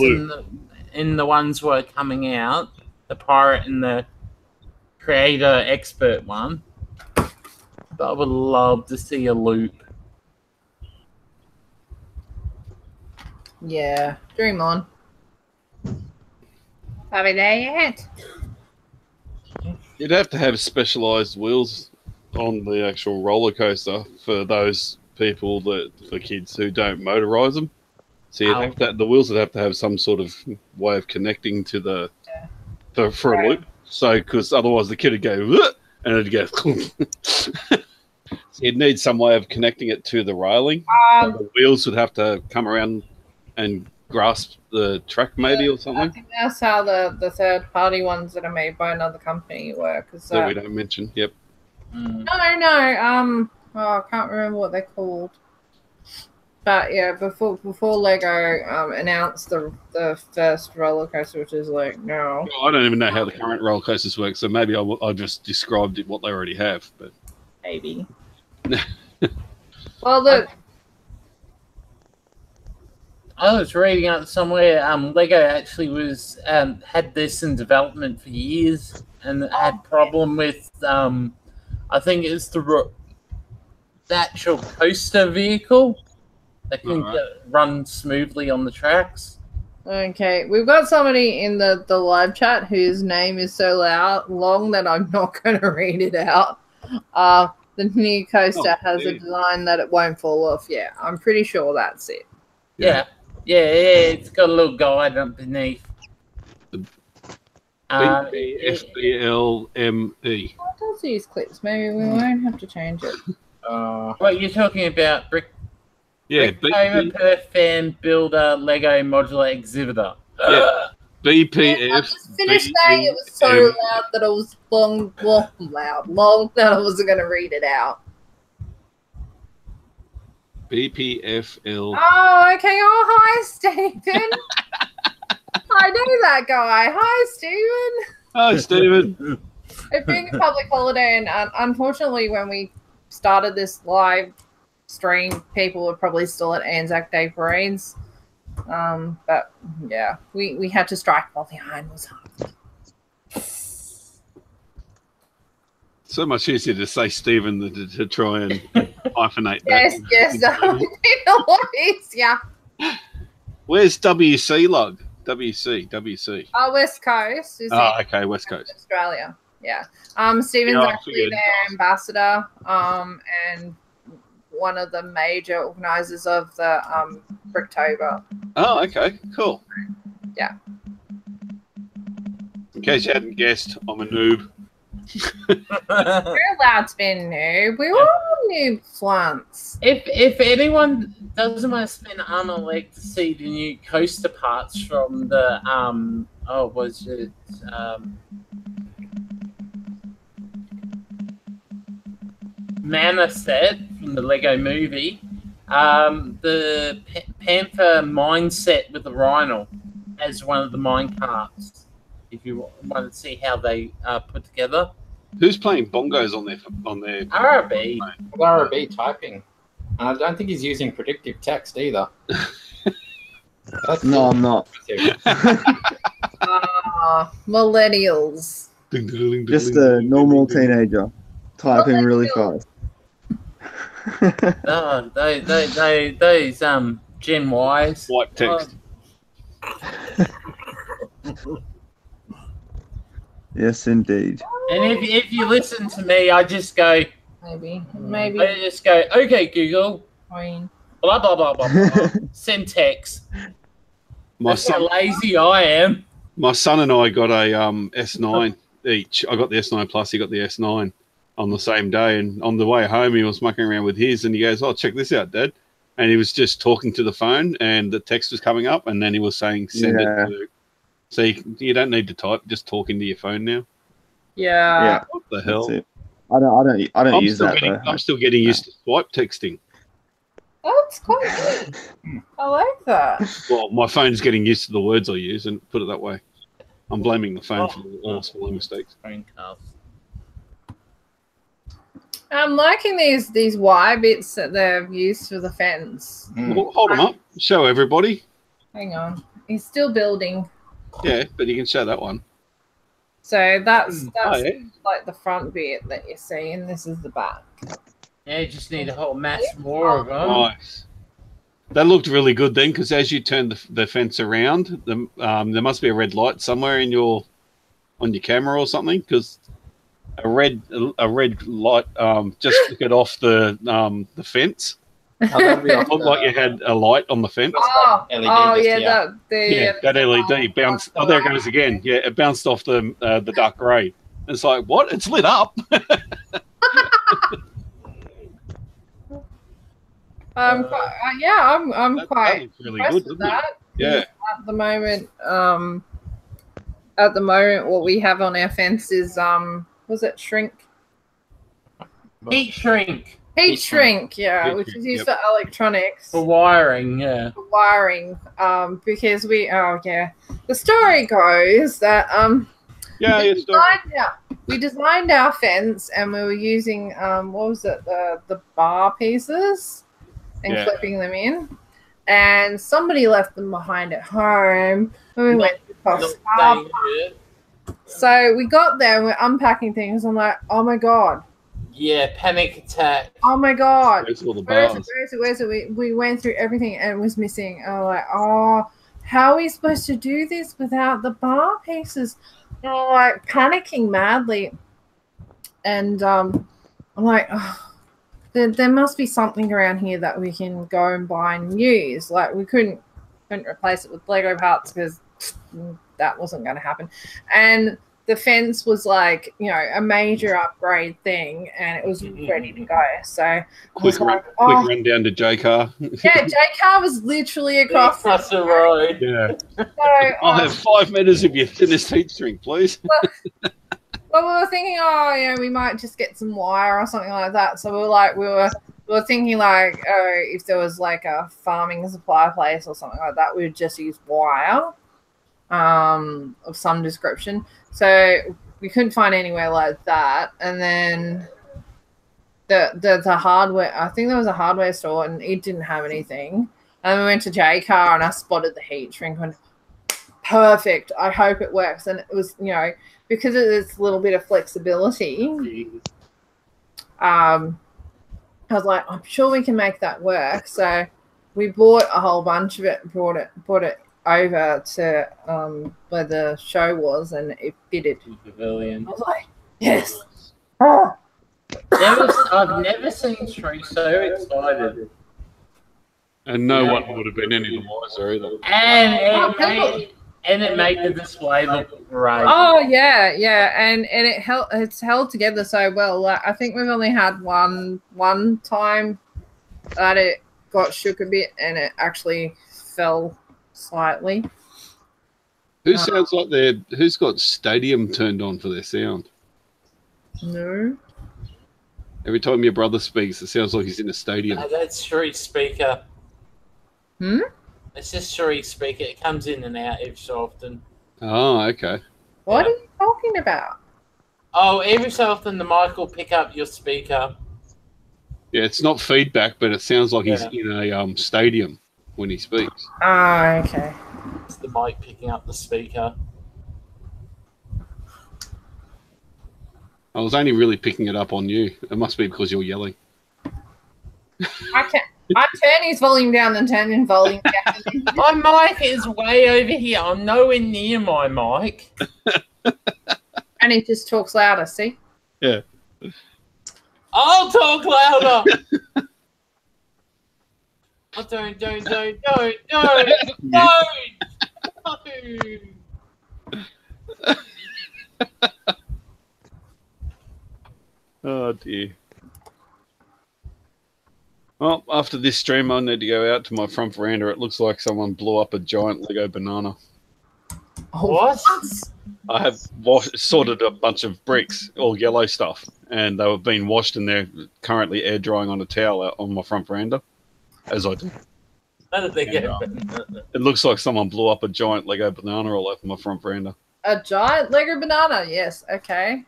in the ones who are coming out. The pirate and the creator expert one. But I would love to see a loop. Yeah, dream on. Are we there yet? You'd have to have specialised wheels on the actual roller coaster for those people for kids who don't motorise them. So you'd have to, the wheels would have to have some sort of way of connecting to for a loop. So because otherwise the kid would go and it'd go. So you'd need some way of connecting it to the railing. The wheels would have to come around and grasp the track maybe or something. I think that's how the third-party ones that are made by another company work. That we don't mention. Yep. No. I can't remember what they're called. But yeah, before Lego announced the first roller coaster, which is like no. I don't even know how the current roller coasters work, so maybe I just described it what they already have. But maybe. Well, I was reading up somewhere. Lego actually was had this in development for years, and had problem with I think it's the actual coaster vehicle that can run smoothly on the tracks. Okay, we've got somebody in the live chat whose name is so long that I'm not going to read it out. The new coaster has a design that it won't fall off. Yeah, I'm pretty sure that's it. Yeah. It's got a little guide underneath. BFBLME. It does use clips. Maybe we won't have to change it. What you're talking about, Bricktober Perth fan builder Lego modular exhibitor. Yeah. BPF. I just finished saying it was so loud that it was long that I wasn't going to read it out. BPFL. Oh, okay. Oh, hi, Stephen. I know that guy. Hi, Stephen. Hi, Stephen. It being a public holiday, and unfortunately, when we started this live stream, people were probably still at Anzac Day parades. But yeah, we had to strike while the iron was hot. So much easier to say Stephen than to try and hyphenate that. Yes. A lot easier. Where's WC log? WC. Oh, West Coast. Okay, West Coast. Australia. Yeah. Stephen's actually their ambassador, and one of the major organisers of the Bricktober. Oh, okay, cool. Yeah. In case you hadn't guessed, I'm a noob. We're allowed to be a noob. We were all noobs once. If anyone doesn't want to spend an arm and a leg to see the new coaster parts from the Mana set from the Lego movie, the Panther mine set with the Rhino as one of the mine carts. If you want to see how they put together. Who's playing bongos on their RB? RB typing. And I don't think he's using predictive text either. No, I'm not. Millennials. Just a normal teenager typing really fast. No, those Gen Ys. White text. Yes, indeed. And if you listen to me, I just go. Maybe. I just go. Okay, Google. Queen. Blah blah blah blah blah. Send text. That's how lazy I am. My son and I got a S9 each. I got the S9 Plus. He got the S9 on the same day. And on the way home, he was mucking around with his, and he goes, "Oh, check this out, Dad." And he was just talking to the phone, and the text was coming up, and then he was saying, "Send it to." So you don't need to type; just talk into your phone now. Yeah. What the hell? I don't use that. I'm still getting used to swipe texting. That's quite good. I like that. Well, my phone's getting used to the words I use, and put it that way. I'm blaming the phone for all small mistakes. I'm liking these Y bits that they've used for the fence. Well, hold them up. Show everybody. Hang on. He's still building. Yeah, but you can show that one. So that's like the front bit that you see, and this is the back. Yeah, you just need a whole mass more of them. Nice. That looked really good then, because as you turn the fence around, there must be a red light somewhere on your camera or something, because a red light just flickered off the fence. It looked like you had a light on the fence. That LED bounced. Oh, there it goes again. Yeah, it bounced off the dark grey. It's like, what? It's lit up. I'm quite really good, with that. Yeah. At the moment, what we have on our fence is was it shrink? Heat shrink. Heat shrink, yeah, which is used for electronics. For wiring, yeah. For wiring, because the story goes that we designed our fence, and we were using what was it, the bar pieces and clipping them in, and somebody left them behind at home when we went across. So we got there and we're unpacking things. I'm like, oh my god. Yeah, panic attack. Oh my god. Where's it? We went through everything and it was missing. And I'm like, oh, how are we supposed to do this without the bar pieces? And I'm like panicking madly. And I'm like, oh, there must be something around here that we can go and buy and use. Like we couldn't replace it with Lego parts because that wasn't going to happen. And the fence was like, a major upgrade thing, and it was ready to go. So quick run down to J-Car. Yeah, J-Car was literally across the road. Yeah. So, I'll have 5 minutes of your thinnest heat shrink, please. Well, we were thinking, we might just get some wire or something like that. So we were thinking like, if there was like a farming supply place or something like that, we would just use wire of some description. So we couldn't find anywhere like that. And then the hardware, I think there was a hardware store and it didn't have anything. And we went to J-Car and I spotted the heat shrink and went, perfect. I hope it works. And it was, because of this little bit of flexibility, I was like, I'm sure we can make that work. So we bought a whole bunch of it, brought it over to where the show was, and it fitted. Pavilion. I was like, yes. I've never seen Tree so excited. And no one would have been any the wiser either. And it made the display look great. Oh yeah, and it's held together so well. Like, I think we've only had one time that it got shook a bit and it actually fell slightly. Who sounds like who's got stadium turned on for their sound? No. Every time your brother speaks, it sounds like he's in a stadium. That's Shree's speaker. Hmm? It's just Shree's speaker. It comes in and out every so often. Oh, okay. What are you talking about? Oh, every so often the mic will pick up your speaker. Yeah, it's not feedback, but it sounds like he's in a stadium. when he speaks. Ah, okay. It's the mic picking up the speaker. I was only really picking it up on you. It must be because you're yelling. I turn his volume down and turn his volume down. My mic is way over here. I'm nowhere near my mic. And he just talks louder, see? Yeah. I'll talk louder. Oh, don't. Oh, dear. Well, after this stream, I need to go out to my front veranda. It looks like someone blew up a giant Lego banana. What? I have sorted a bunch of bricks, all yellow stuff, and they were being washed, and they're currently air drying on a towel out on my front veranda, as I do. How did they get it looks like someone blew up a giant Lego banana all over my front veranda. A giant Lego banana, yes, okay.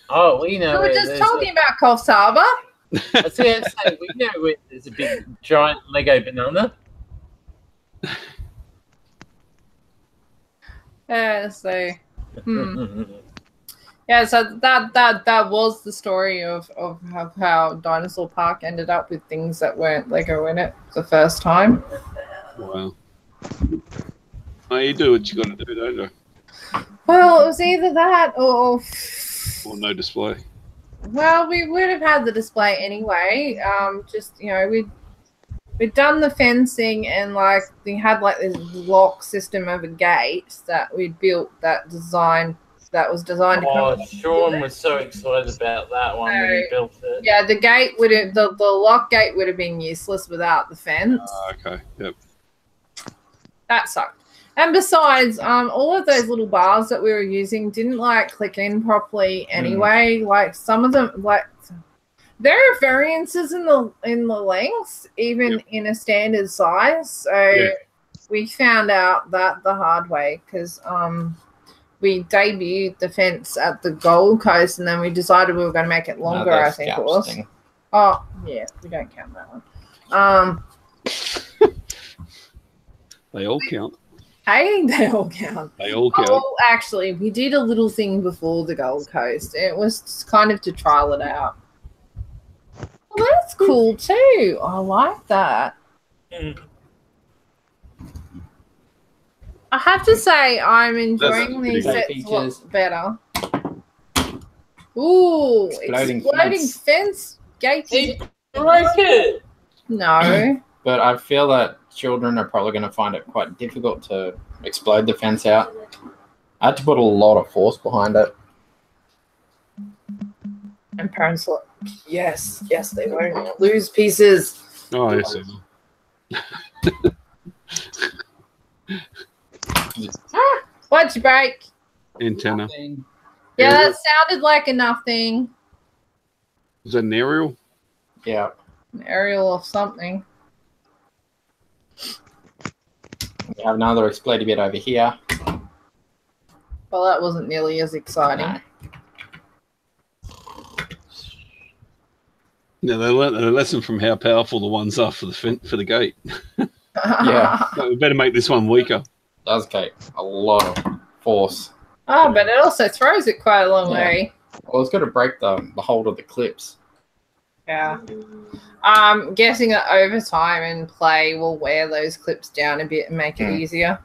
Oh, we know. We were just talking about Coffs Harbour. I was going to say, we know where there's a big giant Lego banana. Yeah, so yeah, so that was the story of how Dinosaur Park ended up with things that weren't Lego in it the first time. Wow. Well, you do what you got to do, don't you? Well, it was either that or no display. Well, we would have had the display anyway. Just, you know, we'd done the fencing, and like we had like this lock system of a gate that we built that was designed to come. Sean was so excited about that one when he built it. Yeah, the gate would have the lock gate would have been useless without the fence. Okay. Yep. That sucked. And besides, all of those little bars that we were using didn't like click in properly anyway. Like some of them, like there are variances in the lengths, even in a standard size. So we found out that the hard way because we debuted the fence at the Gold Coast, and then we decided we were going to make it longer. I think it was. Oh yeah, we don't count that one. They all count. Hey, they all count. They all count. Oh, actually, we did a little thing before the Gold Coast. It was kind of to trial it out. Well, that's cool too. I like that. I have to say, I'm enjoying these sets a lot better. Ooh, exploding fence gates. Break it. No. But I feel that children are probably going to find it quite difficult to explode the fence out. I had to put a lot of force behind it. And parents like, yes, they won't lose pieces. Oh, yes. What'd you break? Antenna. Nothing. Yeah, that sounded like a nothing. Is that an aerial? Yeah. An aerial of something. We have another explodey bit over here. Well, that wasn't nearly as exciting. No, they learned a lesson from how powerful the ones are for the gate. Yeah. So we better make this one weaker. It does take a lot of force. Oh, but it also throws it quite a long way. Well, it's got to break the hold of the clips. Yeah. I'm guessing that over time and play will wear those clips down a bit and make it easier.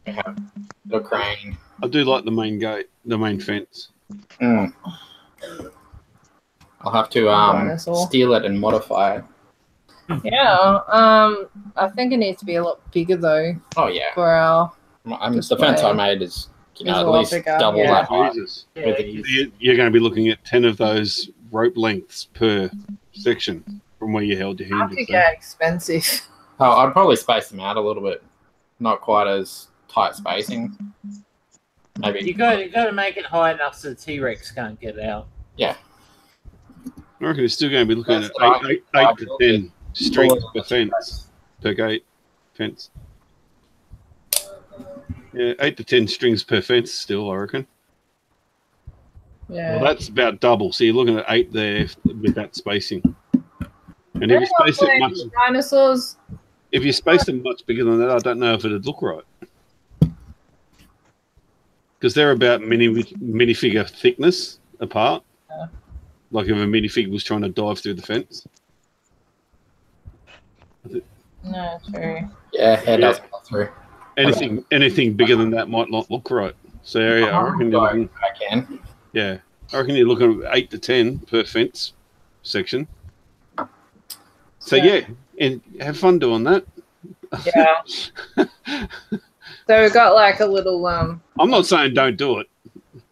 Yeah. The crane. I do like the main gate, the main fence. I'll have to steal it and modify it. Yeah. I think it needs to be a lot bigger though. Oh yeah. For our the fence I made is at least double that height. You're going to be looking at 10 of those rope lengths per section from where you held your hand. I think they're expensive. Oh, I'd probably space them out a little bit. Not quite as tight spacing. Maybe you got to make it high enough so the T-Rex can't get out. Yeah. I reckon you're still going to be looking at 8 to 10 strings per fence, per gate fence. Yeah, 8 to 10 strings per fence still, I reckon. Yeah. Well, that's about double. So you're looking at 8 there with that spacing. And if you space it much, dinosaurs. if you space them much bigger than that, I don't know if it'd look right. Because they're about minifigure thickness apart. Yeah. Like if a minifig was trying to dive through the fence. No, true. Yeah, hair doesn't go through. Anything bigger than that might not look right. So yeah, I reckon you're looking, I can. yeah, I reckon you're looking at 8 to 10 per fence section. So yeah, and have fun doing that. Yeah. So we've got like a little I'm not saying don't do it.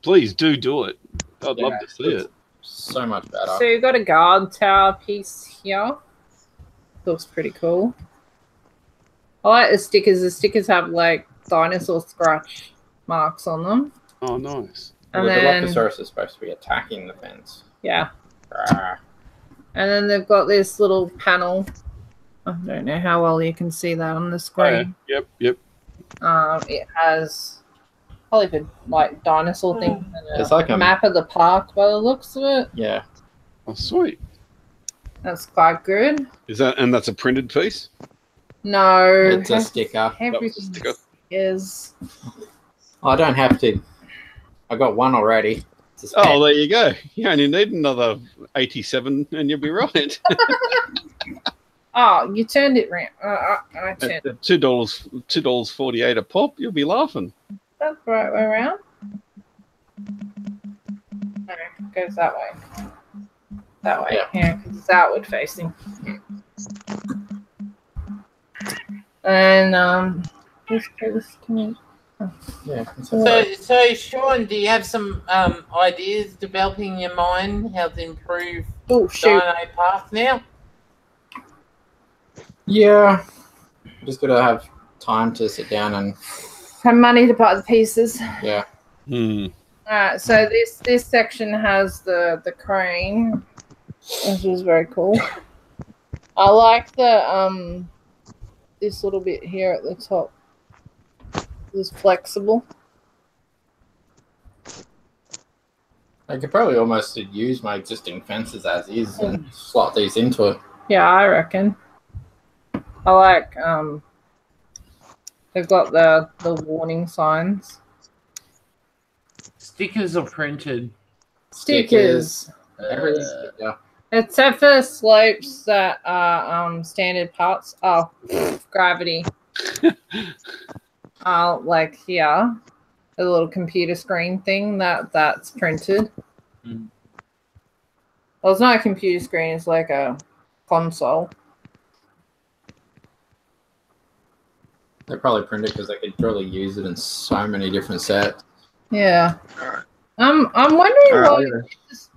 Please do it. I'd love to see it. So much better. So you've got a guard tower piece here. Looks pretty cool. I like the stickers. The stickers have like dinosaur scratch marks on them. Oh, nice. And the then, Dilophosaurus is supposed to be attacking the fence. yeah. Rawr. And then they've got this little panel. I don't know how well you can see that on the screen. Oh, yeah. Yep. It has probably the like dinosaur thing. And It's like a map of the park by the looks of it. Yeah. Oh, sweet. That's quite good. That's a printed piece? No. It's a sticker. Everything sticker. is. I don't have to. I got one already. Oh, there you go. You only need another 87 and you'll be right. Oh, you turned it round. I turned it. $2.48 a pop. You'll be laughing. That's the right way around. No, it goes that way. That way. Yeah, because it's outward facing. And this to me. Yeah. So Sean, do you have some ideas developing in your mind how to improve Oh shoot! Dino Park now? Yeah. Just gotta have time to sit down and Have money to buy the pieces. yeah. Alright, so this section has the crane, which is very cool. I like the this little bit here at the top. It's flexible. I could probably almost use my existing fences as is and slot these into it. Yeah, I reckon. I like they've got the warning signs. Stickers are printed. Stickers. Everything's sticker. Except for slopes that are standard parts. Oh, gravity. Like here, a little computer screen thing that's printed. Mm. Well, it's not a computer screen. It's like a console. They probably print it because they could probably use it in so many different sets. Yeah. I'm wondering why this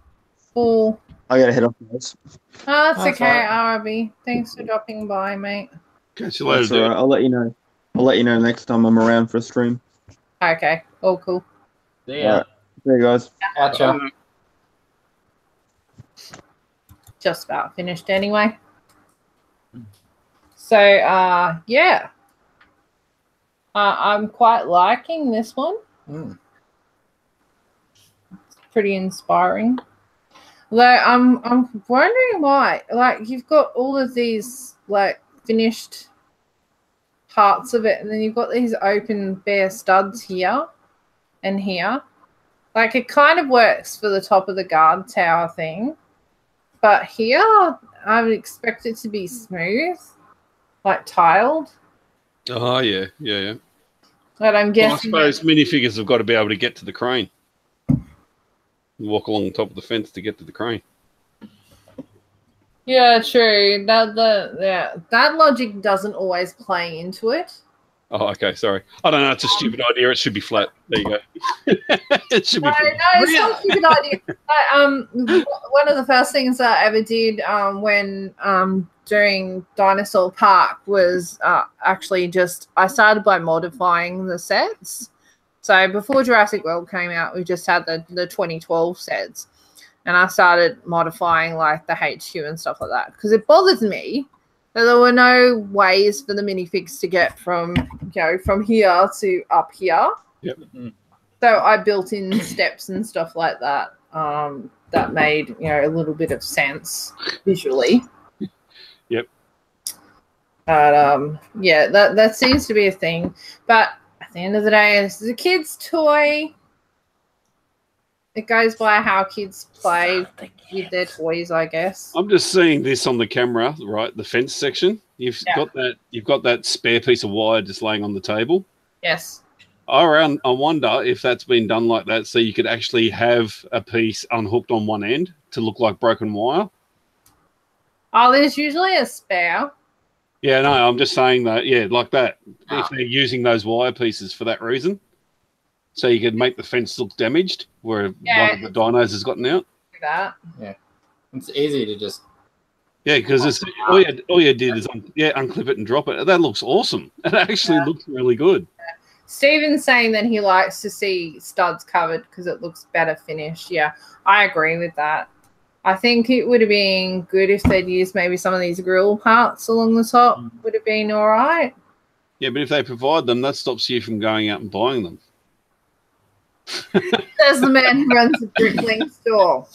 full. I gotta head off this. Oh, that's That's okay, right. RB. Thanks for dropping by, mate. Catch you later. That's all right. I'll let you know. I'll let you know next time I'm around for a stream. Okay. Oh, cool. Yeah. All right. There you guys. Gotcha. Just about finished anyway. So, yeah. I'm quite liking this one. Mm. It's pretty inspiring. Though I'm wondering why. Like, you've got all of these like finished parts of it, and then you've got these open bare studs here and here. Like, it kind of works for the top of the guard tower thing, but here I would expect it to be smooth, like tiled. Oh, yeah. But I'm Well, I guessing suppose minifigures have got to be able to get to the crane. Walk along the top of the fence to get to the crane. yeah, true. That logic doesn't always play into it. Oh, okay. Sorry. I don't know. It's a stupid idea. It should be flat. There you go. It should be No, flat. it's not a stupid idea. But, one of the first things that I ever did when doing Dinosaur Park was actually I started by modifying the sets. So before Jurassic World came out, we just had the 2012 sets. And I started modifying like the HQ and stuff like that. Because it bothers me that there were no ways for the minifigs to get from here to up here. Yep. So I built in steps and stuff like that. That made a little bit of sense visually. But yeah, that seems to be a thing. But at the end of the day, this is a kid's toy. It goes by how kids play with their toys, I guess. I'm just seeing this on the camera, right? The fence section. You've got that spare piece of wire just laying on the table. Yes. I wonder if that's been done like that, so you could actually have a piece unhooked on one end to look like broken wire. Oh, there's usually a spare. Yeah, no, I'm just saying that. Yeah, like that. Oh. If they're using those wire pieces for that reason, so you could make the fence look damaged where one of the dinos has gotten out. That. Yeah, it's easy to just. Yeah, because it's all you did is unclip it and drop it. That looks awesome. It actually looks really good. Yeah. Steven's saying that he likes to see studs covered because it looks better finished. Yeah, I agree with that. I think it would have been good if they'd used maybe some of these grill parts along the top. Would have been all right. Yeah, but if they provide them, that stops you from going out and buying them. There's the man who runs the Brickling store.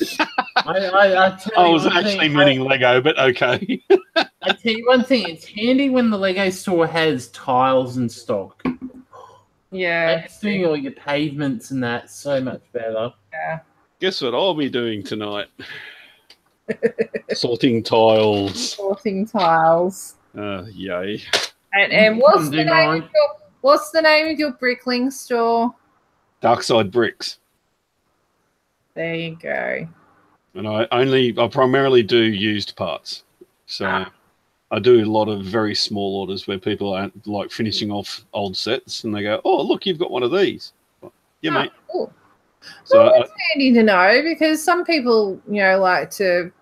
I was actually meaning Lego, but okay. I tell you one thing, it's handy when the Lego store has tiles in stock. Yeah. That's doing all your pavements and that so much better. Yeah. Guess what I'll be doing tonight? Sorting tiles. Sorting tiles. Yay. And what's the name of your Brickling store? Darkside Bricks. There you go. And I primarily do used parts. So I do a lot of very small orders where people are like finishing off old sets and they go, "Oh, look, you've got one of these." Yeah, mate. Cool. So well, it's handy to know because some people, like to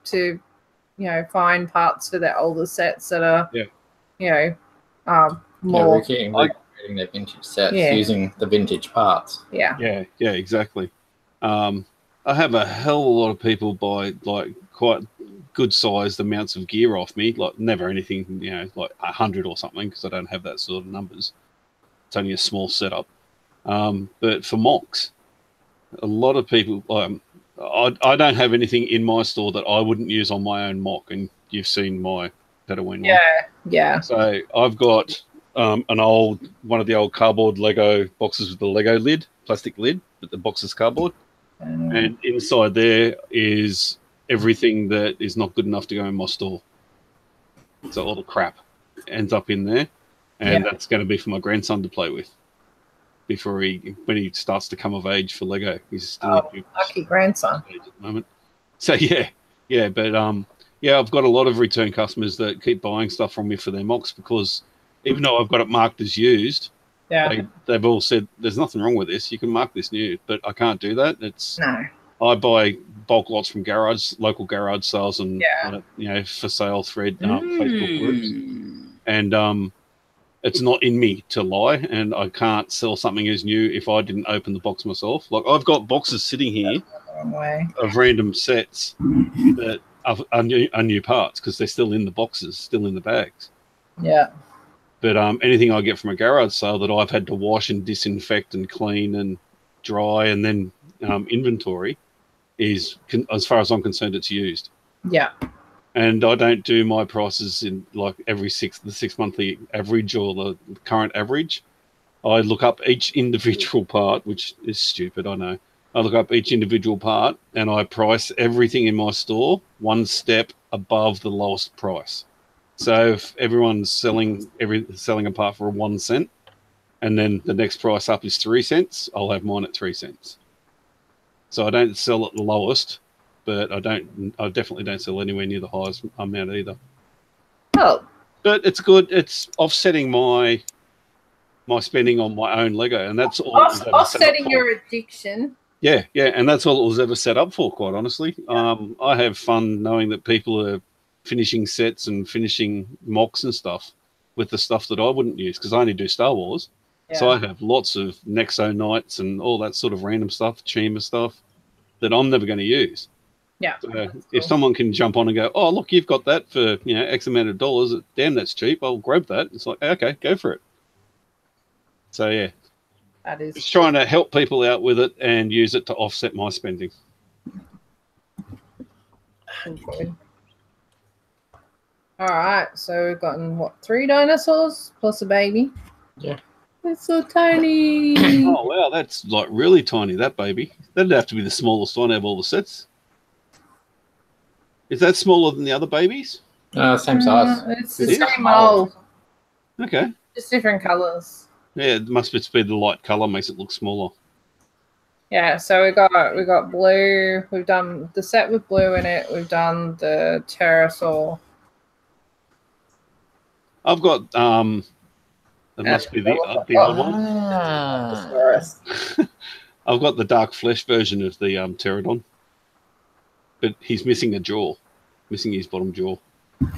find parts for their older sets that are, more. Recreating their vintage sets using the vintage parts. Yeah. Yeah, exactly. I have a hell of a lot of people buy like quite good sized amounts of gear off me, like never anything, like 100 or something because I don't have that sort of numbers. It's only a small setup. But for mocks, a lot of people, I don't have anything in my store that I wouldn't use on my own mock, and you've seen my Pedawin one. Yeah. So I've got one of the old cardboard Lego boxes with the Lego lid, plastic lid, but the box is cardboard. And inside there is everything that is not good enough to go in my store. So all the crap ends up in there, and that's going to be for my grandson to play with before when he starts to come of age for Lego. He's still lucky grandson at the moment. So but I've got a lot of return customers that keep buying stuff from me for their mocks because even though I've got it marked as used, they've all said there's nothing wrong with this. You can mark this new, but I can't do that. I buy bulk lots from local garage sales, and for sale thread Facebook groups, and it's not in me to lie, and I can't sell something as new if I didn't open the box myself. Like I've got boxes sitting here of random sets that are new parts because they're still in the boxes, still in the bags. Yeah. But anything I get from a garage sale that I've had to wash and disinfect and clean and dry and then inventory is, as far as I'm concerned, it's used. Yeah. And I don't do my prices in like the 6 monthly average or the current average. I look up each individual part, which is stupid, I know. I look up each individual part and I price everything in my store one step above the lowest price. So if everyone's selling a part for 1 cent, and then the next price up is 3 cents, I'll have mine at 3 cents. So I don't sell at the lowest, but I definitely don't sell anywhere near the highest amount either. Oh, but it's good. It's offsetting my spending on my own Lego, and that's all. Offsetting your addiction. Yeah, and that's all it was ever set up for. Quite honestly, I have fun knowing that people are finishing sets and finishing mocks and stuff with the stuff that I wouldn't use because I only do Star Wars. Yeah. So I have lots of Nexo Knights and all that sort of random stuff, Chima stuff that I'm never going to use. Yeah. So if someone can jump on and go, "Oh, look, you've got that for X amount of dollars. Damn, that's cheap. I'll grab that." It's like, okay, go for it. So yeah, that is just trying to help people out with it and use it to offset my spending. Okay. All right, so we've gotten what, 3 dinosaurs plus a baby? Yeah. It's so tiny. Oh wow, that's like really tiny. That baby. That'd have to be the smallest one out of all the sets. Is that smaller than the other babies? Same size. It's the same mold. Okay. Just different colours. Yeah, it must just be the light colour makes it look smaller. Yeah, so we got blue. We've done the set with blue in it. We've done the pterosaur. I've got it must be the other one. I've got the dark flesh version of the pterodon, but he's missing a jaw, missing his bottom jaw.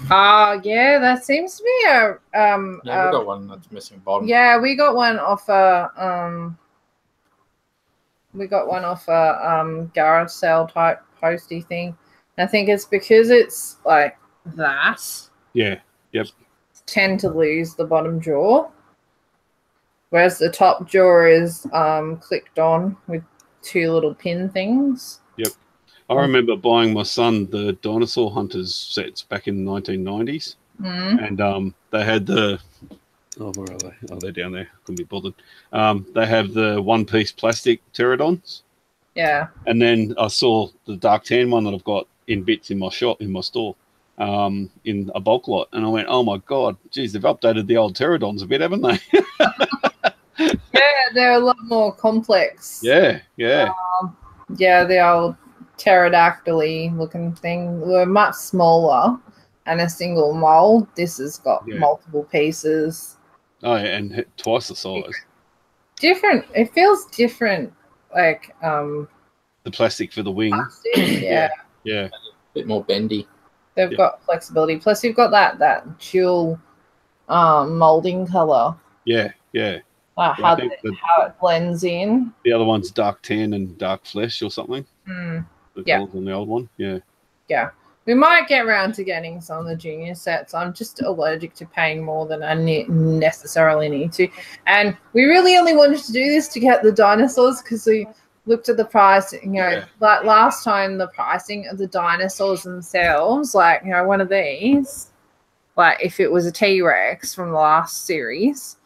Yeah, that seems to be a Yeah, we got one that's missing bottom. Yeah, we got one off a garage sale type posty thing. I think it's because it's like that. Yeah. Yep. Tend to lose the bottom jaw, whereas the top jaw is clicked on with 2 little pin things. Yep. I remember buying my son the Dinosaur Hunters sets back in the 1990s, and they had the where are they? Oh, they're down there. Couldn't be bothered. They have the one-piece plastic pterodons. Yeah. And then I saw the dark tan one that I've got in bits in my shop, in my store, in a bulk lot, and I went, "Oh my god, geez, they've updated the old pterodons a bit, haven't they?" Yeah, they're a lot more complex. Yeah. Yeah, the old pterodactyl looking thing were much smaller and a single mold. This has got multiple pieces. Oh, yeah, and twice the size. Different. It feels different, like the plastic for the wing. Plastic, yeah. Yeah. A bit more bendy. They've got flexibility. Plus, you've got that dual molding color. Yeah. How it blends in. The other one's dark tan and dark flesh or something. The Yeah. on the old one. Yeah. Yeah. We might get around to getting some of the junior sets. I'm just allergic to paying more than I necessarily need to. And we really only wanted to do this to get the dinosaurs because we looked at the price. Like last time, the pricing of the dinosaurs themselves, like, one of these, like if it was a T-Rex from the last series,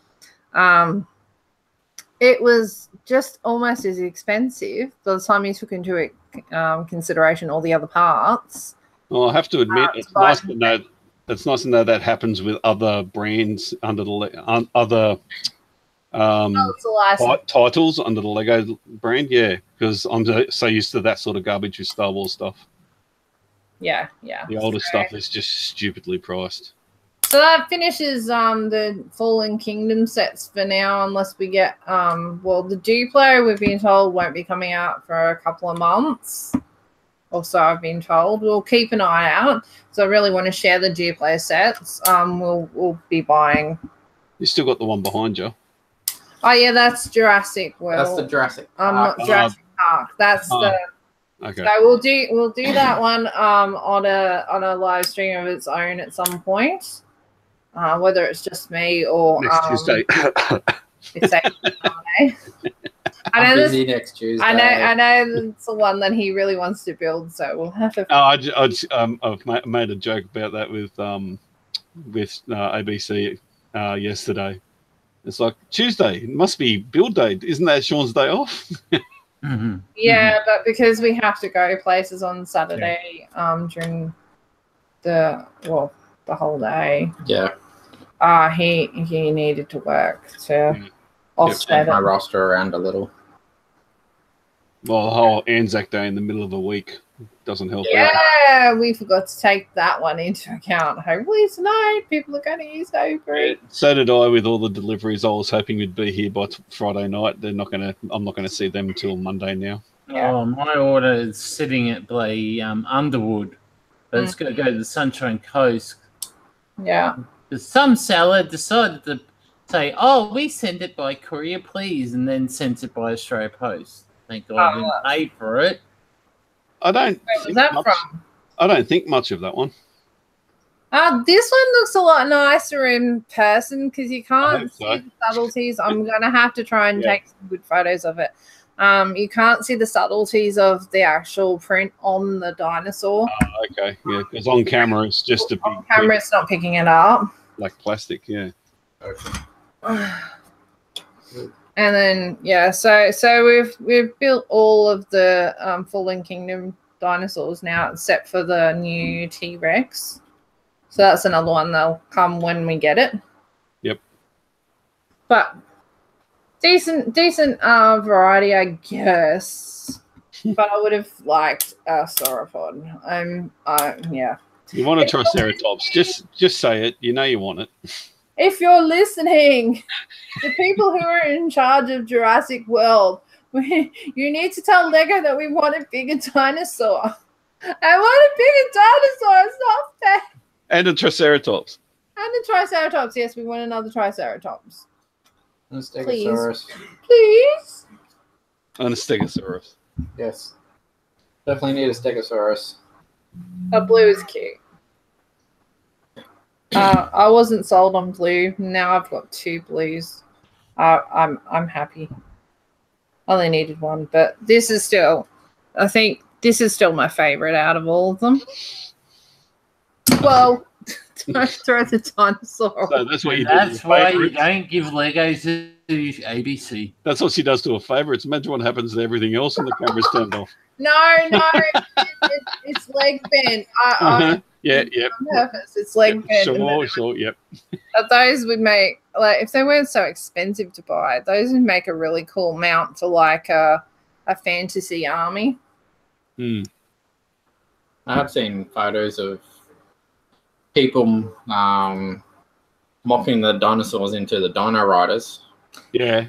it was just almost as expensive by the time you took into consideration all the other parts. Well, I have to admit, it's nice to know. It's nice to know that happens with other brands under the other titles under the Lego brand. Yeah, because I'm so used to that sort of garbage with Star Wars stuff. Yeah. The older stuff is just stupidly priced. So that finishes the Fallen Kingdom sets for now, unless we get the Duplo, we've been told, won't be coming out for a couple of months. Or so I've been told. We'll keep an eye out. So I really want to share the Duplo sets. We'll be buying. You still got the one behind you. Oh yeah, that's Jurassic World. That's the Jurassic Park. Not Jurassic Park. That's the. Okay. So we'll do that one on a live stream of its own at some point. Whether it's just me or next Tuesday. It's Saturday. I'm busy next Tuesday. I know it's the one that he really wants to build, so we'll have to. I've made a joke about that with ABC yesterday. It's like Tuesday. It must be build day. Isn't that Sean's day off? Yeah, but because we have to go places on Saturday during the whole day. Yeah. He needed to work to offset my roster around a little. Well, the whole Anzac Day in the middle of the week doesn't help. Yeah, we forgot to take that one into account. Hopefully tonight people are going to use Uber. So did I with all the deliveries. I was hoping we'd be here by Friday night. I'm not going to see them until Monday now. Yeah. Oh, my order is sitting at the Underwood, but it's going to go to the Sunshine Coast. Yeah. Some seller decided to say, "Oh, we send it by courier, please," and then sent it by Australia Post. Thank God I didn't pay for it. I don't. Where was that from? I don't think much of that one. This one looks a lot nicer in person because you can't see the subtleties. I'm gonna have to try and take some good photos of it. You can't see the subtleties of the actual print on the dinosaur. Oh, okay, yeah, because on camera it's just a big. On camera, it's not picking it up. Like plastic, yeah. And then yeah, so we've built all of the Fallen Kingdom dinosaurs now, except for the new T-Rex. So that's another one that'll come when we get it. Yep. But decent variety, I guess. But I would have liked a sauropod. Yeah. You want a Triceratops? Just say it. You know you want it. If you're listening, the people who are in charge of Jurassic World, you need to tell Lego that we want a bigger dinosaur. I want a bigger dinosaur. It's not fair. And a Triceratops. And a Triceratops. Yes, we want another Triceratops. And a Stegosaurus. Please. And a Stegosaurus. Yes. Definitely need a Stegosaurus. A blue is cute. I wasn't sold on blue. Now I've got 2 blues. I'm happy. Only needed one, but this is still. I think this is still my favorite out of all of them. Well, don't throw the dinosaur. So that's what you do. That's why you don't give Legos to ABC. That's what she does to her favourites. Imagine what happens to everything else and the camera's turned off. No, it's leg bent. Yeah, yep. On purpose. It's leg bent. Sure, yep. Those would make, like, if they weren't so expensive to buy, those would make a really cool mount for like a fantasy army. Hmm. I have seen photos of people mocking the dinosaurs into the Dino Riders. Yeah.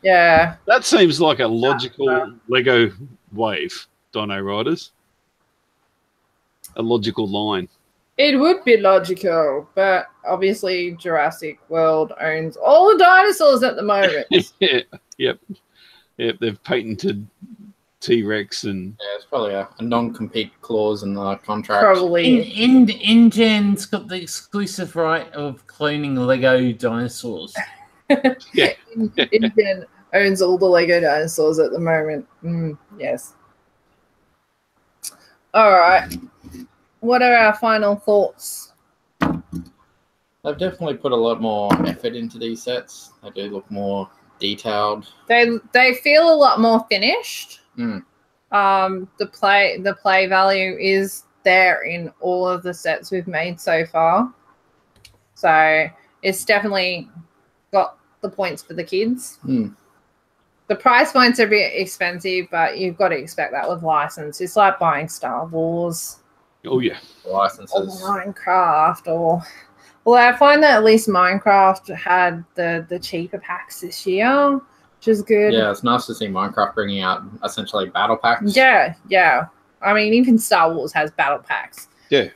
That seems like a logical Lego wave, Dino Riders. A logical line. It would be logical, but obviously Jurassic World owns all the dinosaurs at the moment. Yep. They've patented T-Rex and... Yeah, it's probably a non-compete clause in the contract. Probably. InGen's got the exclusive right of cloning Lego dinosaurs. Yeah. InGen owns all the Lego dinosaurs at the moment. Yes. All right. What are our final thoughts? They've definitely put a lot more effort into these sets. They do look more detailed. They feel a lot more finished. Mm. The play value is there in all of the sets we've made so far. So it's definitely got the points for the kids. Mm. The price points are a bit expensive, but you've got to expect that with license. It's like buying Star Wars. Oh, yeah. Licenses. Or Minecraft. Well, I find that at least Minecraft had the cheaper packs this year, which is good. Yeah, it's nice to see Minecraft bringing out essentially battle packs. Yeah. I mean, even Star Wars has battle packs. Yeah.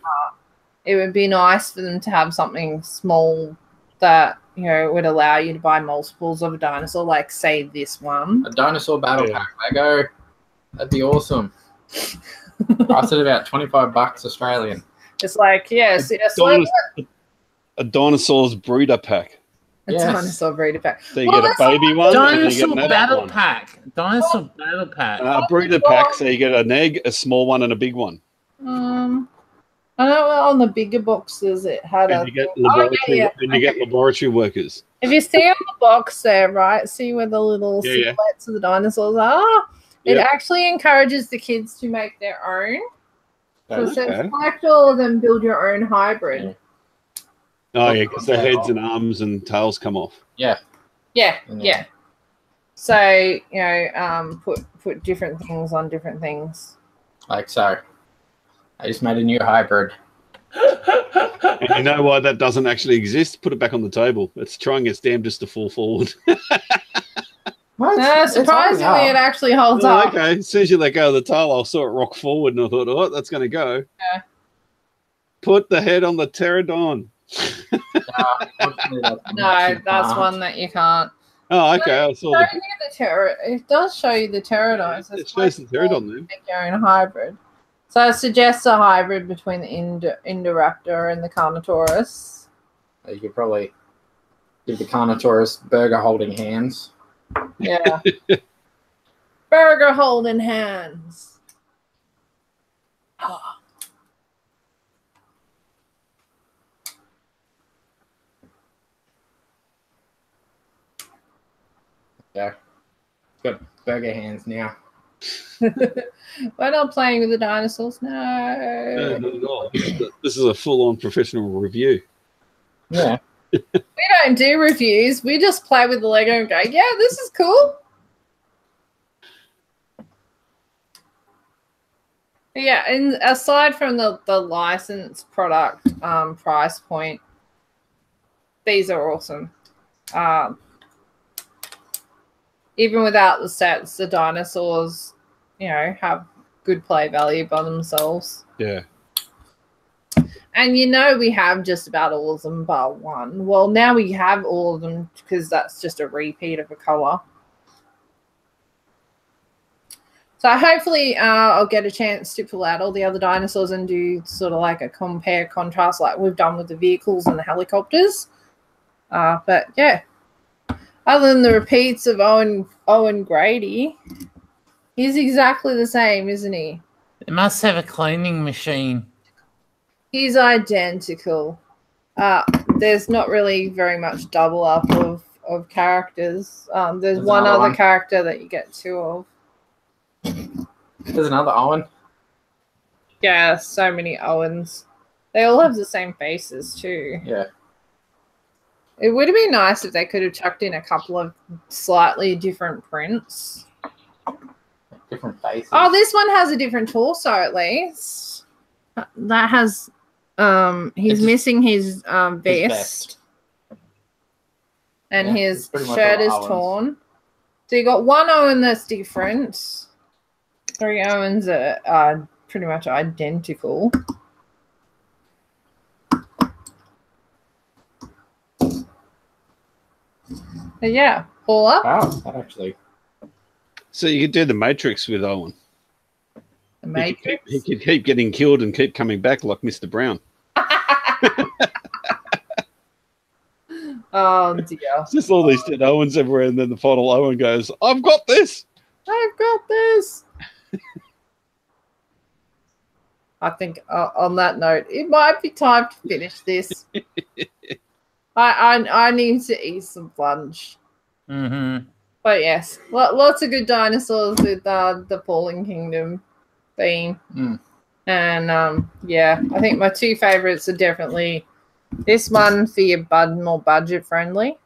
It would be nice for them to have something small that, you know, would allow you to buy multiples of a dinosaur, like, say, this one. A dinosaur battle pack, Lego. That'd be awesome. Price at about $25 Australian. It's like, yes. A dinosaur's breeder pack. A dinosaur breeder pack. So you get a baby one. Dinosaur battle pack. Dinosaur battle pack. A breeder pack, so you get an egg, a small one, and a big one. I know on the bigger boxes it had and you get laboratory workers. If you see on the box there, right, see where the little silhouettes of the dinosaurs are, it actually encourages the kids to make their own. So it says collect all of them, build your own hybrid. Oh, yeah, because their heads and arms and tails come off. Yeah. So, you know, put different things on different things. Like so. I just made a new hybrid. And you know why that doesn't actually exist? Put it back on the table. It's trying its damnedest to fall forward. No, surprisingly, it actually holds up. Okay, as soon as you let go of the tail, I saw it rock forward, and I thought, oh, that's going to go. Yeah. Put the head on the pterodon. No, that's one that you can't. Oh, okay. I saw the it does show you the pterodon. It shows the pterodon then. Make your own hybrid. So it suggests a hybrid between the Indoraptor and the Carnotaurus. You could probably give the Carnotaurus burger holding hands. Yeah. burger holding hands. Oh. Yeah. Got burger hands now. We're not playing with the dinosaurs. No. No, not at all. This is a full-on professional review. Yeah. We don't do reviews. We just play with the Lego and go, yeah, this is cool. But yeah, and aside from the licensed product price point, these are awesome. Even without the sets, the dinosaurs, you know, have good play value by themselves. Yeah. And you know we have just about all of them bar one. Well, now we have all of them because that's just a repeat of a colour. So hopefully I'll get a chance to pull out all the other dinosaurs and do sort of like a compare contrast like we've done with the vehicles and the helicopters. But yeah, other than the repeats of Owen Grady, he's exactly the same, isn't he? It must have a cleaning machine. He's identical. There's not really very much double up of characters. There's one other character that you get two of. There's another Owen. Yeah, so many Owens. They all have the same faces too. Yeah. It would have been nice if they could have chucked in a couple of slightly different prints. Different faces. Oh, this one has a different torso at least. That has he's missing his vest. And yeah, his shirt is torn. So you got one Owen that's different. 3 Owens are pretty much identical. But yeah, pull up. Wow, that actually. So you could do the Matrix with Owen. The Matrix. He could keep getting killed and keep coming back like Mr. Brown. Oh dear. It's just all these dead Owens everywhere, and then the final Owen goes, "I've got this. I've got this." I think on that note, it might be time to finish this. I need to eat some lunch. Mm-hmm. But yes, lots of good dinosaurs with the Fallen Kingdom theme. Mm. And yeah, I think my two favorites are definitely this one for your more budget friendly,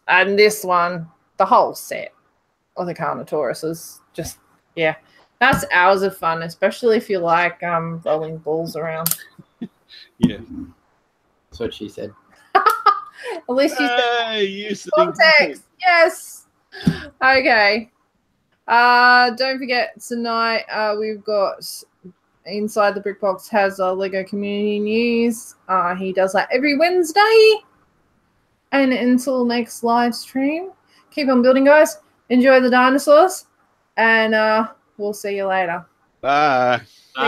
and this one, the whole set of the Carnotaurus is just, yeah, that's hours of fun, especially if you like rolling balls around. Yeah, that's what she said. At least you said context. Yes. Okay. Don't forget tonight we've got Inside the Brick Box has a Lego community news. He does that every Wednesday. And until next live stream, keep on building, guys. Enjoy the dinosaurs, and we'll see you later. Bye. See